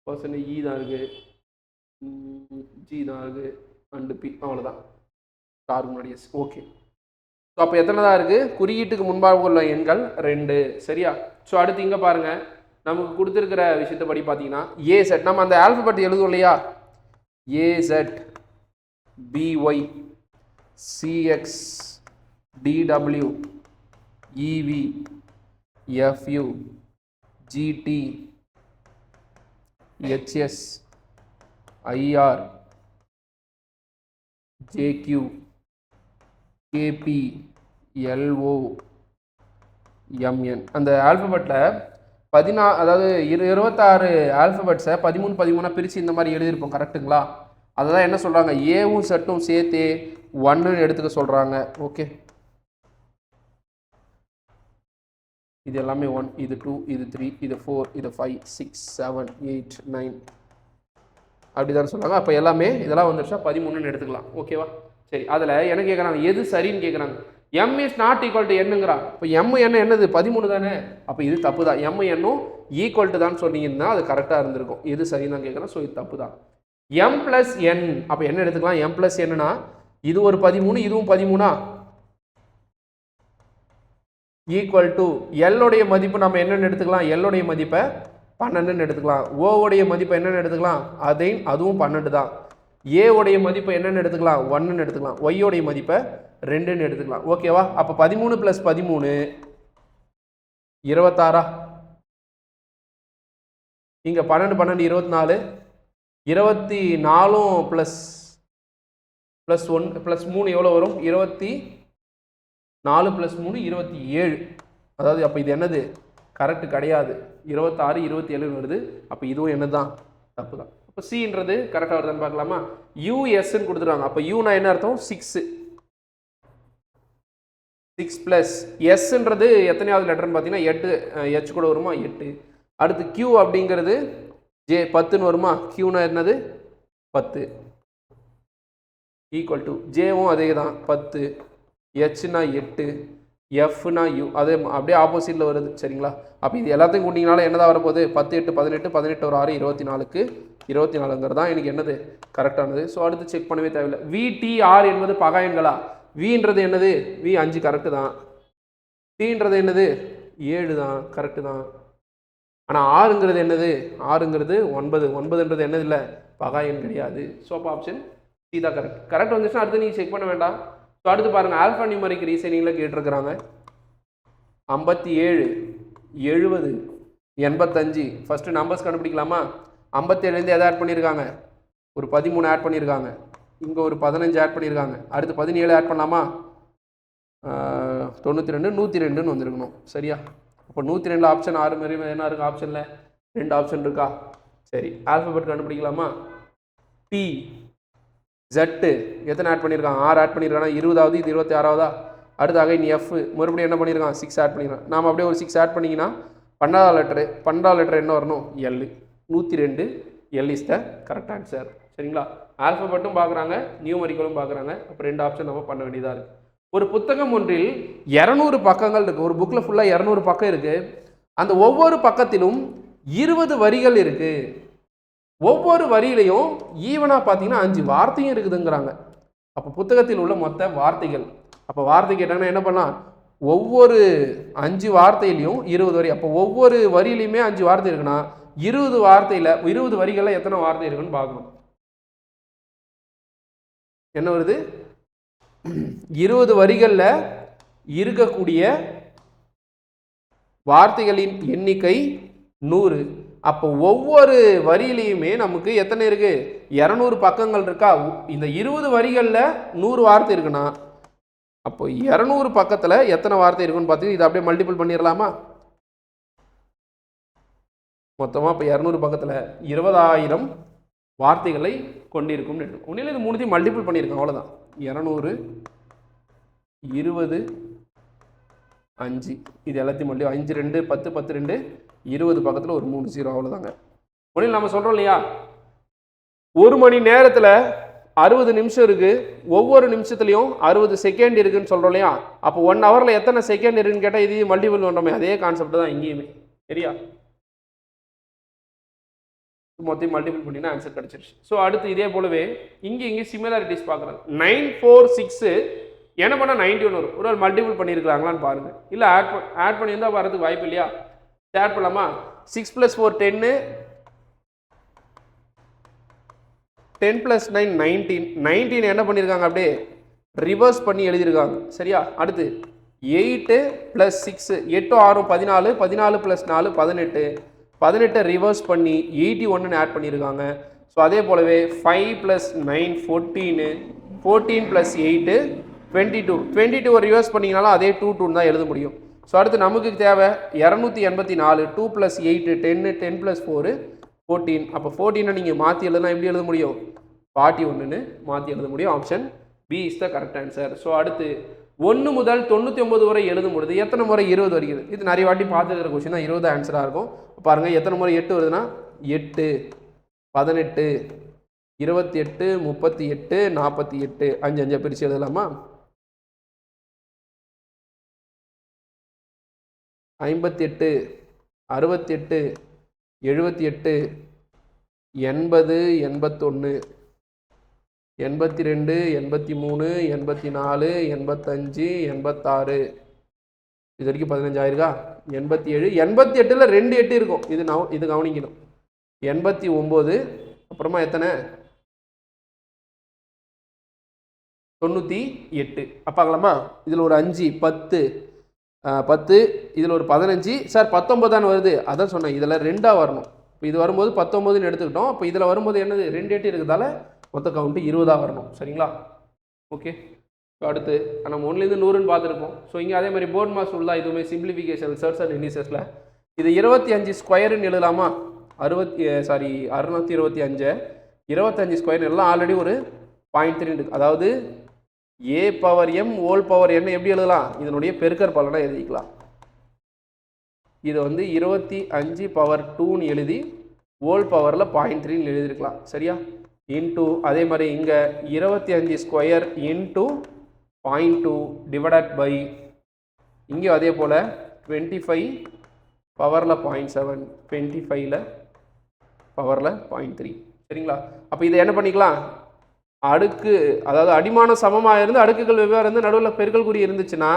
பர்சன்டேஜ் ஈ தான் இருக்குது, ஜி தான் இருக்குது, அண்டு பி, அவ்வளோதான். ஸ்டாருக்கு முன்னாடி எஸ். ஓகே. ஸோ அப்போ எத்தனை தான் இருக்குது, குறியீட்டுக்கு முன்பாக உள்ள எண்கள் 2. சரியா? ஸோ அடுத்து இங்கே பாருங்கள், நமக்கு கொடுத்துருக்கிற விஷயத்தை படி பார்த்தீங்கன்னா ஏசெட், நம்ம அந்த ஆல்ஃபபெட் எழுதுவோம் இல்லையா, A Z B Y C X D W E V F U G T H S I R J Q K P L O M N. அந்த ஆல்ஃபபெட்டில் 16, அதாவது 26 ஆல்ஃபபெட்ஸை 13 13 பிரித்து இந்த மாதிரி எழுதியிருப்போம். கரெக்டுங்களா? அதை தான் என்ன சொல்கிறாங்க, ஏவும் செட்டும் சேர்த்து 1ன்னு எடுத்துக்க சொல்கிறாங்க. ஓகே, இது எல்லாமே 1, இது 2, இது 3, இது 4, இது 5 6 7 8 9 அப்படி தான் சொல்கிறாங்க. அப்போ எல்லாமே இதெல்லாம் வந்துருச்சா 13ன்னு எடுத்துக்கலாம். ஓகேவா? சரி, அதில் என்ன கேட்குறாங்க, எது சரின்னு கேட்குறாங்க. M is not equal to என்னங்கிறா. இப்போ எம் என்ன என்னது 13 தானே, அப்போ இது தப்பு தான். எம் என்னும் ஈக்குவல் டு தான் சொன்னீங்கன்னா அது கரெக்டாக இருந்திருக்கும். எது சரின்னு தான் கேட்குறேன். ஸோ இது தப்பு தான். எம் ப்ளஸ் என், அப்போ என்ன எடுத்துக்கலாம், எம் ப்ளஸ் என்னன்னா இது ஒரு 13, இதுவும் 13 ஈக்குவல் டு எல்லுடைய மதிப்பு நம்ம என்னென்னு எடுத்துக்கலாம், எல்லுடைய மதிப்பை 12ன்னு எடுத்துக்கலாம். ஓவுடைய மதிப்பை என்னென்னு எடுத்துக்கலாம், அதுவும் 12 தான். ஏவுடைய மதிப்பை என்னென்னு எடுத்துக்கலாம், 1ன்னு எடுத்துக்கலாம். ஒய்யோடைய மதிப்பை 2ன்னு எடுத்துக்கலாம். ஓகேவா? அப்போ 13 + 13 26. இங்கே 12 12 24, 24 ப்ளஸ் 1 ப்ளஸ் 3 எவ்வளோ வரும், 24 + 3 27. அதாவது அப்போ இது என்னது கரெக்ட் கிடையாது. 26 27 வருது. அப்போ இதுவும் என்ன தான் தப்பு தான். அப்போ சின்றது கரெக்டாக வருதான்னு பார்க்கலாமா? யூஎஸ்ன்னு கொடுத்துருவாங்க. அப்போ யூனா என்ன அர்த்தம்? 6 ப்ளஸ் எஸ்ன்றது எத்தனையாவது லெட்டர்னு பார்த்தீங்கன்னா 8 ஹெச் கூட வருமா 8. அடுத்து கியூ அப்படிங்கிறது ஜே 10ன்னு வருமா? கியூனா என்னது 10 ஈக்குவல் டு ஜேவும் அதே தான் 10, ஹெச்னா 8, எஃப்னா யூ அதே அப்படியே ஆப்போசிட்டில் வருது. சரிங்களா? அப்போ இது எல்லாத்தையும் கூட்டிங்கனால என்னதான் வரப்போகுது? 10 8 18 18 ஒரு 6 24க்கு 24ங்கிறது தான் எனக்கு என்னது கரெக்டானது. ஸோ அடுத்து செக் பண்ணவே தேவையில்லை. விடிஆர் என்பது பகா எண்களா? வின்றது என்னது? வி 5 கரெக்டு தான். டீன்றது என்னது? 7 தான் கரெக்டு தான். ஆனால் ஆறுங்கிறது என்னது? ஆறுங்கிறது 9. 9ன்றது என்னது இல்லை பகா எண் கிடையாது. ஸோ அப்போ ஆப்ஷன் சி தான் கரெக்ட். கரெக்ட் வந்துச்சுன்னா அடுத்து நீங்கள் செக் பண்ண வேண்டாம். ஸோ அடுத்து பாருங்கள், ஆல்ஃபா நியூமரிக் ரீசனிங்கில் கேட்டிருக்கிறாங்க. 57 70 85. First numbers கண்டுபிடிக்கலாமா? 57லேருந்து எதை ஆட் பண்ணியிருக்காங்க? ஒரு 13 ஆட் பண்ணியிருக்காங்க. இங்கே ஒரு 15 ஆட் பண்ணியிருக்காங்க. அடுத்து 17 ஆட் பண்ணலாமா? 92 102ன்னு வந்துருக்கணும். சரியா? அப்போ 102 ஆப்ஷன் 6 மாரி என்ன இருக்குது ஆப்ஷனில்? 2 ஆப்ஷன் இருக்கா? சரி, ஆல்ஃபபெட் கண்டுபிடிக்கலாமா? டி ஜெட்டு எத்தனை ஆட் பண்ணியிருக்காங்க? 6 ஆட் பண்ணியிருக்காங்க. 20வது, இது 26வதா? அடுத்து அகைன் எஃப் மறுபடியும் என்ன பண்ணியிருக்கான்? 6 ஆட் பண்ணியிருக்கான். நாம் அப்படியே ஒரு 6 ஆட் பண்ணிங்கன்னா 12வது லெட்டர் என்ன வரணும்? L. 102 L is the correct answer. சரிங்களா? ஆல்ஃபபெட்டும் பார்க்குறாங்க, நியூமரிக்கலும் பார்க்குறாங்க. அப்போ 2 ஆப்ஷன் நம்ம பண்ண வேண்டியதாக இருக்குது. ஒரு புத்தகம் ஒன்றில் 200 பக்கங்கள் இருக்குது. ஒரு புக்கில் ஃபுல்லாக 200 பக்கம் இருக்குது. அந்த ஒவ்வொரு பக்கத்திலும் 20 வரிகள் இருக்குது. ஒவ்வொரு வரியிலையும் ஈவனாக பார்த்தீங்கன்னா 5 வார்த்தையும் இருக்குதுங்கிறாங்க. அப்போ புத்தகத்தில் உள்ள மொத்த வார்த்தைகள். அப்போ வார்த்தை கேட்டாங்கன்னா என்ன பண்ணலாம்? ஒவ்வொரு 5 வார்த்தையிலையும் 20 வரி. அப்போ ஒவ்வொரு வரியிலையுமே 5 வார்த்தை இருக்குன்னா 20 வார்த்தையில் 20 வரிகளில் எத்தனை வார்த்தை இருக்குன்னு பார்க்கணும். என்ன வருது? 20 வரிகளில் இருக்கக்கூடிய வார்த்தைகளின் எண்ணிக்கை 100. அப்போ ஒவ்வொரு வரியிலையுமே நமக்கு எத்தனை இருக்கு? 200 பக்கங்கள் இருக்கா? இந்த 20 வரிகளில் 100 வார்த்தை இருக்குன்னா அப்போ 200 பக்கத்தில் எத்தனை வார்த்தை இருக்குன்னு பார்த்தீங்கன்னா இதை அப்படியே மல்டிபிள் பண்ணிடலாமா? மொத்தமாக இப்போ 200 பக்கத்தில் 20,000 வார்த்தைகளை கொண்டிருக்கும். உண்மையில இது மூணுத்தையும் மல்டிபிள் பண்ணியிருக்கோம், அவ்வளோதான். 200 20 5 இது எல்லாத்தையும் மல்டி 5 2 10 10 2 20 பக்கத்தில் ஒரு 3 0 அவ்வளோதாங்க. உடனே நம்ம சொல்கிறோம் இல்லையா, ஒரு மணி நேரத்தில் 60 நிமிஷம் இருக்குது, ஒவ்வொரு நிமிஷத்துலையும் 60 செகண்ட் இருக்குதுன்னு சொல்கிறோம் இல்லையா. அப்போ 1 ஹவரில் எத்தனை செகண்ட் இருக்குன்னு கேட்டால் இதையும் மல்டிபிள் பண்ணுறோமே, அதே கான்செப்ட் தான் இங்கேயுமே. சரியா? மொத்தம் மல்டிபிள் பண்ணினா ஆன்சர் கிடச்சிருச்சு. ஸோ அடுத்து இதே போலவே இங்கே சிமிலாரிட்டிஸ் பார்க்குறாங்க. 9 4 6 என்ன பண்ணால் 91 வரும். ஒரு மல்டிபிள் பண்ணியிருக்கிறாங்களான்னு பாருங்கள். இல்லை ஆட் பண்ணியிருந்தால் வரதுக்கு வாய்ப்பு இல்லையா? ஆட் பண்ணலாமா? 6 + 4 10, 10 + 9 19. 19 என்ன பண்ணியிருக்காங்க? அப்படியே ரிவர்ஸ் பண்ணி எழுதியிருக்காங்க. சரியா? அடுத்து 8 + 6 8 6 14, 14 + 4 18, 18 ரிவர்ஸ் பண்ணி 81 ஆட் பண்ணியிருக்காங்க. ஸோ அதே போலவே 5 + 9 14, 14 + 8 22, 22 ரிவர்ஸ் பண்ணிங்கனாலும் அதே 2 2 தான் எழுத முடியும். ஸோ அடுத்து நமக்கு தேவை 284, 2 + 8 10, 10 + 4 14. அப்போ 14 நீங்கள் மாற்றி எழுதுனா எப்படி எழுத முடியும்? 41ன்னு மாற்றி எழுத முடியும். Option B is the correct answer. So அடுத்து 1 முதல் 99 வரை எழுதும் பொழுது எத்தனை முறை 20 வருகிறது? இது நிறைய வாட்டி பார்த்துக்கிற கொஸ்டின் தான். 20 ஆன்சராக இருக்கும். பாருங்கள் எத்தனை முறை 8 வருதுன்னா 8 18 28 38 48 5 5 பிரித்து எழுதலாமா? 58 68 78 80 81 82 83 84 85 86 இது வரைக்கும் 15 ஆயிருக்கா? 87 88ல் 2 8 இருக்கும். இது கவனிக்கணும். 89 அப்புறமா எத்தனை? 98. அப்பாங்களாமா? இதில் ஒரு 5 10 10 இதில் ஒரு 15 சார் 19 வருது. அதான் சொன்னேன், இதில் 2ஆக வரணும். இப்போ இது வரும்போது 19ன்னு எடுத்துக்கிட்டோம். அப்போ இதில் வரும்போது என்னது? 2 8 இருக்கிறதால மொத்த கவுண்ட்டு 20ஆக வரணும். சரிங்களா? ஓகே. ஸோ அடுத்து நம்ம 1லேருந்து 100ன்னு பார்த்துருப்போம். ஸோ இங்கே அதே மாதிரி போர்ட் மாஸ் ரூல் தான். இதுவுமே சிம்பிளிஃபிகேஷன் சர்ட்ஸ் அண்ட் இண்டிசஸில் இது 25 ஸ்கொயர்னு எழுதலாமா? 625 25 ஸ்கொயர் எல்லாம் ஆல்ரெடி ஒரு 0.3 இருக்கு. அதாவது a power m whole power n எப்படி எழுதலாம்? இதனுடைய பெருக்கற் பலனை எழுதிக்கலாம். இது வந்து 25 பவர் 2ன்னு எழுதி ஹோல் பவரில் 0.3ன்னு எழுதிருக்கலாம். சரியா? இன்டூ அதே மாதிரி இங்கே 25 ஸ்கொயர் இன்டூ 0.2 டிவைடட் பை இங்கேயும் அதே போல் 25 பவரில் 0.7 25ல் பவரில் 0.3. சரிங்களா? அப்போ இதை என்ன பண்ணிக்கலாம்? அடுக்கு அதாவது அடிமானம் சமமாக இருந்து அடுக்குகள் வெவ்வேறு இருந்து நடுவில் பெருக்கல் குறி இருந்துச்சுன்னா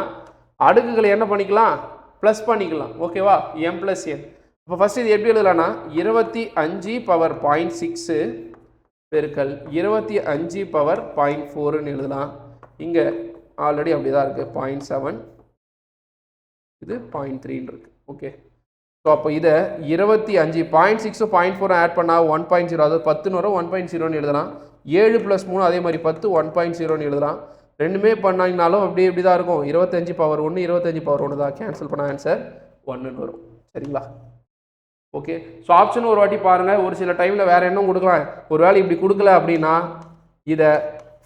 அடுக்குகளை என்ன பண்ணிக்கலாம்? ப்ளஸ் பண்ணிக்கலாம். ஓகேவா? m + n. இப்போ ஃபஸ்ட் இது எப்படி எழுதலாம்னா 25 பவர் 0.6 பெருக்கல் 25 பவர் 0.4ன்னு எழுதலாம். இங்கே ஆல்ரெடி அப்படி தான் இருக்குது 0.7 இது 0.3ன்னு இருக்குது. ஓகே. ஸோ அப்போ இதை 25 0.6 0.4 ஆட் பண்ணால் 1.0 அதாவது 10ன்னு வரும் 1.0ன்னு எழுதலாம். 7 + 3 அதே மாதிரி 10 1.0ன்னு எழுதலாம். ரெண்டுமே பண்ணாங்கனாலும் எப்படி தான் இருக்கும்? 25 பவர் 1 25 பவர் 1 தான். கேன்சல் பண்ண ஆன்சர் 1ன்னு வரும். சரிங்களா? ஓகே. ஸோ ஆப்ஷன் ஒரு வாட்டி பாருங்கள். ஒரு சில டைமில் வேறு என்ன கொடுக்கலாம்? ஒரு வேளை இப்படி கொடுக்கல அப்படின்னா இதை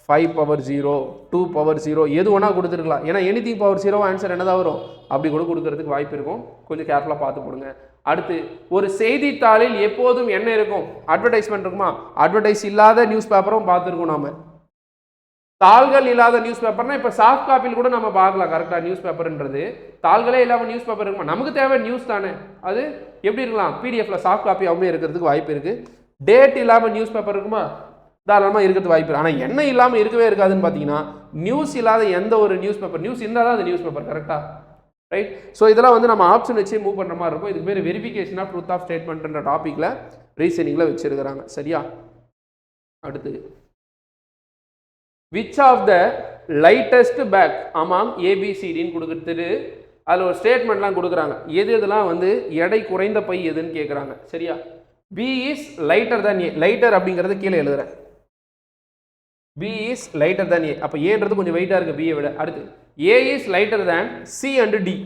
5 பவர் 0 2 பவர் 0 எது வேணால் கொடுத்துருக்கலாம். ஏன்னா எனிதிங் பவர் 0 ஆன்சர் என்ன தான் வரும்? அப்படி கூட கொடுக்கறதுக்கு வாய்ப்பு இருக்கும். கொஞ்சம் கேர்ஃபுல்லாக பார்த்து போடுங்க. அடுத்து ஒரு செய்தித்தாளில் எப்போதும் என்ன இருக்கும்? அட்வர்டைஸ்மெண்ட் இருக்குமா? அட்வர்டைஸ் இல்லாத நியூஸ் பேப்பரும் பார்த்துருக்கோம். நாம தாள்கள் இல்லாத நியூஸ் பேப்பர்னா இப்போ சாஃப்ட் காப்பியில் கூட நம்ம பார்க்கலாம். கரெக்டாக நியூஸ் பேப்பர்ன்றது தாள்களே இல்லாமல் நியூஸ் பேப்பர் இருக்குமா? நமக்கு தேவை நியூஸ் தானே. அது எப்படி இருக்கலாம்? பிடிஎஃப்ல சாஃப்ட் காப்பி அவங்க இருக்கிறதுக்கு வாய்ப்பு இருக்குது. டேட் இல்லாமல் நியூஸ் பேப்பர் இருக்குமா? தாராளமாக இருக்கிறதுக்கு வாய்ப்பு இருக்குது. ஆனால் என்ன இல்லாமல் இருக்கவே இருக்காதுன்னு பார்த்தீங்கன்னா நியூஸ் இல்லாத எந்த ஒரு நியூஸ் பேப்பர் நியூஸ் இருந்தால் தான் அது நியூஸ் பேப்பர். கரெக்டாக? ரைட். ஸோ இதெல்லாம் வந்து நம்ம ஆப்ஷன் வச்சு மூவ் பண்ணுற மாதிரி இருக்கும். இதுக்கு பேர் வெரிஃபிகேஷன் ஆஃப் ட்ரூத் ஆஃப் ஸ்டேட்மெண்ட்ன்ற டாப்பிக்கில் ரீசனிங்கில் வச்சுருக்கிறாங்க. சரியா? அடுத்து which of the lightest bag among ஏபிசிடின்னு கொடுக்குறது அதில் ஒரு ஸ்டேட்மெண்ட்லாம் கொடுக்குறாங்க. எதெல்லாம் வந்து எடை குறைந்த பை எதுன்னு கேட்குறாங்க. சரியா? B is lighter than A. Lighter அப்படிங்கிறது கீழே எழுதுறேன். B is lighter than A. அப்போ ஏன்றது கொஞ்சம் வெயிட்டாக இருக்குது பியை விட. அடுத்து A is lighter than C and D.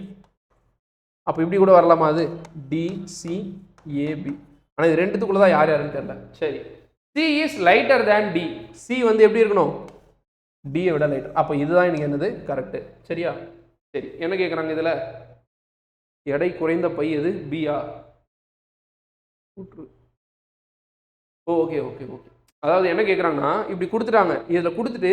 அப்போ இப்படி கூட வரலாமா? அது டிசிஏபி. ஆனால் இது ரெண்டுத்துக்குள்ள தான் யார் யாருன்னு தெரியல. சரி. C is lighter than t. C வந்து எப்படி இருக்கணும்? டியை விட லைட்டர். அப்போ இதுதான் எனக்கு என்னது? கரெக்டு. சரியா? சரி. என்ன கேட்குறாங்க இதில்? எடை குறைந்த பை எது? பியா? Okay okay okay. அதாவது என்ன கேட்குறாங்கன்னா இப்படி கொடுத்துட்டாங்க. இதில் கொடுத்துட்டு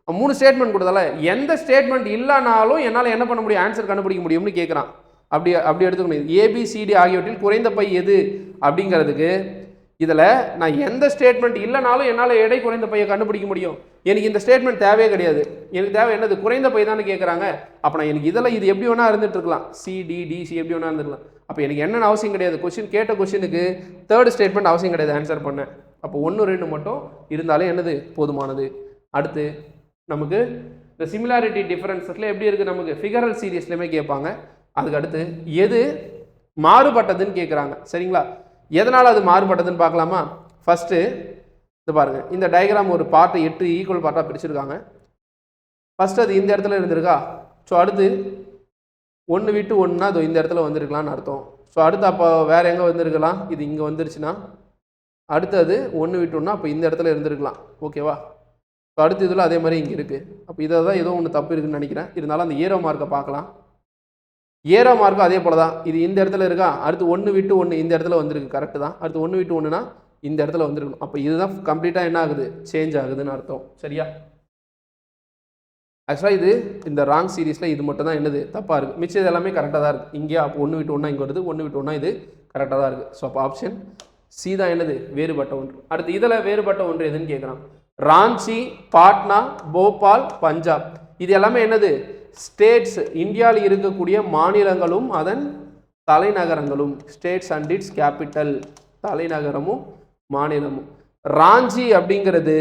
3 ஸ்டேட்மெண்ட் கொடுத்தால எந்த ஸ்டேட்மெண்ட் இல்லைனாலும் என்னால் என்ன பண்ண முடியும்? ஆன்சர் கண்டுபிடிக்க முடியும்னு கேட்குறான். அப்படி எடுத்துக்கணும். ஏபிசிடி ஆகியவற்றில் குறைந்த பை எது அப்படிங்கிறதுக்கு இதில் நான் எந்த ஸ்டேட்மெண்ட் இல்லைனாலும் என்னால் எடை குறைந்த பையை கண்டுபிடிக்க முடியும். எனக்கு இந்த ஸ்டேட்மெண்ட் தேவையே கிடையாது. எனக்கு தேவை என்னது? குறைந்த பை தானே கேட்குறாங்க. அப்போ நான் எனக்கு இதில் இது எப்படி வேணால் இருந்துட்டு இருக்கலாம். சிடிடிசி எப்படி வேணால் இருந்துருக்கலாம். அப்போ எனக்கு என்னென்ன அவசியம் கிடையாது. கேட்ட கொஸ்டினுக்கு 3rd ஸ்டேட்மெண்ட் அவசியம் கிடையாது ஆன்சர் பண்ண. அப்போ 1 2 மட்டும் இருந்தாலே என்னது? போதுமானது. அடுத்து நமக்கு இந்த சிமிலாரிட்டி டிஃபரன்ஸஸில் எப்படி இருக்குது? நமக்கு ஃபிகரல் சீரியஸ்லையுமே கேட்பாங்க. அதுக்கு அடுத்து எது மாறுபட்டதுன்னு கேட்குறாங்க. சரிங்களா? எதனால் அது மாறுபட்டதுன்னு பார்க்கலாமா? ஃபஸ்ட்டு இது பாருங்கள். இந்த டயக்ராம் ஒரு பார்ட்டு 8 ஈக்குவல் பார்ட்டாக பிரிச்சுருக்காங்க. ஃபஸ்ட்டு அது இந்த இடத்துல இருந்திருக்கா? ஸோ அடுத்து 1 விட்டு 1னா அது இந்த இடத்துல வந்திருக்கலாம்னு அர்த்தம். ஸோ அடுத்து அப்போ வேறு எங்கே வந்திருக்கலாம்? இது இங்கே வந்துருச்சுன்னா அடுத்தது 1 விட்டு 1னா அப்போ இந்த இடத்துல இருந்திருக்கலாம். ஓகேவா? ஸோ அடுத்து இதில் அதே மாதிரி இங்கே இருக்குது. அப்போ இதை தான் ஏதோ ஒன்று தப்பு இருக்குதுன்னு நினைக்கிறேன். இருந்தாலும் அந்த ஏரோ மார்க்கை பார்க்கலாம். ஏரோ மார்க்கும் அதே போல் தான். இது இந்த இடத்துல இருக்கா? அடுத்து 1 விட்டு 1 இந்த இடத்துல வந்திருக்கு. கரெக்டு தான். அடுத்து 1 விட்டு 1னா இந்த இடத்துல வந்துருக்கணும். அப்போ இதுதான் கம்ப்ளீட்டாக என்ன ஆகுது? சேஞ்ச் ஆகுதுன்னு அர்த்தம். சரியா? ஆக்சுவலாக இது இந்த ராங் சீரீஸில் இது மட்டும் தான் என்னது? தப்பாக இருக்குது. மிச்சம் எல்லாமே கரெக்டாக தான் இருக்குது. இங்கே அப்போ 1 விட்டு 1 இங்கே வருது. 1 விட்டு 1 இது கரெக்டாக தான் இருக்குது. ஸோ அப்போ ஆப்ஷன் சி தான் என்னது? வேறுபட்ட ஒன்று. அடுத்து இதில் வேறுபட்ட ஒன்று எதுன்னு கேட்குறான். ராஞ்சி, பாட்னா, போபால், பஞ்சாப் இது எல்லாமே என்னது? ஸ்டேட்ஸ். இந்தியாவில் இருக்கக்கூடிய மாநிலங்களும் அதன் தலைநகரங்களும். States and its capital. தலைநகரமும் மாநிலமும். ராஞ்சி அப்படிங்கிறது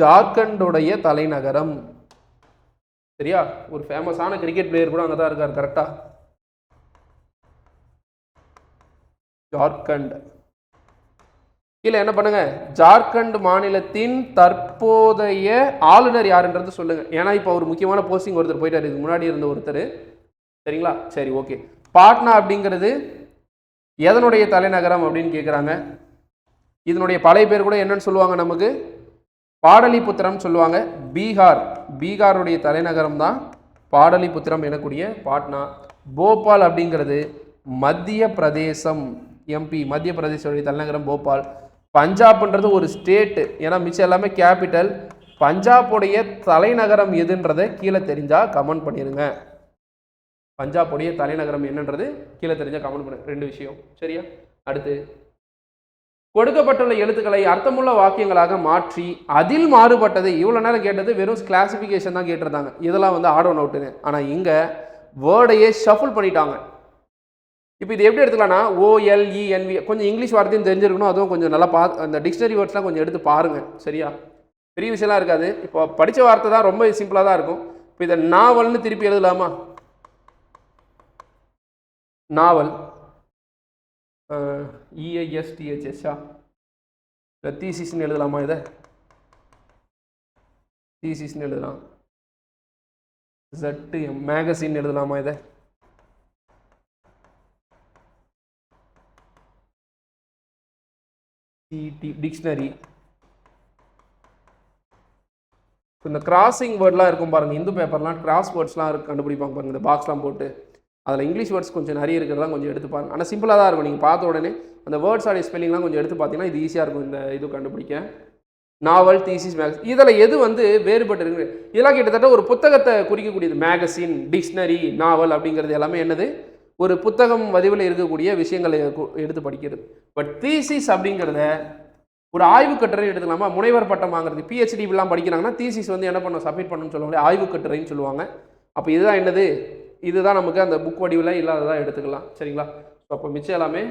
ஜார்க்கண்டுடைய தலைநகரம். சரியா? ஒரு ஃபேமஸான கிரிக்கெட் பிளேயர் கூட அங்கே தான் இருக்கார். கரெக்டா? ஜார்க்கண்ட். கீழே என்ன பண்ணுங்க? ஜார்க்கண்ட் மாநிலத்தின் தற்போதைய ஆளுநர் யாருன்றது சொல்லுங்க. ஏன்னா இப்போ ஒரு முக்கியமான போஸ்டிங் ஒருத்தர் போயிட்டார். இதுக்கு முன்னாடி இருந்த ஒருத்தர். சரிங்களா? சரி, ஓகே. பாட்னா அப்படிங்கிறது எதனுடைய தலைநகரம் அப்படின்னு கேட்குறாங்க. இதனுடைய பழைய பேர் கூட என்னன்னு சொல்லுவாங்க, நமக்கு பாடலிபுத்திரம் சொல்லுவாங்க. பீகாருடைய தலைநகரம் தான் பாடலிபுத்திரம் எனக்கூடிய பாட்னா. போபால் அப்படிங்கிறது மத்திய பிரதேசம், எம்பி, மத்திய பிரதேசத்துடைய தலைநகரம் போபால். பஞ்சாப்ன்றது ஒரு ஸ்டேட்டு, ஏன்னா மிச்சம் எல்லாமே கேபிட்டல். பஞ்சாபுடைய தலைநகரம் எதுன்றதை கீழே தெரிஞ்சா கமெண்ட் பண்ணிடுங்க. பஞ்சாபுடைய தலைநகரம் என்னன்றது கீழே தெரிஞ்சா கமெண்ட் பண்ணுங்க. 2 விஷயம் சரியா. அடுத்து, கொடுக்கப்பட்டுள்ள எழுத்துக்களை அர்த்தமுள்ள வாக்கியங்களாக மாற்றி அதில் மாறுபட்டது. இவ்வளோ நேரம் கேட்டது வெறும் கிளாசிஃபிகேஷன் தான் கேட்டிருந்தாங்க, இதெல்லாம் வந்து ஆட் ஒன் அவுட்டுன்னு. ஆனால் இங்கே வேர்டையே ஷஃபிள் பண்ணிட்டாங்க. இப்போ இது எப்படி எடுத்துக்கலாம்னா, OLENV, கொஞ்சம் இங்கிலீஷ் வார்த்தையும் தெரிஞ்சிருக்கணும். அதுவும் கொஞ்சம் நல்லா அந்த டிக்ஷனரி வேர்ட்ஸ்லாம் கொஞ்சம் எடுத்து பாருங்கள் சரியா. பெரிய விஷயம்லாம் இருக்காது. இப்போ படித்த வார்த்தை தான், ரொம்ப சிம்பிளாக தான் இருக்கும். இப்போ இதை நாவல்னு திருப்பி எழுதலாமா? நாவல், EISTHS, தீசிஸ்ன்னு எழுதலாமா? இதை தீசிஸ்ன்னு எழுதலாம். ZM மேகசின் எழுதலாமா? இதை டிக்ஷனரி. இந்த கிராசிங் வேர்ட்லாம் இருக்கும் பாருங்கள், இந்து பேப்பர்லாம் கிராஸ் வேர்ட்ஸ்லாம் கண்டுபிடிப்பாங்க பாருங்கள், இந்த பாக்ஸ்லாம் போட்டு. அதில் இங்கிலீஷ் வேர்ட்ஸ் கொஞ்சம் நிறைய இருக்கிறதா கொஞ்சம் எடுத்து பாருங்கள். ஆனால் சிம்பிளாக தான் இருக்கும். நீங்கள் பார்த்த உடனே அந்த வேர்ட்ஸோடைய ஸ்பெல்லிங்லாம் கொஞ்சம் எடுத்து பார்த்தீங்கன்னா இது ஈஸியாக இருக்கும் இந்த இது கண்டுபிடிக்க. நாவல், தீசிஸ், மேகசின், இதில் எது வந்து வேறுபட்டு இருக்குது? இதெல்லாம் கிட்டத்தட்ட ஒரு புத்தகத்தை குறிக்கக்கூடியது. மேகசின், டிக்ஷனரி, நாவல் அப்படிங்கிறது எல்லாமே என்னது, ஒரு புத்தகம் வடிவில் இருக்கக்கூடிய விஷயங்களை எடுத்து படிக்கிறது. பட் தீசிஸ் அப்படிங்கிறத ஒரு ஆய்வு கட்டுரை எடுத்துக்கலாமா? முனைவர் பட்டம் வாங்குறது, PhD இப்படிலாம் படிக்கிறாங்கன்னா தீசிஸ் வந்து என்ன பண்ணணும், சப்மிட் பண்ணணும்னு சொல்லுவாங்க, ஆய்வு கட்டுரைன்னு சொல்லுவாங்க. அப்போ இதுதான் என்னது, இதுதான் நமக்கு அந்த புக் வடிவில் இல்லாததான் எடுத்துக்கலாம் சரிங்களா. ஸோ அப்போ மிச்சம் எல்லாமே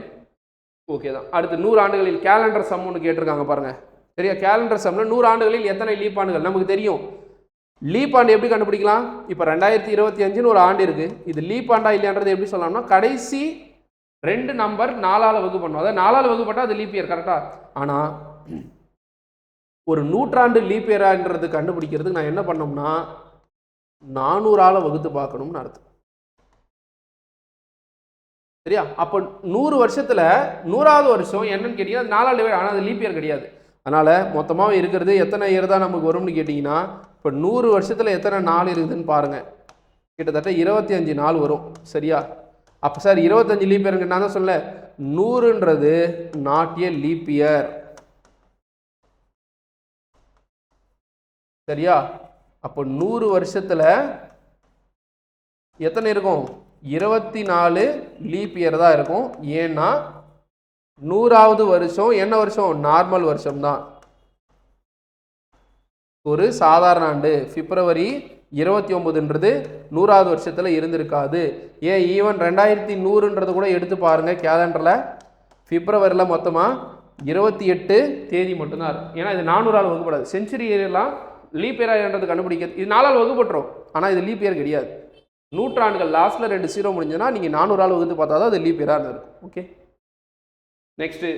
ஓகே தான். அடுத்து 100 ஆண்டுகளில் கேலண்டர் சம் ஒன்று கேட்டிருக்காங்க பாருங்கள் சரியா. கேலண்டர் சம்மில் 100 ஆண்டுகளில் எத்தனை லீப் ஆண்டுகள் நமக்கு தெரியும். லீப் ஆண்டு எப்படி கண்டுபிடிக்கலாம்? இப்போ 2025ன்னு ஒரு ஆண்டு இருக்குது. இது லீப் ஆண்டா இல்லையான்றது எப்படி சொல்லலாம்னா, கடைசி 2 நம்பர் 4ஆல் வகுப்பு பண்ணும். அதாவது 4ஆல் வகுப்பட்டால் அது லீப் இயர் கரெக்டாக. ஆனால் ஒரு நூற்றாண்டு லீப் இயரான்றது கண்டுபிடிக்கிறதுக்கு நான் என்ன பண்ணோம்னா 400ஆல் வகுத்து பார்க்கணும்னு அர்த்தம் சரியா. அப்போ 100 வருஷத்தில் 100வது வருஷம் என்னன்னு கேட்டிங்கன்னா 4ஆல் டிவைட், ஆனால் அது லீப் இயர் கிடையாது. அதனால் மொத்தமாக இருக்கிறது எத்தனை இயர் தான் நமக்கு வரும்னு கேட்டிங்கன்னா, இப்போ 100 வருஷத்தில் எத்தனை நாள் இருக்குதுன்னு பாருங்கள். கிட்டத்தட்ட 25 நாள் வரும் சரியா. அப்போ சார் 25 லீப் இயருங்க, நான் தான் சொல்ல 100ன்றது நாட் ஏ லீப் இயர் சரியா. அப்போ 100 வருஷத்தில் எத்தனை இருக்கும், 24 லீப் இயர் தான் இருக்கும். ஏன்னா 100வது வருஷம் என்ன வருஷம், நார்மல் வருஷம் தான், ஒரு சாதாரண ஆண்டு. பிப்ரவரி 29ன்றது 100வது வருஷத்தில் இருந்திருக்காது. ஏன் ஈவன் 2100ன்றது கூட எடுத்து பாருங்கள் கேலண்டரில், பிப்ரவரியில் மொத்தமாக 28 தேதி மட்டும்தான் இருக்கும். ஏன்னா இது 400ஆல் வகுப்படாது. செஞ்சுரி இயர்லாம் லீப் இயர்ன்றது கண்டுபிடிக்கிறது இது 4ஆல் வகுப்பட்டுரும். ஆனால் இது லீப் இயர் கிடையாது. நூற்றாண்டுகள் லாஸ்ட்டில் 2 0 முடிஞ்சுன்னா நீங்கள் 400ஆல் வகுத்து பார்த்தா தான் அது லீப் இயராக இருக்கும். ஓகே, நெக்ஸ்ட்டு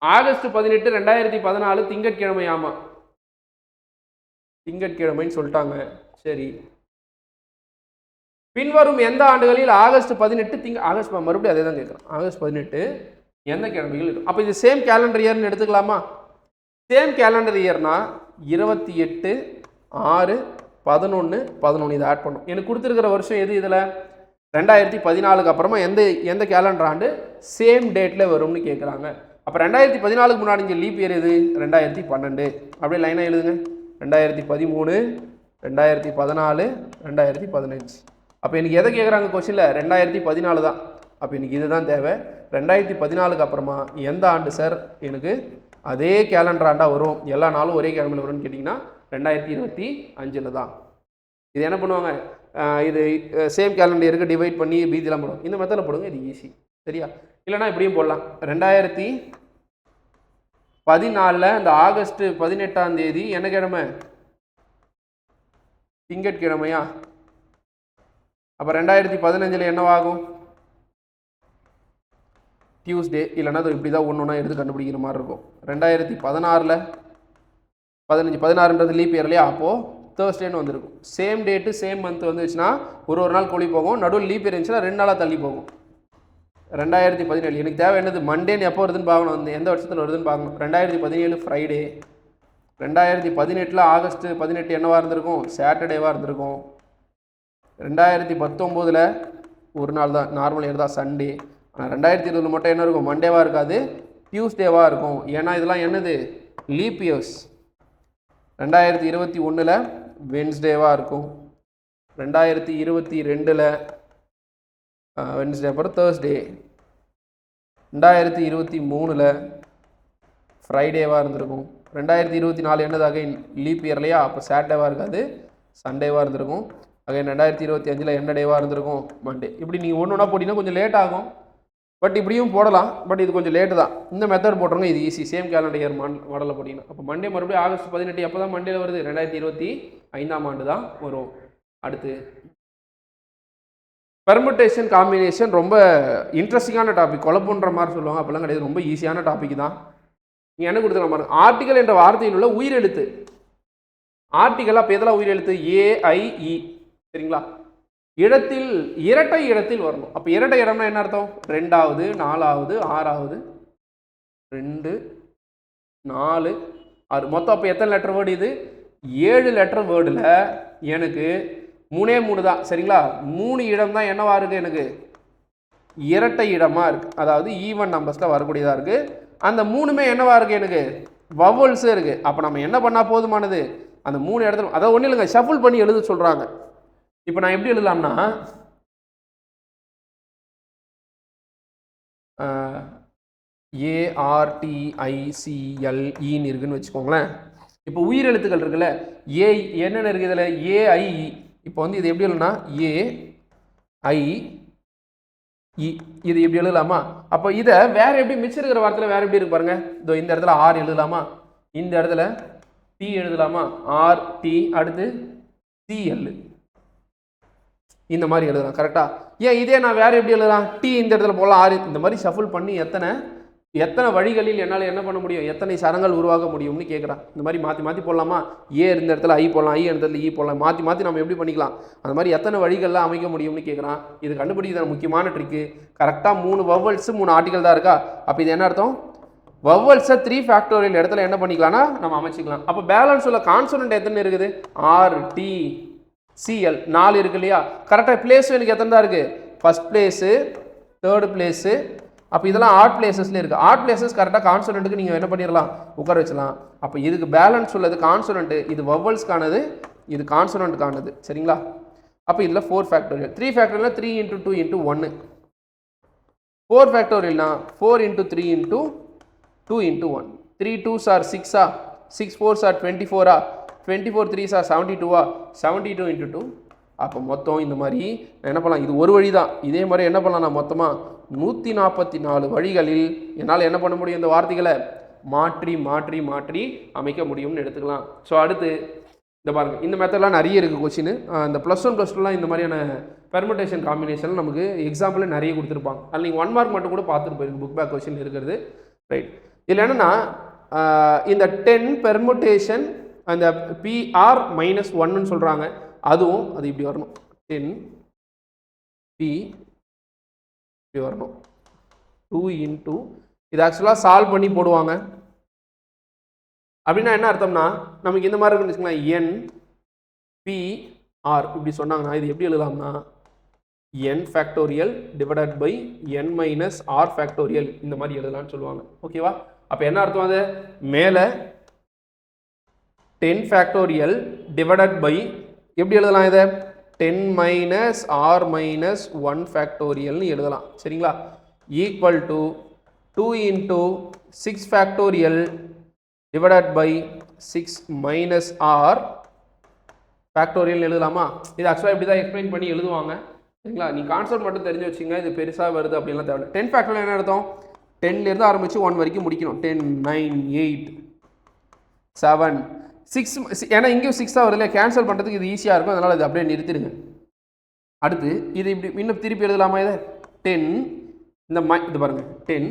ஆகஸ்ட் 18 2014 திங்கட்கிழமை. ஆமாம், திங்கட்கிழமைன்னு சொல்லிட்டாங்க. சரி, பின்வரும் எந்த ஆண்டுகளில் ஆகஸ்ட் 18 ஆகஸ்ட் மறுபடியும் அதே தான் கேட்குறேன். ஆகஸ்ட் 18 எந்த கிழமைகள் இருக்கும்? அப்போ இது சேம் கேலண்டர் இயர்னு எடுத்துக்கலாமா? சேம் கேலண்டர் இயர்னா 28 6 11 11 இதை ஆட் பண்ணும். எனக்கு கொடுத்துருக்கிற வருஷம் எது இதில்? 2014 அப்புறமா எந்த கேலண்டர் ஆண்டு சேம் டேட்டில் வரும்னு கேட்குறாங்க. அப்போ 2014க்கு முன்னாடி இங்கே லீப் இயர் எது? 2012. அப்படியே லைனாக எழுதுங்க. 2013 2014 2015. அப்போ எனக்கு எதை கேட்குறாங்க கொஸ்டினில்? 2014 தான். அப்போ எனக்கு இதுதான் தேவை. 2014க்கு அப்புறமா எந்த ஆண்டு சார் எனக்கு அதே கேலண்டர் ஆண்டாக வரும், எல்லா நாளும் ஒரே கிழமையில் வரும்னு கேட்டிங்கன்னா 2025 தான். இது என்ன பண்ணுவாங்க, இது சேம் கேலண்டர் இருக்கு, டிவைட் பண்ணி பீதிலாம் போடும். இந்த மெத்தடில் போடுங்க, இது ஈஸி சரியா. இல்லைனா இப்படியும் போடலாம். 2014 இந்த ஆகஸ்ட் 18ஆம் தேதி என்ன கிழமை? திங்கட்கிழமையா? அப்போ 2015 என்னவாகும்? டியூஸ்டே. இல்லைனா அது இப்படி தான் ஒன்று எடுத்து கண்டுபிடிக்கிற மாதிரி இருக்கும். 2016 16ன்றது லீப் இயர் இல்லையா? அப்போது தேர்ஸ்டேன்னு வந்திருக்கும். சேம் டேட்டு சேம் மந்த் வந்துச்சுன்னா ஒரு நாள் கூலி போகும். நடுவில் லீப் இயர் இருந்துச்சுன்னா 2 நாளாக தள்ளி போகும். 2017 எனக்கு தேவை என்னது மண்டேன்னு எப்போ வருதுன்னு பார்க்கணும், எந்த வருஷத்தில் வருதுன்னு பார்க்கணும். 2017 ஃப்ரைடே. 2018 ஆகஸ்ட் 18 என்னவாக இருந்திருக்கும், சாட்டர்டேவாக இருந்திருக்கும். 2019 ஒரு நாள் தான், நார்மல் இயர் தான், சண்டே. ஆனால் 2020 மட்டும் என்ன இருக்கும், மண்டேவாக இருக்காது, டியூஸ்டேவாக இருக்கும். ஏன்னா இதெல்லாம் என்னது, லீப் இயர்ஸ். 2021 வென்ஸ்டேவாக இருக்கும். 2022 வென்ஸ்டே அப்புறம் தேர்ஸ்டே. 2023 ஃப்ரைடேவாக இருந்திருக்கும். 2024 என்னது அகைன் லீப் இயர் இல்லையா, அப்போ சாட்டர்டேவாக இருக்காது, சண்டேவாக இருந்திருக்கும். அகைன் 2025 என்ன டேவாக இருந்திருக்கும், மண்டே. இப்படி நீங்கள் ஒன்று ஒன்றா போட்டிங்கன்னா கொஞ்சம் லேட் ஆகும், பட் இப்படியும் போடலாம். பட் இது கொஞ்சம் லேட்டு தான். இந்த மெத்தட் போட்டுருங்க, இது ஈஸி. சேம் கேலண்டர் இயர் மாடலில் போட்டிங்கன்னா அப்போ மண்டே மறுபடியும் ஆகஸ்ட் 18 எப்போ தான் மண்டேல வருது, 2025 தான் வரும். அடுத்து பெர்முட்டேஷன் காம்பினேஷன் ரொம்ப இன்ட்ரெஸ்டிங்கான டாபிக். குழப்புன்ற மாதிரி சொல்லுவாங்க, அப்போல்லாம் கிடையாது, ரொம்ப ஈஸியான டாபிக் தான். நீங்கள் என்ன கொடுத்துக்கலாம் பாருங்க, ஆர்டிகல் என்ற வார்த்தையில் உள்ள உயிரெழுத்து. ஆர்டிகல் அப்போ எதெல்லாம் உயிரெழுத்து, AIE, சரிங்களா. இடத்தில் இரட்டை இடத்தில் வரணும். அப்போ இரட்டை இடம்னா என்ன அர்த்தம், 2வது 4வது 6வது 2 4 6 மொத்தம். அப்போ எத்தனை லெட்டர் வேர்டு இது, 7 லெட்டர் வேர்டில் எனக்கு 3 தான், சரிங்களா. 3 இடம் தான் என்னவா இருக்குது, எனக்கு இரட்டை இடமாக இருக்குது. அதாவது ஈவன் நம்பர்ஸில் வரக்கூடியதாக இருக்குது. அந்த 3மே என்னவா இருக்குது, எனக்கு வவல்ஸே இருக்குது. அப்போ நம்ம என்ன பண்ணால் போதுமானது, அந்த 3 இடத்துல, அதாவது ஒன்றும் இல்லைங்க, ஷஃபிள் பண்ணி எழுத சொல்கிறாங்க. இப்போ நான் எப்படி எழுதலாம்னா, ARTICLEன்னு இருக்குன்னு வச்சுக்கோங்களேன். இப்போ உயிரெழுத்துக்கள் இருக்குல்ல, ஏ என்னென்ன இருக்குது இதில், AIE. இப்போ வந்து இது எப்படி எழுதுனா AIE, இது எப்படி எழுதலாமா. அப்போ இதை வேற எப்படி மிச்சம் இருக்கிற வார்த்தையில் வேற எப்படி இருக்கு பாருங்க. இதோ இந்த இடத்துல R எழுதலாமா, இந்த இடத்துல T எழுதலாமா, RT, அடுத்து CL, இந்த மாதிரி எழுதலாம். கரெக்டா. ஏன் இதே நான் வேற எப்படி எழுதலாம், T இந்த இடத்துல போடலாம், R இந்த மாதிரி ஷஃபிள் பண்ணி எத்தனை வழிகளில் என்னால் என்ன பண்ண முடியும், எத்தனை சரங்கள் உருவாக்க முடியும்னு கேட்குறான். இந்த மாதிரி மாற்றி மாற்றி போடலாமா, ஏ இந்த இடத்துல I போடலாம், ஐ இடத்துல E போடலாம், மாற்றி மாற்றி நம்ம எப்படி பண்ணிக்கலாம், அந்த மாதிரி எத்தனை வழிகளில் அமைக்க முடியும்னு கேட்குறான். இது கண்டுபிடிக்கிற முக்கியமான ட்ரிக்கு. கரெக்டாக 3 வவல்ஸ் 3 ஆர்டிகல் தான் இருக்கா. அப்போ இது என்ன அர்த்தம், வவல்ஸை 3 ஃபேக்டோரியல் இடத்துல என்ன பண்ணிக்கலாம்னா நம்ம அமைச்சிக்கலாம். அப்போ பேலன்ஸ் உள்ள கான்சோனன்ட் எத்தனை இருக்குது, RTCL 4 இருக்கு இல்லையா. கரெக்டாக பிளேஸ் எனக்கு எத்தனை தான் இருக்குது, ஃபர்ஸ்ட் பிளேஸு, தேர்டு பிளேஸு. அப்போ இதெல்லாம் ஆட் பிளேசஸ்ல இருக்குது. ஆட் பிளேசஸ் கரெக்டாக கான்சோனன்ட்டுக்கு நீங்கள் என்ன பண்ணிடலாம், உட்கார வச்சலாம். அப்போ இதுக்கு பேலன்ஸ் உள்ளது கான்சோனன்ட்டு, இது வவல்ஸ்க்கானது, இது கான்சோனன்ட்டுக்கானது, சரிங்களா. அப்போ இதில் 4 factorial. 3 ஃபேக்டோரியல்னா 3 × 2 × 1. 4 ஃபேக்டோரியல்னா 4 × 3 × 2 × 1. 3 2s are 6, 6 4s are 24, 24 3s are 72, 72 × 2. அப்போ மொத்தம் இந்த மாதிரி நான் என்ன பண்ணலாம், இது ஒரு வழி தான். இதே மாதிரி என்ன பண்ணலாம், நான் மொத்தமாக 144 வழிகளில் என்னால் என்ன பண்ண முடியும், இந்த வார்த்தைகளை மாற்றி மாற்றி மாற்றி அமைக்க முடியும்னு எடுத்துக்கலாம். ஸோ அடுத்து இந்த பாருங்கள், இந்த மெத்தட்லாம் நிறைய இருக்குது கொஸ்டின். இந்த +1 +2லாம் இந்த மாதிரியான பெர்முட்டேஷன் காம்பினேஷன் நமக்கு எக்ஸாம்பிள் நிறைய கொடுத்துருப்பாங்க. அதில் நீங்கள் 1 மார்க் மட்டும் கூட பார்த்துட்டு போயிருக்கு, புக் பேக் கொஸ்டின் இருக்கிறது. ரைட். இதில் என்னென்னா இந்த 10 பெர்முட்டேஷன் அந்த PR -1ன்னு சொல்கிறாங்க. அதுவும் அது இப்படி வரணும், 10P இப்படி வரணும், 2 × இது ஆக்சுவலாக சால்வ் பண்ணி போடுவாங்க. அப்படின்னா என்ன அர்த்தம்னா, நமக்கு இந்த மாதிரி இருக்குன்னு வச்சுக்கலாம், NPR இப்படி சொன்னாங்கன்னா இது எப்படி எழுதலாம்னா n factorial divided by n - r factorial, இந்த மாதிரி எழுதலாம்னு சொல்லுவாங்க. ஓகேவா. அப்போ என்ன அர்த்தம், அது மேலே 10 ஃபேக்டோரியல் டிவைடட் பை எப்படி எழுதலாம், இதை 10 - r - 1 ஃபேக்டோரியல்னு எழுதலாம், சரிங்களா. Equal to 2 × 6 factorial divided by 6 - r factorial எழுதலாமா. இது ஆக்சுவலாக இப்படி தான் எக்ஸ்பிளைன் பண்ணி எழுதுவாங்க, சரிங்களா. நீ கான்செப்ட் மட்டும் தெரிஞ்சு வச்சுங்க, இது பெருசாக வருது அப்படின்லாம் தேவை. 10 ஃபேக்டோரியல் என்ன அர்த்தம், 10லேருந்து ஆரம்பித்து 1 வரைக்கும் முடிக்கணும். 10 9 8 7 6, ஏன்னா இங்கேயும் 6 தான் வருது இல்லையா, கேன்சல் பண்ணுறதுக்கு இது ஈஸியாக இருக்கும், அதனால் இது அப்படியே நிறுத்திடுங்க. அடுத்து இது இப்படி இன்னும் திருப்பி எழுதலாமா, இதை 10 இது பாருங்கள் 10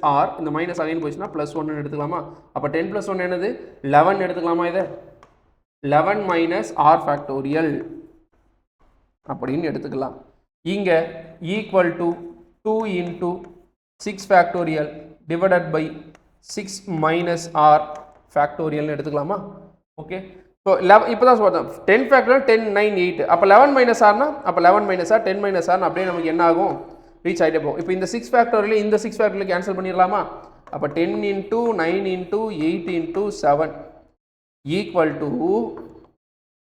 - r, இந்த மைனஸ் அகைன் போச்சுன்னா +1 எடுத்துக்கலாமா. அப்போ 10 + 1 என்னது 11 எடுத்துக்கலாமா. இதை 11 - r ஃபேக்டோரியல் அப்படின்னு எடுத்துக்கலாம். இங்கே equal to 2 into 6 factorial divided by 6 minus r factorial எடுத்துக்கலாமா? ஓகே, ஸோ இப்போ தான் சொல்கிறேன் 10 ஃபேக்டோரியல் 10 9 8 அப்போ 11 மைனஸ் ஆர்னா அப்போ 11 மைனஸ் ஆர் 10 மைனஸ் ஆர்னு அப்படியே நமக்கு என்ன ஆகும், ரீச் ஆகிட்டே போகும். இப்போ இந்த 6 ஃபேக்டோரியல் இந்த 6 ஃபேக்டோரியல் கேன்சல் பண்ணிடலாமா? அப்போ 10 into 9 into 8 into 7 equal to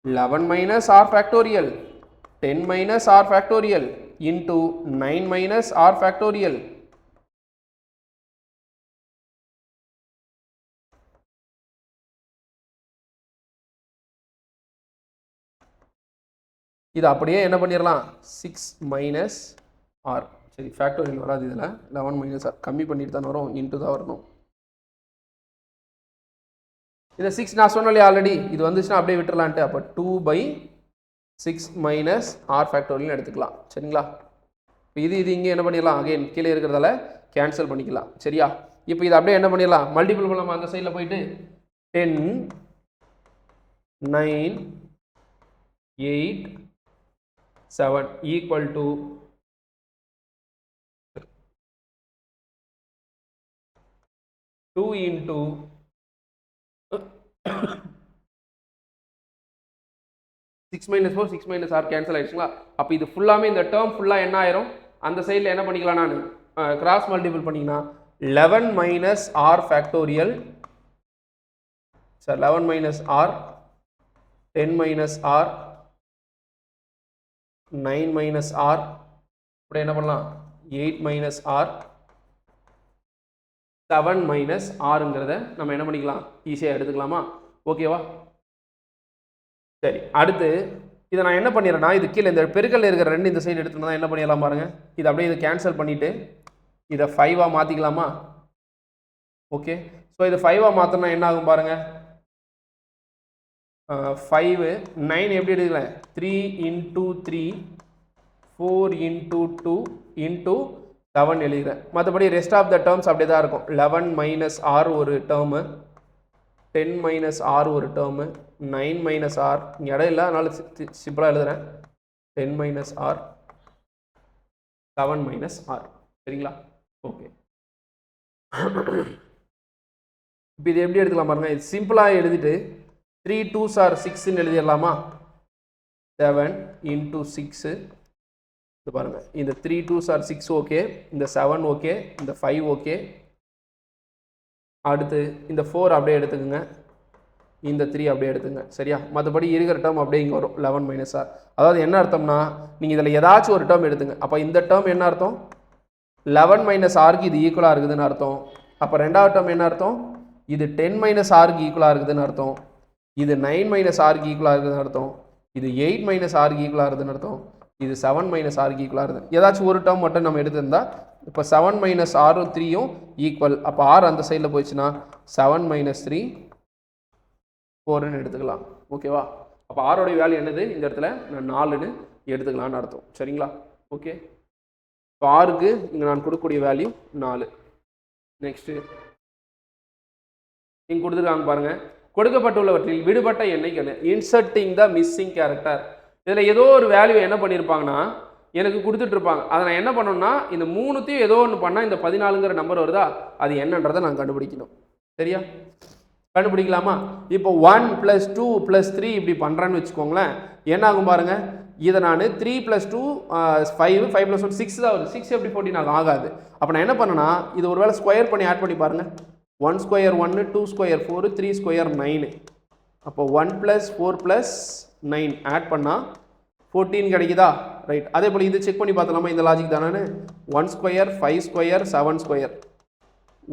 11 minus r factorial 10 minus r factorial into 9 minus r factorial. இது அப்படியே என்ன பண்ணிடலாம், 6 minus r. சரி, ஃபேக்டோரியல் வராது இதில், 11 minus r கம்மி பண்ணிட்டு தான் வரும், இன்ட்டு தான் வரணும். இதை 6 நான் சொன்னாலே ஆல்ரெடி, இது வந்துச்சுன்னா அப்படியே விட்டுறலான்ட்டு. அப்போ 2/6 minus r ஃபேக்டோரியல் எடுத்துக்கலாம். சரிங்களா? இது இங்கே என்ன பண்ணிடலாம், அகைன் கீழே இருக்கிறதால கேன்சல் பண்ணிக்கலாம். சரியா? இப்போ இது அப்படியே என்ன பண்ணிடலாம், மல்டிபிள் பண்ணலாமா? அந்த சைடில் போயிட்டு 10 9 8 7 equal to 2 into 6 minus 4 6 minus r cancel ஆயிடுச்சுங்களா? அப்போ இது ஃபுல்லாமே இந்த டேர்ம் ஃபுல்லாக என்ன ஆயிரும், அந்த சைடில் என்ன பண்ணிக்கலாம், நான் கிராஸ் மல்டிபிள் பண்ணிங்கன்னா 11 minus r factorial sir 11 minus r 10 minus r 9 minus r இப்படி என்ன பண்ணலாம் 8 minus r 7 minus rங்கிறத நம்ம என்ன பண்ணிக்கலாம், ஈஸியாக எடுத்துக்கலாமா? ஓகேவா? சரி, அடுத்து இதை நான் என்ன பண்ணிடுறேன்னா, இது கீழே இந்த பெருக்கல் இருக்கிற ரெண்டு இந்த சைடு எடுத்துனா என்ன பண்ணிடலாம் பாருங்க, இது அப்படியே இதை கேன்சல் பண்ணிவிட்டு இதை 5ஆக மாற்றிக்கலாமா? ஓகே, ஸோ இது 5ஆக மாற்றினா என்ன ஆகும் பாருங்க, 5 9 எப்படி எடுக்கலாம், 3 into 3 4 into 2 into 7 எழுதுகிறேன். மற்றபடி ரெஸ்ட் ஆஃப் த டேர்ம்ஸ் அப்படியே தான் இருக்கும். 11 minus r ஒரு டேர்மு, 10 minus r ஒரு டேர்மு, 9 minus r இங்கே இடம் இல்லை, அதனால சிம்பிளாக எழுதுகிறேன். 10 minus r 7 minus r. சரிங்களா? ஓகே, இப்போ இது எப்படி எடுத்துக்கலாம் பாருங்க, இது சிம்பிளாக எழுதிட்டு 3 2s are 6ன்னு எழுதிடலாமா? 7 into 6 இது பாருங்க, இந்த 3 2s are 6 ஓகே, இந்த 7 ஓகே, இந்த 5 ஓகே. அடுத்து இந்த 4 அப்படியே எடுத்துக்கோங்க, இந்த 3 அப்படியே எடுத்துங்க. சரியா? மற்றபடி இருக்கிற டேர்ம் அப்படியே இங்கே வரும் 11 minus r. அதாவது என்ன அர்த்தம்னா, நீங்கள் இதில் ஏதாச்சும் ஒரு டேர்ம் எடுத்துங்க. அப்போ இந்த டேர்ம் என்ன அர்த்தம், 11 minus rக்கு இது ஈக்குவலாக இருக்குதுன்னு அர்த்தம். அப்போ ரெண்டாவது டேர்ம் என்ன அர்த்தம், இது 10 minus rக்கு ஈக்குவலாக இருக்குதுன்னு அர்த்தம். இது 9 minus rக்கு ஈக்குவலாக இருக்குதுன்னு அர்த்தம். இது 8 minus rக்கு ஈக்குவலாக இருக்குதுன்னு அர்த்தம். இது 7 minus rக்கு ஈக்குவலாக இருக்குது. ஏதாச்சும் ஒரு டேர்ம் மட்டும் நம்ம எடுத்திருந்தா, இப்போ 7 minus r 3யும் ஈக்குவல். அப்போ r அந்த சைடில் போயிடுச்சுன்னா 7 minus 3 4ன்னு எடுத்துக்கலாம். ஓகேவா? அப்போ ஆரோடைய வேல்யூ என்னது, இந்த இடத்துல நான் 4ன்னு எடுத்துக்கலான்னு அர்த்தம். சரிங்களா? ஓகே, இப்போ ஆருக்கு இங்கே நான் கொடுக்கக்கூடிய வேல்யூ 4. நெக்ஸ்ட்டு இங்கே கொடுத்துருக்காங்க பாருங்க, கொடுக்கப்பட்டுள்ளவற்றில் விடுபட்ட எண்ணைக்கு இன்சர்ட்டிங் த மிஸ்ஸிங் கேரக்டர். இதில் ஏதோ ஒரு வேல்யூ என்ன பண்ணியிருப்பாங்கன்னா எனக்கு கொடுத்துட்ருப்பாங்க. அதை நான் என்ன பண்ணணும்னா, இந்த மூணுத்தையும் ஏதோ ஒன்று பண்ணால் இந்த 14ங்கிற நம்பர் வருதா, அது என்னன்றதை நான் கண்டுபிடிக்கணும். சரியா? கண்டுபிடிக்கலாமா? இப்போ 1 + 2 + 3 இப்படி பண்ணுறேன்னு வச்சுக்கோங்களேன், என்ன ஆகும் பாருங்க, இதை நான் 3 + 2 5 5 + 1 6 தான் வருது. 6 எப்படி 14 ஆகாது. அப்போ நான் என்ன பண்ணேன்னா, இது ஒரு வேளை ஸ்கொயர் பண்ணி ஆட் பண்ணி பாருங்கள். 1 square 1 2 square 4 3 square 9. அப்போ 1 + 4 + 9 ஆட் பண்ணால் 14 கிடைக்குதா? ரைட். அதே போல் இது செக் பண்ணி பார்த்தலாமா, இந்த லாஜிக் தானே. 1 square 5 square 7 square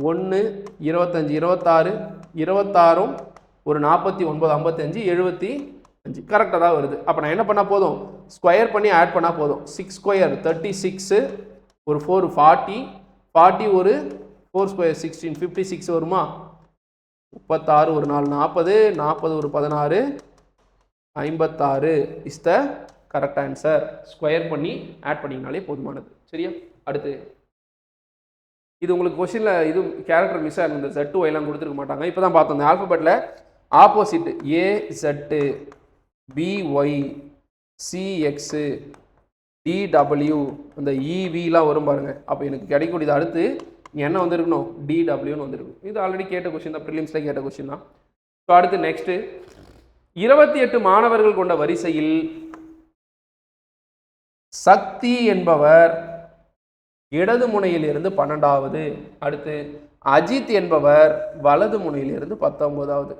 1 25 26 26 ஒரு 49 55 75 கரெக்டாக தான் வருது. அப்போ நான் என்ன பண்ணால் போதும், ஸ்கொயர் பண்ணி ஆட் பண்ணால் போதும். 6 square 36 ஒரு 4 40 40 ஒரு 4 square 16 56 வருமா? 36 ஒரு 4 40 40 ஒரு 16 56 is the correct answer. Square பண்ணி ஆட் பண்ணிங்கனாலே போதுமானது. சரியா? அடுத்து இது உங்களுக்கு கொஸ்டினில் இது கேரக்டர் மிஸ் ஆகும், இந்த Z2 எல்லாம் கொடுத்துருக்க மாட்டாங்க. இப்போ தான் பார்த்தோம், இந்த ஆல்ஃபபெட்டில் opposite AZ BY CX D W இந்த இவிலாம் வரும் பாருங்க. அப்போ எனக்கு கிடைக்கக்கூடியது அடுத்து என்ன வந்துருக்கணும், டிடபிள்யூன்னு வந்துருக்கும். இது ஆல்ரெடி கேட்ட கொஸ்டின் தான், ப்ரிலிம்ஸில் கேட்ட கொஸ்டின் தான். ஸோ அடுத்து நெக்ஸ்ட்டு 28 மாணவர்கள் கொண்ட வரிசையில் சக்தி என்பவர் இடது முனையிலிருந்து 12வது. அடுத்து அஜித் என்பவர் வலது முனையிலிருந்து 19வது.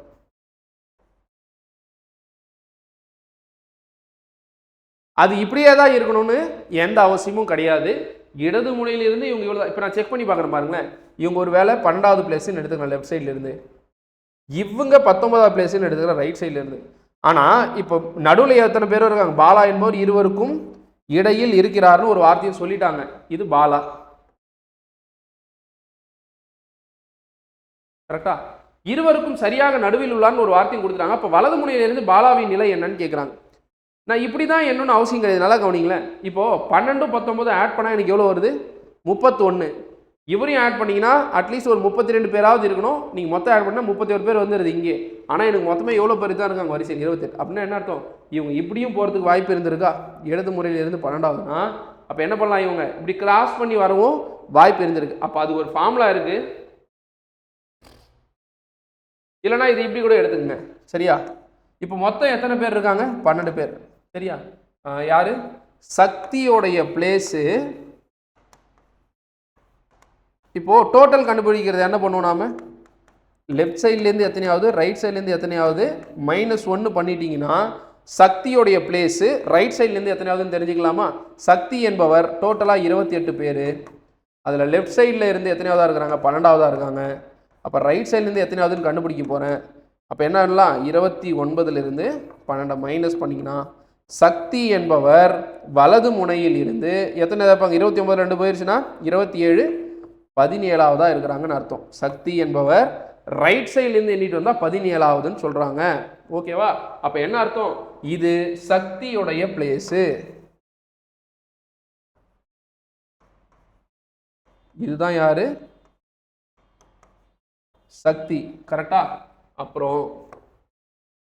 அது இப்படியே தான் இருக்கணும்னு எந்த அவசியமும் கிடையாது. இடது முனையிலிருந்து இவங்க இவ்வளோ. இப்போ நான் செக் பண்ணி பார்க்குறேன் பாருங்களேன். இவங்க ஒரு வேலை 12வது பிளேஸ்ன்னு எடுத்துக்கலாம் லெஃப்ட் சைட்லேருந்து, இவங்க 19வது பிளேஸ்ன்னு எடுத்துக்கலாம் ரைட் சைட்லேருந்து. ஆனால் இப்போ நடுவில் எத்தனை பேரும் இருக்காங்க, பாலா என்பவர் இருவருக்கும் இடையில் இருக்கிறார்னு ஒரு வார்த்தையை சொல்லிட்டாங்க. இது பாலா, கரெக்டா? இருவருக்கும் சரியாக நடுவில் உள்ளான்னு ஒரு வார்த்தையும் கொடுத்துட்டாங்க. அப்போ வலது முனையிலிருந்து பாலாவின் நிலை என்னன்னு கேட்குறாங்க. நான் இப்படி தான் என்னன்னு அவசியம் கிடையாது, நல்லா கவனிங்களேன். இப்போது 12 19 ஆட் பண்ணால் எனக்கு எவ்வளோ வருது, 31. இவரையும் ஆட் பண்ணிங்கன்னா அட்லீஸ்ட் ஒரு 32 பேராவது இருக்கணும். நீங்கள் மொத்தம் ஆட் பண்ணால் 31 பேர் வந்துடுது இங்கே. ஆனால் எனக்கு மொத்தமே எவ்வளோ பேர் தான் இருக்காங்க வரிசை 28. அப்படின்னா என்ன அர்த்தம், இவங்க இப்படியும் போகிறதுக்கு வாய்ப்பு இருந்திருக்கா, இடது முறையிலிருந்து 12வதுனா. அப்போ என்ன பண்ணலாம், இவங்க இப்படி கிராஸ் பண்ணி வரவும் வாய்ப்பு இருந்திருக்கு. அப்போ அது ஒரு ஃபார்முலா இருக்குது. இல்லைனா இது இப்படி கூட எடுத்துக்கங்க, சரியா? இப்போ மொத்தம் எத்தனை பேர் இருக்காங்க, 12 பேர், சரியா? யாரு, சக்தியோடைய பிளேஸு. இப்போ டோட்டல் கண்டுபிடிக்கிறது என்ன பண்ணுவோம், நாம லெஃப்ட் சைட்லேருந்து எத்தனையாவது ரைட் சைட்லேருந்து எத்தனையாவது -1 பண்ணிட்டீங்கன்னா சக்தியோடைய பிளேஸு ரைட் சைட்லேருந்து எத்தனையாவதுன்னு தெரிஞ்சுக்கலாமா? சக்தி என்பவர் டோட்டலாக 28 பேர். அதில் லெஃப்ட் சைடில் இருந்து எத்தனையாவதாக இருக்கிறாங்க, 12வதாக இருக்காங்க. அப்போ ரைட் சைட்லேருந்து எத்தனையாவதுன்னு கண்டுபிடிக்க போகிறேன். அப்போ என்ன பண்ணலாம், 29லிருந்து 12 மைனஸ் பண்ணிங்கன்னா சக்தி என்பவர் வலது முனையில் இருந்து எத்தனை இருப்பாங்க, 29 2 போயிடுச்சுன்னா 27 17வதாக இருக்கிறாங்கன்னு அர்த்தம். சக்தி என்பவர் ரைட் சைட்லேருந்து எண்ணிட்டு வந்தால் 17வதுன்னு சொல்கிறாங்க. ஓகேவா? அப்போ என்ன அர்த்தம், இது சக்தியுடைய பிளேஸு. இதுதான் யாரு, சக்தி, கரெக்டா? அப்புறம்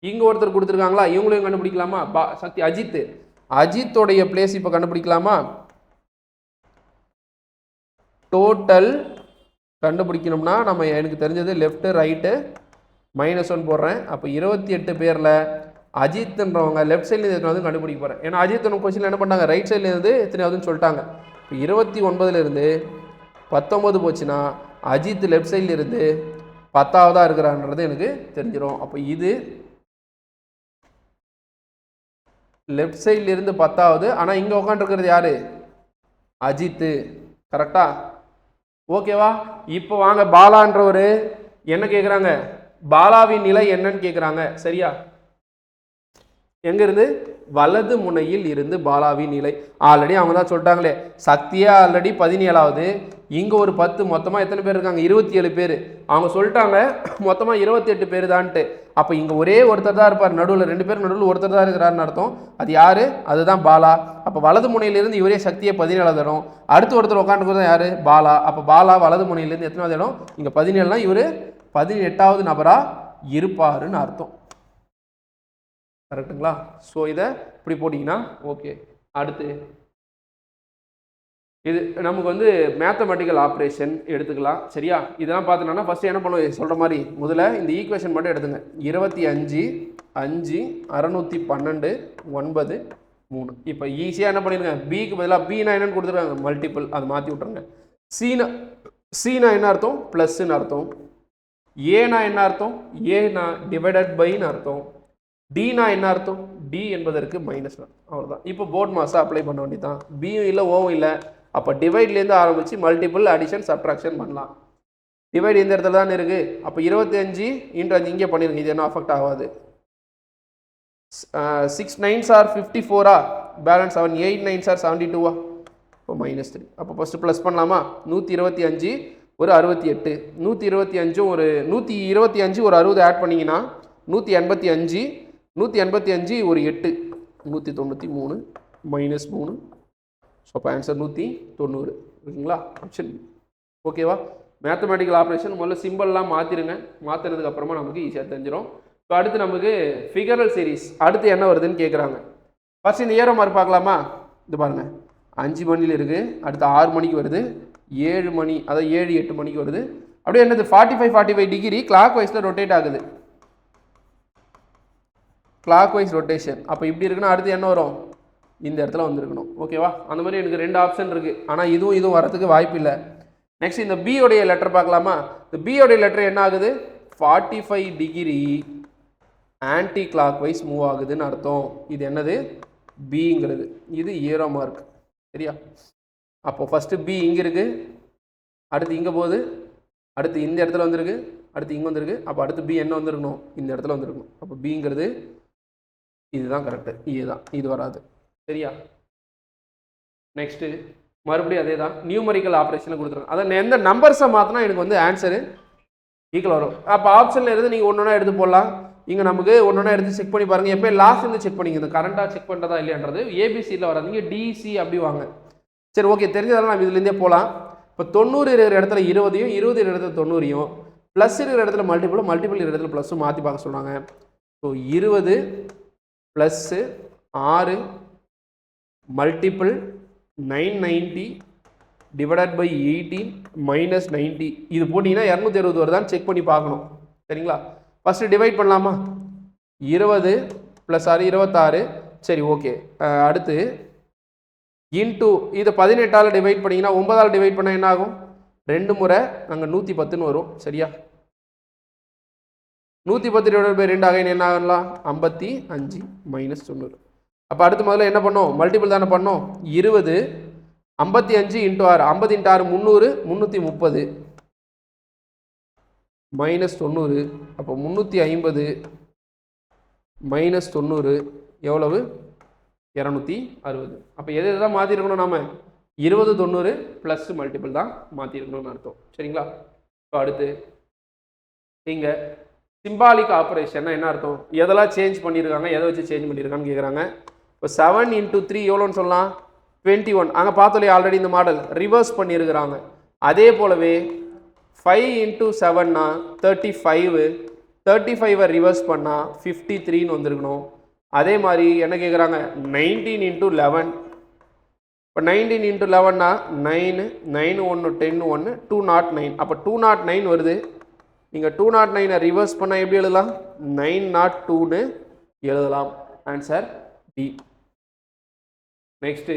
இங்க ஒருத்தர் கொடுத்துருக்காங்களா, இவங்களையும் கண்டுபிடிக்கலாமா? சக்தி அஜித், அஜித்தோடைய பிளேஸ் இப்போ கண்டுபிடிக்கலாமா? டோட்டல் கண்டுபிடிக்கணும்னா நம்ம எனக்கு தெரிஞ்சது லெஃப்ட்டு ரைட்டு -1 போடுறேன். அப்போ 28 பேரில் அஜித்ன்றவங்க லெஃப்ட் சைட்லேருந்து எத்தனாவது கண்டுபிடிக்க போகிறேன். ஏன்னா அஜித் கொஸ்டின் என்ன பண்ணாங்க, ரைட் சைட்லேருந்து எத்தனாவதுன்னு சொல்லிட்டாங்க. இப்போ 29லிருந்து 19 போச்சுன்னா அஜித் லெஃப்ட் சைட்லேருந்து 10வதாக இருக்கிறான்றது எனக்கு தெரிஞ்சிடும். அப்போ இது லெஃப்ட் சைட்லேருந்து 10வது. ஆனால் இங்கே உட்காந்துருக்கிறது யாரு, அஜித்து, கரெக்டா? ஓகேவா? இப்போ வாங்க, பாலான்றவர் என்ன கேட்குறாங்க, பாலாவின் நிலை என்னன்னு கேட்குறாங்க, சரியா? எங்கேருந்து, வலது முனையில் இருந்து பாலாவின் நிலை. ஆல்ரெடி அவங்க தான் சொல்லிட்டாங்களே, சக்தியா ஆல்ரெடி 17வது, இங்கே ஒரு 10, மொத்தமாக எத்தனை பேர் இருக்காங்க, 27 பேர். அவங்க சொல்லிட்டாங்க மொத்தமாக 28 பேர் தான்ட்டு. அப்போ இங்கே ஒரே ஒருத்தர் தான் இருப்பார், நடுவில் 2 பேர் நடுவில் ஒருத்தர் தான் இருக்கிறாருன்னு அர்த்தம். அது யார், அதுதான் பாலா. அப்போ வலது முனையிலிருந்து இவரே சக்தியை 17வது இடம், அடுத்து ஒருத்தர் உட்காந்துக்கு தான் யார், பாலா. அப்போ பாலா வலது முனையிலேருந்து எத்தனாவது இடம், இங்கே 17னா இவர் 18வது நபராக இருப்பாருன்னு அர்த்தம், கரெக்டுங்களா? ஸோ இதை இப்படி போட்டிங்கன்னா ஓகே. அடுத்து இது நமக்கு வந்து மேத்தமெட்டிக்கல் ஆப்ரேஷன் எடுத்துக்கலாம், சரியா? இதெல்லாம் பார்த்தோன்னா ஃபஸ்ட்டு என்ன பண்ணுவோம், சொல்கிற மாதிரி முதல்ல இந்த ஈக்குவேஷன் மட்டும் எடுத்துங்க. 25 5 612 9 3. இப்போ ஈஸியாக என்ன பண்ணிடுங்க, பிக்கு பதிலாக பினா என்னன்னு கொடுத்துருக்காங்க, மல்டிபிள், அது மாற்றி விட்ருங்க. சீனா என்ன அர்த்தம், ப்ளஸ்ன்னு அர்த்தம். ஏனா என்ன அர்த்தம், ஏனா டிவைடட் பைன்னு அர்த்தம். டினா என்ன அர்த்தம், டி என்பதற்கு மைனஸ், அவ்வளோதான். இப்போ போர்ட் மாஸாக அப்ளை பண்ண வேண்டியதான். பியும் இல்லை ஓவும் இல்லை, அப்போ டிவைட்லேருந்து ஆரம்பித்து மல்டிபிள் அடிஷன் சப்ட்ராக்ஷன் பண்ணலாம். டிவைட் இந்த இடத்துல தான் இருக்குது. அப்போ 25 × 5 இங்கே பண்ணிடுங்க, இது என்ன அஃபெக்ட் ஆகாது. 6 9s are 54, balance 7 8 9s are 72. இப்போ -3. அப்போ ஃபஸ்ட்டு ப்ளஸ் பண்ணலாமா, 125 ஒரு 68, 125 ஒரு 125 ஒரு 60 ஆட் பண்ணிங்கன்னா 185, 185 ஒரு 8 193 -3. ஸோ அப்போ ஆன்சர் 190, ஓகேங்களா? ஆப்ஷன் ஓகேவா? மேத்தமெட்டிக்கல் ஆப்ரேஷன் முதல்ல சிம்பிள்லாம் மாற்றிடுங்க, மாற்றினதுக்கு அப்புறமா நமக்கு ஈஸியாக தெரிஞ்சிடும். ஸோ அடுத்து நமக்கு ஃபிகரல் சீரிஸ் அடுத்து என்ன வருதுன்னு கேட்குறாங்க. ஃபஸ்ட் இந்த ஏரோ மார்க் பார்க்கலாமா? இது பாருங்கள், 5 மணியில் இருக்குது, அடுத்து 6 மணிக்கு வருது, 7 மணி, அதாவது 7-8 மணிக்கு வருது. அப்படியே என்னது 45 டிகிரி கிளாக் வைஸில் ரொட்டேட் ஆகுது, கிளாக் வைஸ் ரொட்டேஷன். அப்போ இப்படி இருக்குன்னா அடுத்து என்ன வரும், இந்த இடத்துல வந்துருக்கணும். ஓகேவா? அந்த மாதிரி எனக்கு 2 ஆப்ஷன் இருக்குது. ஆனால் இதுவும் வரதுக்கு வாய்ப்பு இல்லை. நெக்ஸ்ட் இந்த பியோடைய லெட்டர் பார்க்கலாமா? இந்த பியோடைய லெட்டர் என்ன ஆகுது, 45 degree anticlockwise move ஆகுதுன்னு அர்த்தம். இது என்னது, பிங்கிறது. இது ஏரோ மார்க். சரியா? அப்போ ஃபஸ்ட்டு பி இங்கே இருக்குது, அடுத்து இங்கே போகுது, அடுத்து இந்த இடத்துல வந்துருக்கு, அடுத்து இங்கே வந்துருக்கு. அப்போ அடுத்து பி என்ன வந்துருக்கணும், இந்த இடத்துல வந்துருக்கணும். அப்போ பிங்கிறது இதுதான் கரெக்டு, இதுதான், இது வராது. சரியா? நெக்ஸ்ட்டு மறுபடியும் அதே தான், நியூமரிக்கல் ஆப்ரேஷனை கொடுத்துருங்க. அதான் எந்த நம்பர்ஸை மாற்றினா எனக்கு வந்து ஆன்சரு ஈக்குவல் வரும். அப்போ ஆப்ஷனில் இருந்து நீங்கள் ஒன்று ஒன்றா எடுத்து போடலாம். இங்கே நமக்கு ஒன்று ஒன்றா எடுத்து செக் பண்ணி பாருங்கள். எப்போ லாஸ்ட் இருந்து செக் பண்ணிங்க, இந்த கரண்ட்டாக செக் பண்ணுறதா இல்லையான்றது. ஏபிசியில் வராதிங்க, டிசி அப்படி வாங்க. சரி, ஓகே, தெரிஞ்சதெல்லாம் நம்ம இதுலேருந்தே போகலாம். இப்போ 90 இருக்கிற இடத்துல 20யும், 20 இருக்கிற இடத்துல 90யும், ப்ளஸ் இருக்கிற இடத்துல மல்டிபிளும், மல்டிபிள் இருக்கிற இடத்துல ப்ளஸ்ஸும் மாற்றி பார்க்க சொல்கிறாங்க. So 20 plus 6 multiple 990 divided by 18 minus 90. இது போட்டிங்கன்னா 260 வருதான்னு செக் பண்ணி பார்க்கணும். சரிங்களா? ஃபஸ்ட்டு டிவைட் பண்ணலாமா? 20 ப்ளஸ் 6 26. சரி, ஓகே. அடுத்து இன்டூ இது 18ஆல் டிவைட் பண்ணிங்கன்னா 9ஆல் டிவைட் பண்ணால் என்ன ஆகும், 2 முறை அங்கே 110ன்னு வரும். சரியா? 110 டிவைட் பை 2 ஆக என்ன ஆகலாம், 55 மைனஸ் 90. அப்போ அடுத்து முதல்ல என்ன பண்ணோம், மல்டிபிள் தானே பண்ணோம். 20 55 இன்ட்டு 6, 50 இன்ட்டு 6 300, 330 மைனஸ் 90. அப்போ 350 மைனஸ் 90 எவ்வளவு, 260. அப்போ எது எதான் மாற்றிருக்கணும், நாம 20 90 ப்ளஸ் மல்டிபிள் தான் மாற்றிருக்கணும்னு அர்த்தம். சரிங்களா? இப்போ அடுத்து இங்கே சிம்பாலிக் ஆப்ரேஷன்னா என்ன அர்த்தம், எதெல்லாம் சேஞ்ச் பண்ணியிருக்காங்க, எதை வச்சு சேஞ்ச் பண்ணியிருக்காங்கன்னு கேட்குறாங்க. இப்போ 7 இன்ட்டு 3 எவ்வளோன்னு சொல்லலாம், 21. அங்கே பார்த்தோலே ஆல்ரெடி இந்த மாடல் ரிவர்ஸ் பண்ணியிருக்கிறாங்க. அதே போலவே 5 இன்ட்டு 7னா 35, 35ஐ ரிவர்ஸ் பண்ணால் 53ன்னு வந்திருக்கணும். அதே மாதிரி என்ன கேட்குறாங்க, 19 இன்ட்டு 11. இப்போ 19 இன்ட்டு 11னா 9, 9 1 10 1 209. அப்போ 209 வருது. நீங்கள் 209ஐ ரிவர்ஸ் பண்ணால் எப்படி எழுதலாம், 902ன்னு எழுதலாம். Answer D. நெக்ஸ்ட்டு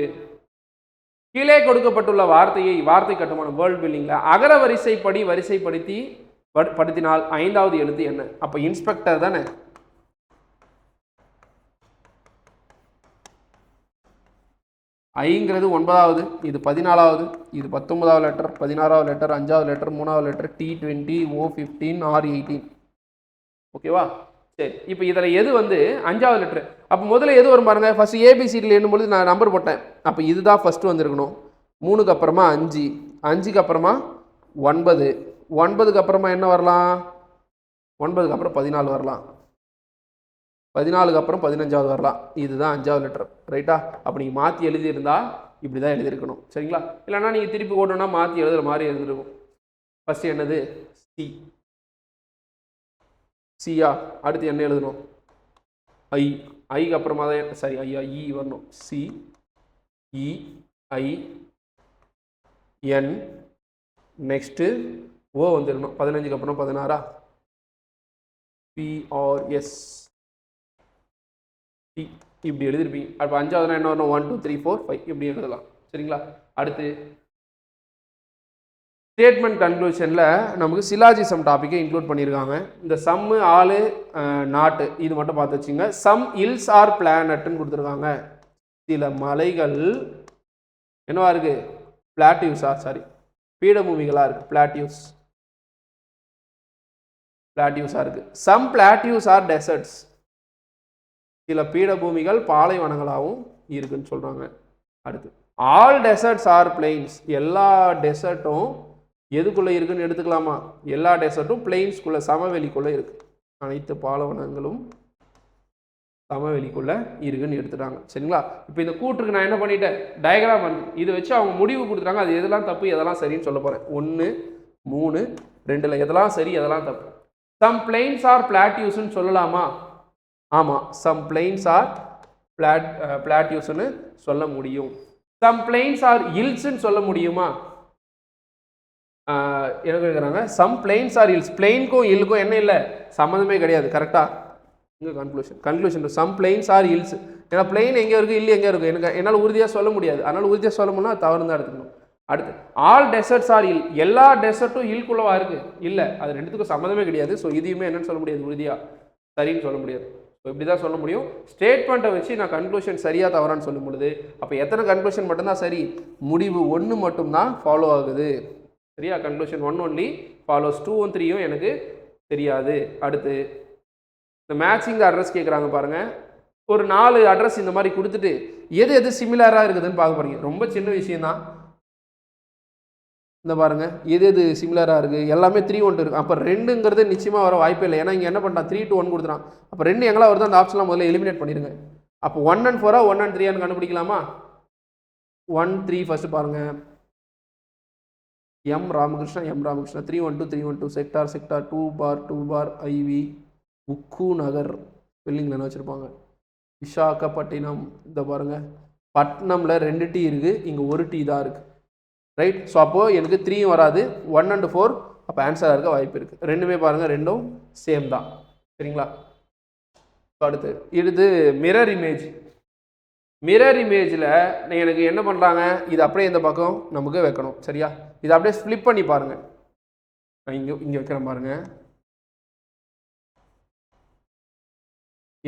கீழே கொடுக்கப்பட்டுள்ள வார்த்தை கட்டுமானம் வேர்ல்ட் பில்டிங்கில் அகர வரிசைப்படி படுத்தினால் 5வது எழுத்து என்ன? அப்போ இன்ஸ்பெக்டர் தானே. ஐங்கிறது 9வது, இது 14வது, இது 19வது லெட்டர், 16வது லெட்டர், 5வது லெட்டர், 3வது லெட்டர், T20, O15, R18. ஓகேவா? சரி, இப்போ இதில் எது வந்து 5வது லெட்டர்? அப்போ முதல்ல எது வரும் பாருங்கள். ஃபஸ்ட்டு ஏபிசிடியில் என்னும்போது நான் நம்பர் போட்டேன். அப்போ இதுதான் ஃபஸ்ட்டு வந்திருக்கணும். 3க்கு அப்புறமா 5, 5க்கு அப்புறமா 9, 9க்கு அப்புறமா என்ன வரலாம், 9க்கு அப்புறம் 14 வரலாம், 14க்கு அப்புறம் 15வது வரலாம். இதுதான் 5வது லெட்டர். ரைட்டா? அப்போ நீங்கள் மாற்றி எழுதியிருந்தால் இப்படி தான் எழுதியிருக்கணும். சரிங்களா? இல்லைனா நீங்கள் திருப்பி ஓடணும்னா மாற்றி எழுதுகிற மாதிரி எழுதிருக்கும். ஃபஸ்ட்டு என்னது, சி. சியா? அடுத்து என்ன எழுதணும், ஐ. ஐக்கு அப்புறமா தான் சரி ஐயா இ வரணும். சி இ ஐ என். நெக்ஸ்ட்டு ஓ வந்துடணும். 15க்கு அப்புறம் 16ஆ, பிஆர்எஸ் டி. இப்படி எழுதிருப்பீங்க. அப்போ 5வதுனா என்ன வரணும், 1 2 3 4 5 இப்படி எழுதலாம். சரிங்களா? அடுத்து ஸ்டேட்மெண்ட் கன்க்ளூஷனில் நமக்கு சிலாஜிசம் டாப்பிக்கை இன்க்ளூட் பண்ணியிருக்காங்க. இந்த சம்மு, ஆளு, நாட்டு இது மட்டும் பார்த்து வச்சுங்க. சம் இல்ஸ் ஆர் பிளானட்னு கொடுத்துருக்காங்க. சில மலைகள் என்னவா இருக்கு, பிளாட்டியூஸா, சாரி பீடபூமிகளாக இருக்குது, பிளாட்டியூஸாக இருக்குது. Some plateaus are deserts. சில பீடபூமிகள் பாலைவனங்களாகவும் இருக்குன்னு சொல்கிறாங்க. அடுத்து ஆல் டெசர்ட்ஸ் ஆர் பிளெயின்ஸ். எல்லா டெசர்ட்டும் எதுக்குள்ளே இருக்குன்னு எடுத்துக்கலாமா, எல்லா டெசர்ட்டும் பிளெயின்ஸ்குள்ளே சமவெளிக்குள்ளே இருக்குது. அனைத்து பாலைவனங்களும் சமவெளிக்குள்ளே இருக்குன்னு எடுத்துட்டாங்க. சரிங்களா? இப்போ இந்த கூற்றுக்கு நான் என்ன பண்ணிட்டேன், டயக்ராம் வந்து இதை வச்சு அவங்க முடிவு கொடுத்துட்டாங்க. அது எதெல்லாம் தப்பு எதெல்லாம் சரின்னு சொல்ல போகிறேன். 1 3 2ல் எதெல்லாம் சரி எதெல்லாம் தப்பு. சம் பிளெயின்ஸ் ஆர் பிளாட்டியூஸ்ன்னு சொல்லலாமா? ஆமாம், சம் பிளெயின்ஸ் ஆர் பிளாட்டியூஸ்ன்னு சொல்ல முடியும். சம் பிளேன்ஸ் ஆர் ஹில்ஸ்ன்னு சொல்ல முடியுமா? என்ன கேட்குறாங்க, சம் பிளேன்ஸ் ஆர் ஹில்ஸ். பிளெயினுக்கும் ஹில்லுக்கும் என்ன இல்லை, சம்மந்தமே கிடையாது. கரெக்டா? இங்கே conclusion some plains are hills. ஏன்னா பிளெயின் எங்கே இருக்குது, ஹில் எங்கே இருக்குது, எனக்கு என்னால் உறுதியாக சொல்ல முடியாது. அதனால் உறுதியாக சொல்ல முடியும்னா தவறு தான் எடுத்துக்கணும். அடுத்து ஆல் டெசர்ட்ஸ் ஆர் ஹில். எல்லா டெசர்ட்டும் ஹில்குள்ளவா இருக்குது? இல்லை, அது ரெண்டுத்துக்கும் சம்மந்தமே கிடையாது. ஸோ இதையுமே என்னன்னு சொல்ல முடியாது, உறுதியாக சரின்னு சொல்ல முடியாது. ஸோ இப்படி தான் சொல்ல முடியும். ஸ்டேட்மெண்ட்டை வச்சு நான் கன்க்ளூஷன் சரியாக தவறான்னு சொல்லும் பொழுது அப்போ எத்தனை கன்க்ளூஷன் மட்டும்தான் சரி, முடிவு 1 மட்டும்தான் ஃபாலோ ஆகுது. சரியா? கன்க்ளூஷன் 1 ஒன்லி ஃபாலோஸ், 2ம் 3யும் எனக்கு தெரியாது. அடுத்து இந்த மேட்சிங் அட்ரஸ் கேட்குறாங்க பாருங்கள். ஒரு 4 அட்ரஸ் இந்த மாதிரி கொடுத்துட்டு எது எது சிமிலராக இருக்குதுன்னு பார்க்க போகிறீங்க. ரொம்ப சின்ன விஷயந்தான். இந்த பாருங்க, எது எது சிமிலராக இருக்குது, எல்லாமே 3 1 இருக்குது. அப்போ 2ங்கிறது நிச்சயமாக வர வாய்ப்பே இல்லை. ஏன்னா இங்கே என்ன பண்ணுறான், 3 to 1 கொடுத்துறான். அப்போ 2 எங்கெல்லாம் வருது அந்த ஆப்ஷன்லாம் முதல்ல எலிமினேட் பண்ணிடுங்க. அப்போ 1 and 4 1 and 3 கண்டுபிடிக்கலாமா? 1 3 ஃபர்ஸ்ட் பாருங்க, எம் ராமகிருஷ்ணா 312 312 செக்டார் 2 பார் ஐவி உக்கு நகர் ஸ்பெல்லிங்கில் வச்சுருப்பாங்க. விசாகப்பட்டினம், இந்த பாருங்க பட்னமில் 2 T இருக்குது, இங்கே 1 T தான் இருக்குது. ரைட்? ஸோ அப்போது எனக்கு 3 வராது, 1 and 4 அப்போ ஆன்சராக இருக்க வாய்ப்பு இருக்குது. ரெண்டுமே பாருங்கள், ரெண்டும் சேம் தான். சரிங்களா? அடுத்து இது மிரர் இமேஜ். மிரர் இமேஜில் எனக்கு என்ன பண்ணுறாங்க, இது அப்படியே இந்த பக்கம் நமக்கு வைக்கணும். சரியா? இதை அப்படியே ஃப்ளிப் பண்ணி பாருங்கள். இங்கே வைக்கிறேன் பாருங்கள்.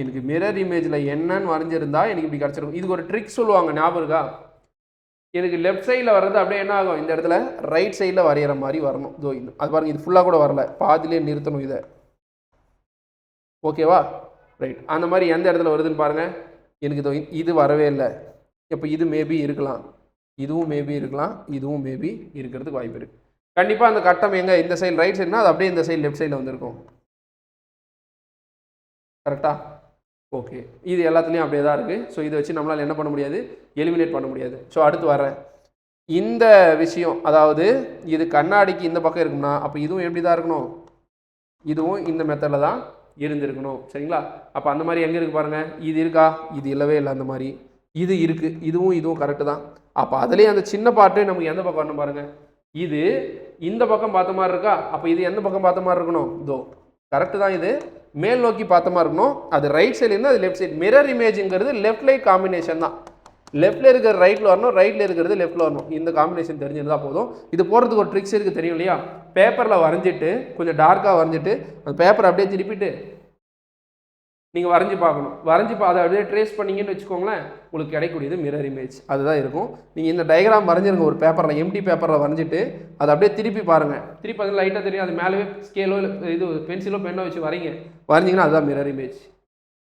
எனக்கு மிரர் இமேஜில் என்னன்னு வரைஞ்சிருந்தா எனக்கு இப்படி கிடச்சிருக்கும். இதுக்கு ஒரு ட்ரிக் சொல்லுவாங்க, ஞாபகம் இருக்கா? எனக்கு லெஃப்ட் சைடில் வர்றது அப்படியே என்ன ஆகும், இந்த இடத்துல ரைட் சைடில் வரைகிற மாதிரி வரணும். இதோ இது அது பாருங்கள், இது ஃபுல்லாக கூட வரல, பாதிலே நிறுத்தணும் இதை. ஓகேவா? ரைட். அந்த மாதிரி எந்த இடத்துல வருதுன்னு பாருங்கள். எனக்கு இதோ இது வரவே இல்லை. இப்போ இது மேபி இருக்கலாம், இதுவும் மேபி இருக்கலாம், இதுவும் மேபி இருக்கிறதுக்கு வாய்ப்பு இருக்குது. கண்டிப்பாக அந்த கட்டம் எங்கே, இந்த சைடு ரைட் சைடுனா அது அப்படியே இந்த சைடு லெஃப்ட் சைடில் வந்திருக்கும். கரெக்டாக? ஓகே, இது எல்லாத்துலேயும் அப்படியே தான் இருக்குது. ஸோ இதை வச்சு நம்மளால் என்ன பண்ண முடியாது, எலிமினேட் பண்ண முடியாது. ஸோ அடுத்து வரேன் இந்த விஷயம், அதாவது இது கண்ணாடிக்கு இந்த பக்கம் இருக்கும்னா அப்போ இதுவும் எப்படி தான் இருக்கணும், இதுவும் இந்த மெத்தடில் தான் இருந்திருக்கணும். சரிங்களா? அப்போ அந்த மாதிரி எங்கே இருக்குது பாருங்கள், இது இருக்கா, இது இல்லவே இல்லை. அந்த மாதிரி இது இருக்குது, இதுவும் கரெக்டு தான். அப்போ அதுலேயே அந்த சின்ன பாட்டு நமக்கு எந்த பக்கம் வரணும் பாருங்கள், இது இந்த பக்கம் பார்த்த மாதிரி இருக்கா, அப்போ இது எந்த பக்கம் பார்த்த மாதிரி இருக்கணும், இதோ கரெக்டு தான். இது மேல் நோக்கி பார்த்த மாதிரி இருக்கணும், அது ரைட் சைட்லேருந்து அது லெஃப்ட் சைடு. மிரர் இமேஜுங்கிறது லெஃப்ட் ரைட் காம்பினேஷன் தான். லெஃப்ட்டில் இருக்கிற ரைட்டில் வரணும், ரைட்டில் இருக்கிறது லெஃப்ட்டில் வரணும். இந்த காம்பினேஷன் தெரிஞ்சிருந்தால் போதும். இது போகிறதுக்கு ஒரு ட்ரிக்ஸ் இருக்குது, தெரியும் இல்லையா? பேப்பரில் வரைஞ்சிட்டு கொஞ்சம் டார்க்காக வரைஞ்சிட்டு அந்த பேப்பரை அப்படியே திருப்பிட்டு நீங்கள் வரைஞ்சி பார்க்கணும். அதை அப்படியே ட்ரேஸ் பண்ணிங்கன்னு வச்சுக்கோங்களேன், உங்களுக்கு கிடைக்கக்கூடியது மிரர் இமேஜ். அதுதான் இருக்கும். நீங்கள் இந்த டயக்ராம் வரைஞ்சிருங்க ஒரு பேப்பரில், எம்டி பேப்பரில் வரைஞ்சிட்டு அதை அப்படியே திருப்பி பாருங்கள். திருப்பி அது லைட்டாக தெரியும், அது மேலே ஸ்கேலோ இல்லை இது பென்சிலோ பென்னோ வச்சு வரைஞ்சிங்கன்னா அதுதான் மிரர் இமேஜ்.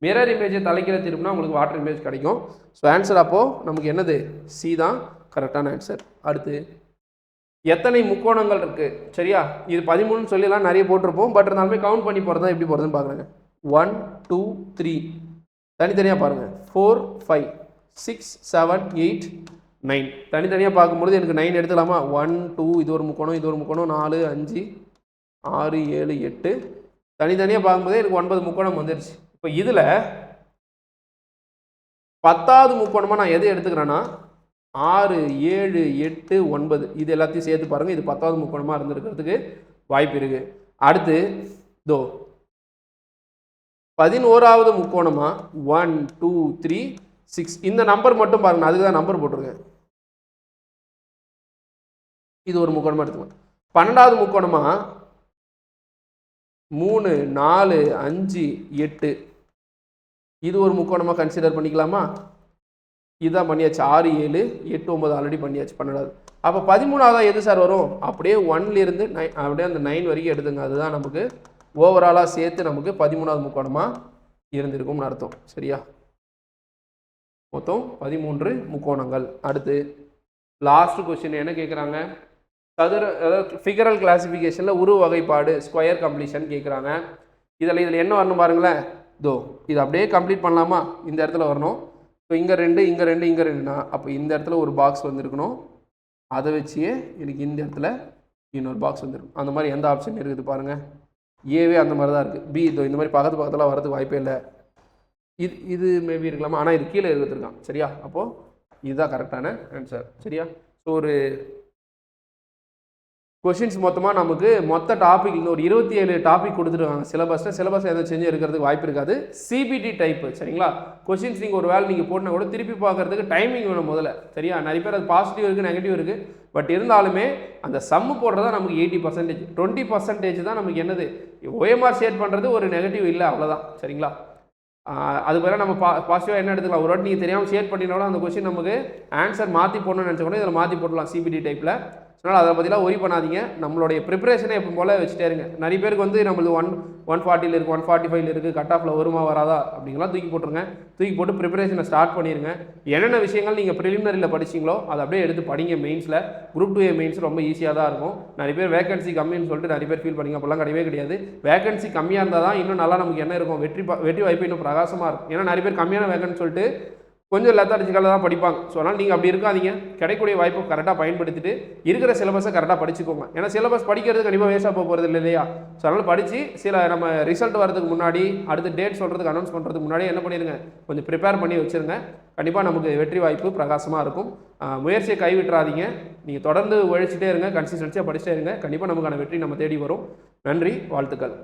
மிரர் இமேஜை தலைக்கிற திருப்பினா உங்களுக்கு வாட்டர் இமேஜ் கிடைக்கும். ஸோ ஆன்சர் அப்போது நமக்கு என்னது, சி தான் கரெக்டான ஆன்சர். அடுத்து எத்தனை முக்கோணங்கள் இருக்குது? சரியா? இது 13 சொல்லிலாம் நிறைய போட்டிருப்போம். பட் இருந்தாலுமே கவுண்ட் பண்ணி போகிறது தான் எப்படி போகிறதுன்னு பார்க்குறேங்க. 1 2 3 தனித்தனியாக பாருங்கள். 4 5 6 7 8 9 தனித்தனியாக பார்க்கும்பொழுது எனக்கு 9 எடுத்துக்கலாமா? 1 2 இது ஒரு முக்கோணம், இது ஒரு முக்கோணம், 4 5 6 7 8 தனித்தனியாக பார்க்கும்போதே எனக்கு 9 முக்கோணம் வந்துடுச்சு. இப்போ இதில் 10வது முக்கோணமாக நான் எதை எடுத்துக்கிறேன்னா 6 7 8 9 இது எல்லாத்தையும் சேர்த்து பாருங்கள். இது 10வது முக்கோணமாக இருந்திருக்கிறதுக்கு வாய்ப்பு இருக்குது. அடுத்து இதோ 11வது முக்கோணமாக 1 2 3 6 இந்த நம்பர் மட்டும் பாருங்கள், அதுக்கு தான் நம்பர் போட்டிருக்கேன். இது ஒரு முக்கோணமாக எடுத்துக்கலாம். 12வது முக்கோணமாக 3 4 5 8 இது ஒரு முக்கோணமாக கன்சிடர் பண்ணிக்கலாமா? இதுதான் பண்ணியாச்சு. 6 7 8 9 ஆல்ரெடி பண்ணியாச்சு 12வது. அப்போ 13வது எது சார் வரும்? அப்படியே 1லேருந்து 9 அப்படியே அந்த 9 வரைக்கும் எடுத்துங்க. அதுதான் நமக்கு ஓவராலாக சேர்த்து நமக்கு 13வது முக்கோணமாக இருந்திருக்கும்னு அர்த்தம். சரியா? மொத்தம் 13 முக்கோணங்கள். அடுத்து லாஸ்ட் கொஸ்டின் என்ன கேட்குறாங்க, அதாவது ஃபிகரல் கிளாசிஃபிகேஷனில் உருவ வகைப்பாடு ஸ்கொயர் கம்ப்ளீஷன் கேட்குறாங்க. இதில் என்ன வரணும் பாருங்களேன். இதோ இது அப்படியே கம்ப்ளீட் பண்ணலாமா? இந்த இடத்துல வரணும். ஸோ இங்கே 2 இங்கே 2 இங்கே 2னா அப்போ இந்த இடத்துல ஒரு பாக்ஸ் வந்துருக்கணும். அதை வச்சே எனக்கு இந்த இடத்துல இன்னொரு பாக்ஸ் வந்துருக்கும். அந்த மாதிரி எந்த ஆப்ஷன் இருக்குது பாருங்கள். ஏவே அந்த மாதிரி தான் இருக்குது. பி இதோ இந்த மாதிரி பக்கத்தில் வரதுக்கு வாய்ப்பே இல்லை. இது மேபி இருக்கலாமா? ஆனால் இது கீழே எடுத்துருக்கான். சரியா? அப்போது இதுதான் கரெக்டான ஆன்சர். சரியா? ஸோ ஒரு கொஷின்ஸ் மொத்தமாக நமக்கு மொத்த டாபிக் இந்த ஒரு 27 டாபிக் கொடுத்துருக்காங்க சிலபஸ் எதை செஞ்சு இருக்கிறதுக்கு வாய்ப்பு இருக்காது. CBT type. சரிங்களா? கொஷின்ஸ் நீங்கள் ஒரு வேலை நீங்கள் போட்டுனா கூட திருப்பி பார்க்கறதுக்கு டைமிங் வேணும் முதல்ல. சரியா? நிறைய பேர் அது பாசிட்டிவ் இருக்குது, நெகட்டிவ் இருக்குது. பட் இருந்தாலுமே அந்த சம்மு போடுறதா நமக்கு 80%. 20% தான் நமக்கு என்னது OMR ஷேட் பண்ணுறது ஒரு நெகட்டிவ் இல்லை, அவ்வளோதான். சரிங்களா? அது பேர நம்ம பாசிட்டிவாக என்ன எடுத்துக்கலாம், ஒரு வாட்டி நீங்கள் தெரியாமல் ஷேட் பண்ணினாலும் அந்த கொஸ்டின் நமக்கு ஆன்சர் மாற்றி போடணும்னு நினச்ச கூட இதில் மாற்றி போடலாம் சிபிடி டைப்பில். அதனால் அதை பற்றிலாம் ஒரி பண்ணாதீங்க. நம்மளுடைய ப்ரிப்பரேஷனை எப்போ போல் வச்சுட்டே இருங்க. நிறைய பேருக்கு வந்து நம்மளுக்கு 140 இருக்குது, 145 இருக்குது, கட் ஆஃபில் வருமா வராதா அப்படிங்கலாம் தூக்கி போட்டுருங்க. தூக்கி போட்டு ப்ரிப்பரேஷனை ஸ்டார்ட் பண்ணிடுங்க. என்னென்ன விஷயங்கள் நீங்கள் ப்ரிலிமினரியில் படிச்சிங்களோ அதை அப்படியே எடுத்து படிங்க. மெயின்ஸில் குரூப் 2A மெயின்ஸ் ரொம்ப ஈஸியாக தான் இருக்கும். நிறைய பேர் வேகன்சி கம்மின்னு சொல்லிட்டு நிறைய பேர் ஃபீல் பண்ணிங்க. அப்போல்லாம் கிடையவே கிடையாது. வேகன்சி கம்மியாக இருந்தால் தான் இன்னும் நல்லா நமக்கு என்ன இருக்கும், வெற்றி வாய்ப்பு இன்னும் பிரகாசமாக இருக்கும். ஏன்னா நிறைய பேர் கம்மியான வேகன்சி சொல்லிட்டு கொஞ்சம் லெத்தாலஜிக்கலாக தான் படிப்பாங்க. ஸோ அதனால் நீங்கள் அப்படி இருக்காதீங்க. கிடைக்கக்கூடிய வாய்ப்பை கரெக்டாக பயன்படுத்திட்டு இருக்கிற சிலபஸை கரெக்டாக படிச்சுக்கோங்க. ஏன்னா சிலபஸ் படிக்கிறது கண்டிப்பாக வேஸ்ட்டாக போக போகிறது இல்லையா? ஸோ அதனால் படித்து சில நம்ம ரிசல்ட் வரதுக்கு முன்னாடி அடுத்த டேட் சொல்கிறதுக்கு அனௌன்ஸ் பண்ணுறதுக்கு முன்னாடி என்ன பண்ணிடுங்க, கொஞ்சம் ப்ரிப்பேர் பண்ணி வச்சுருங்க. கண்டிப்பாக நமக்கு வெற்றி வாய்ப்பு பிரகாசமாக இருக்கும். முயற்சியை கைவிட்டுறாதீங்க. நீங்கள் தொடர்ந்து உழைச்சிட்டே இருங்க, கன்சிஸ்டன்சியாக படிச்சுட்டே இருங்க. கண்டிப்பாக நமக்கான வெற்றி நம்ம தேடி வரும். நன்றி, வாழ்த்துக்கள்.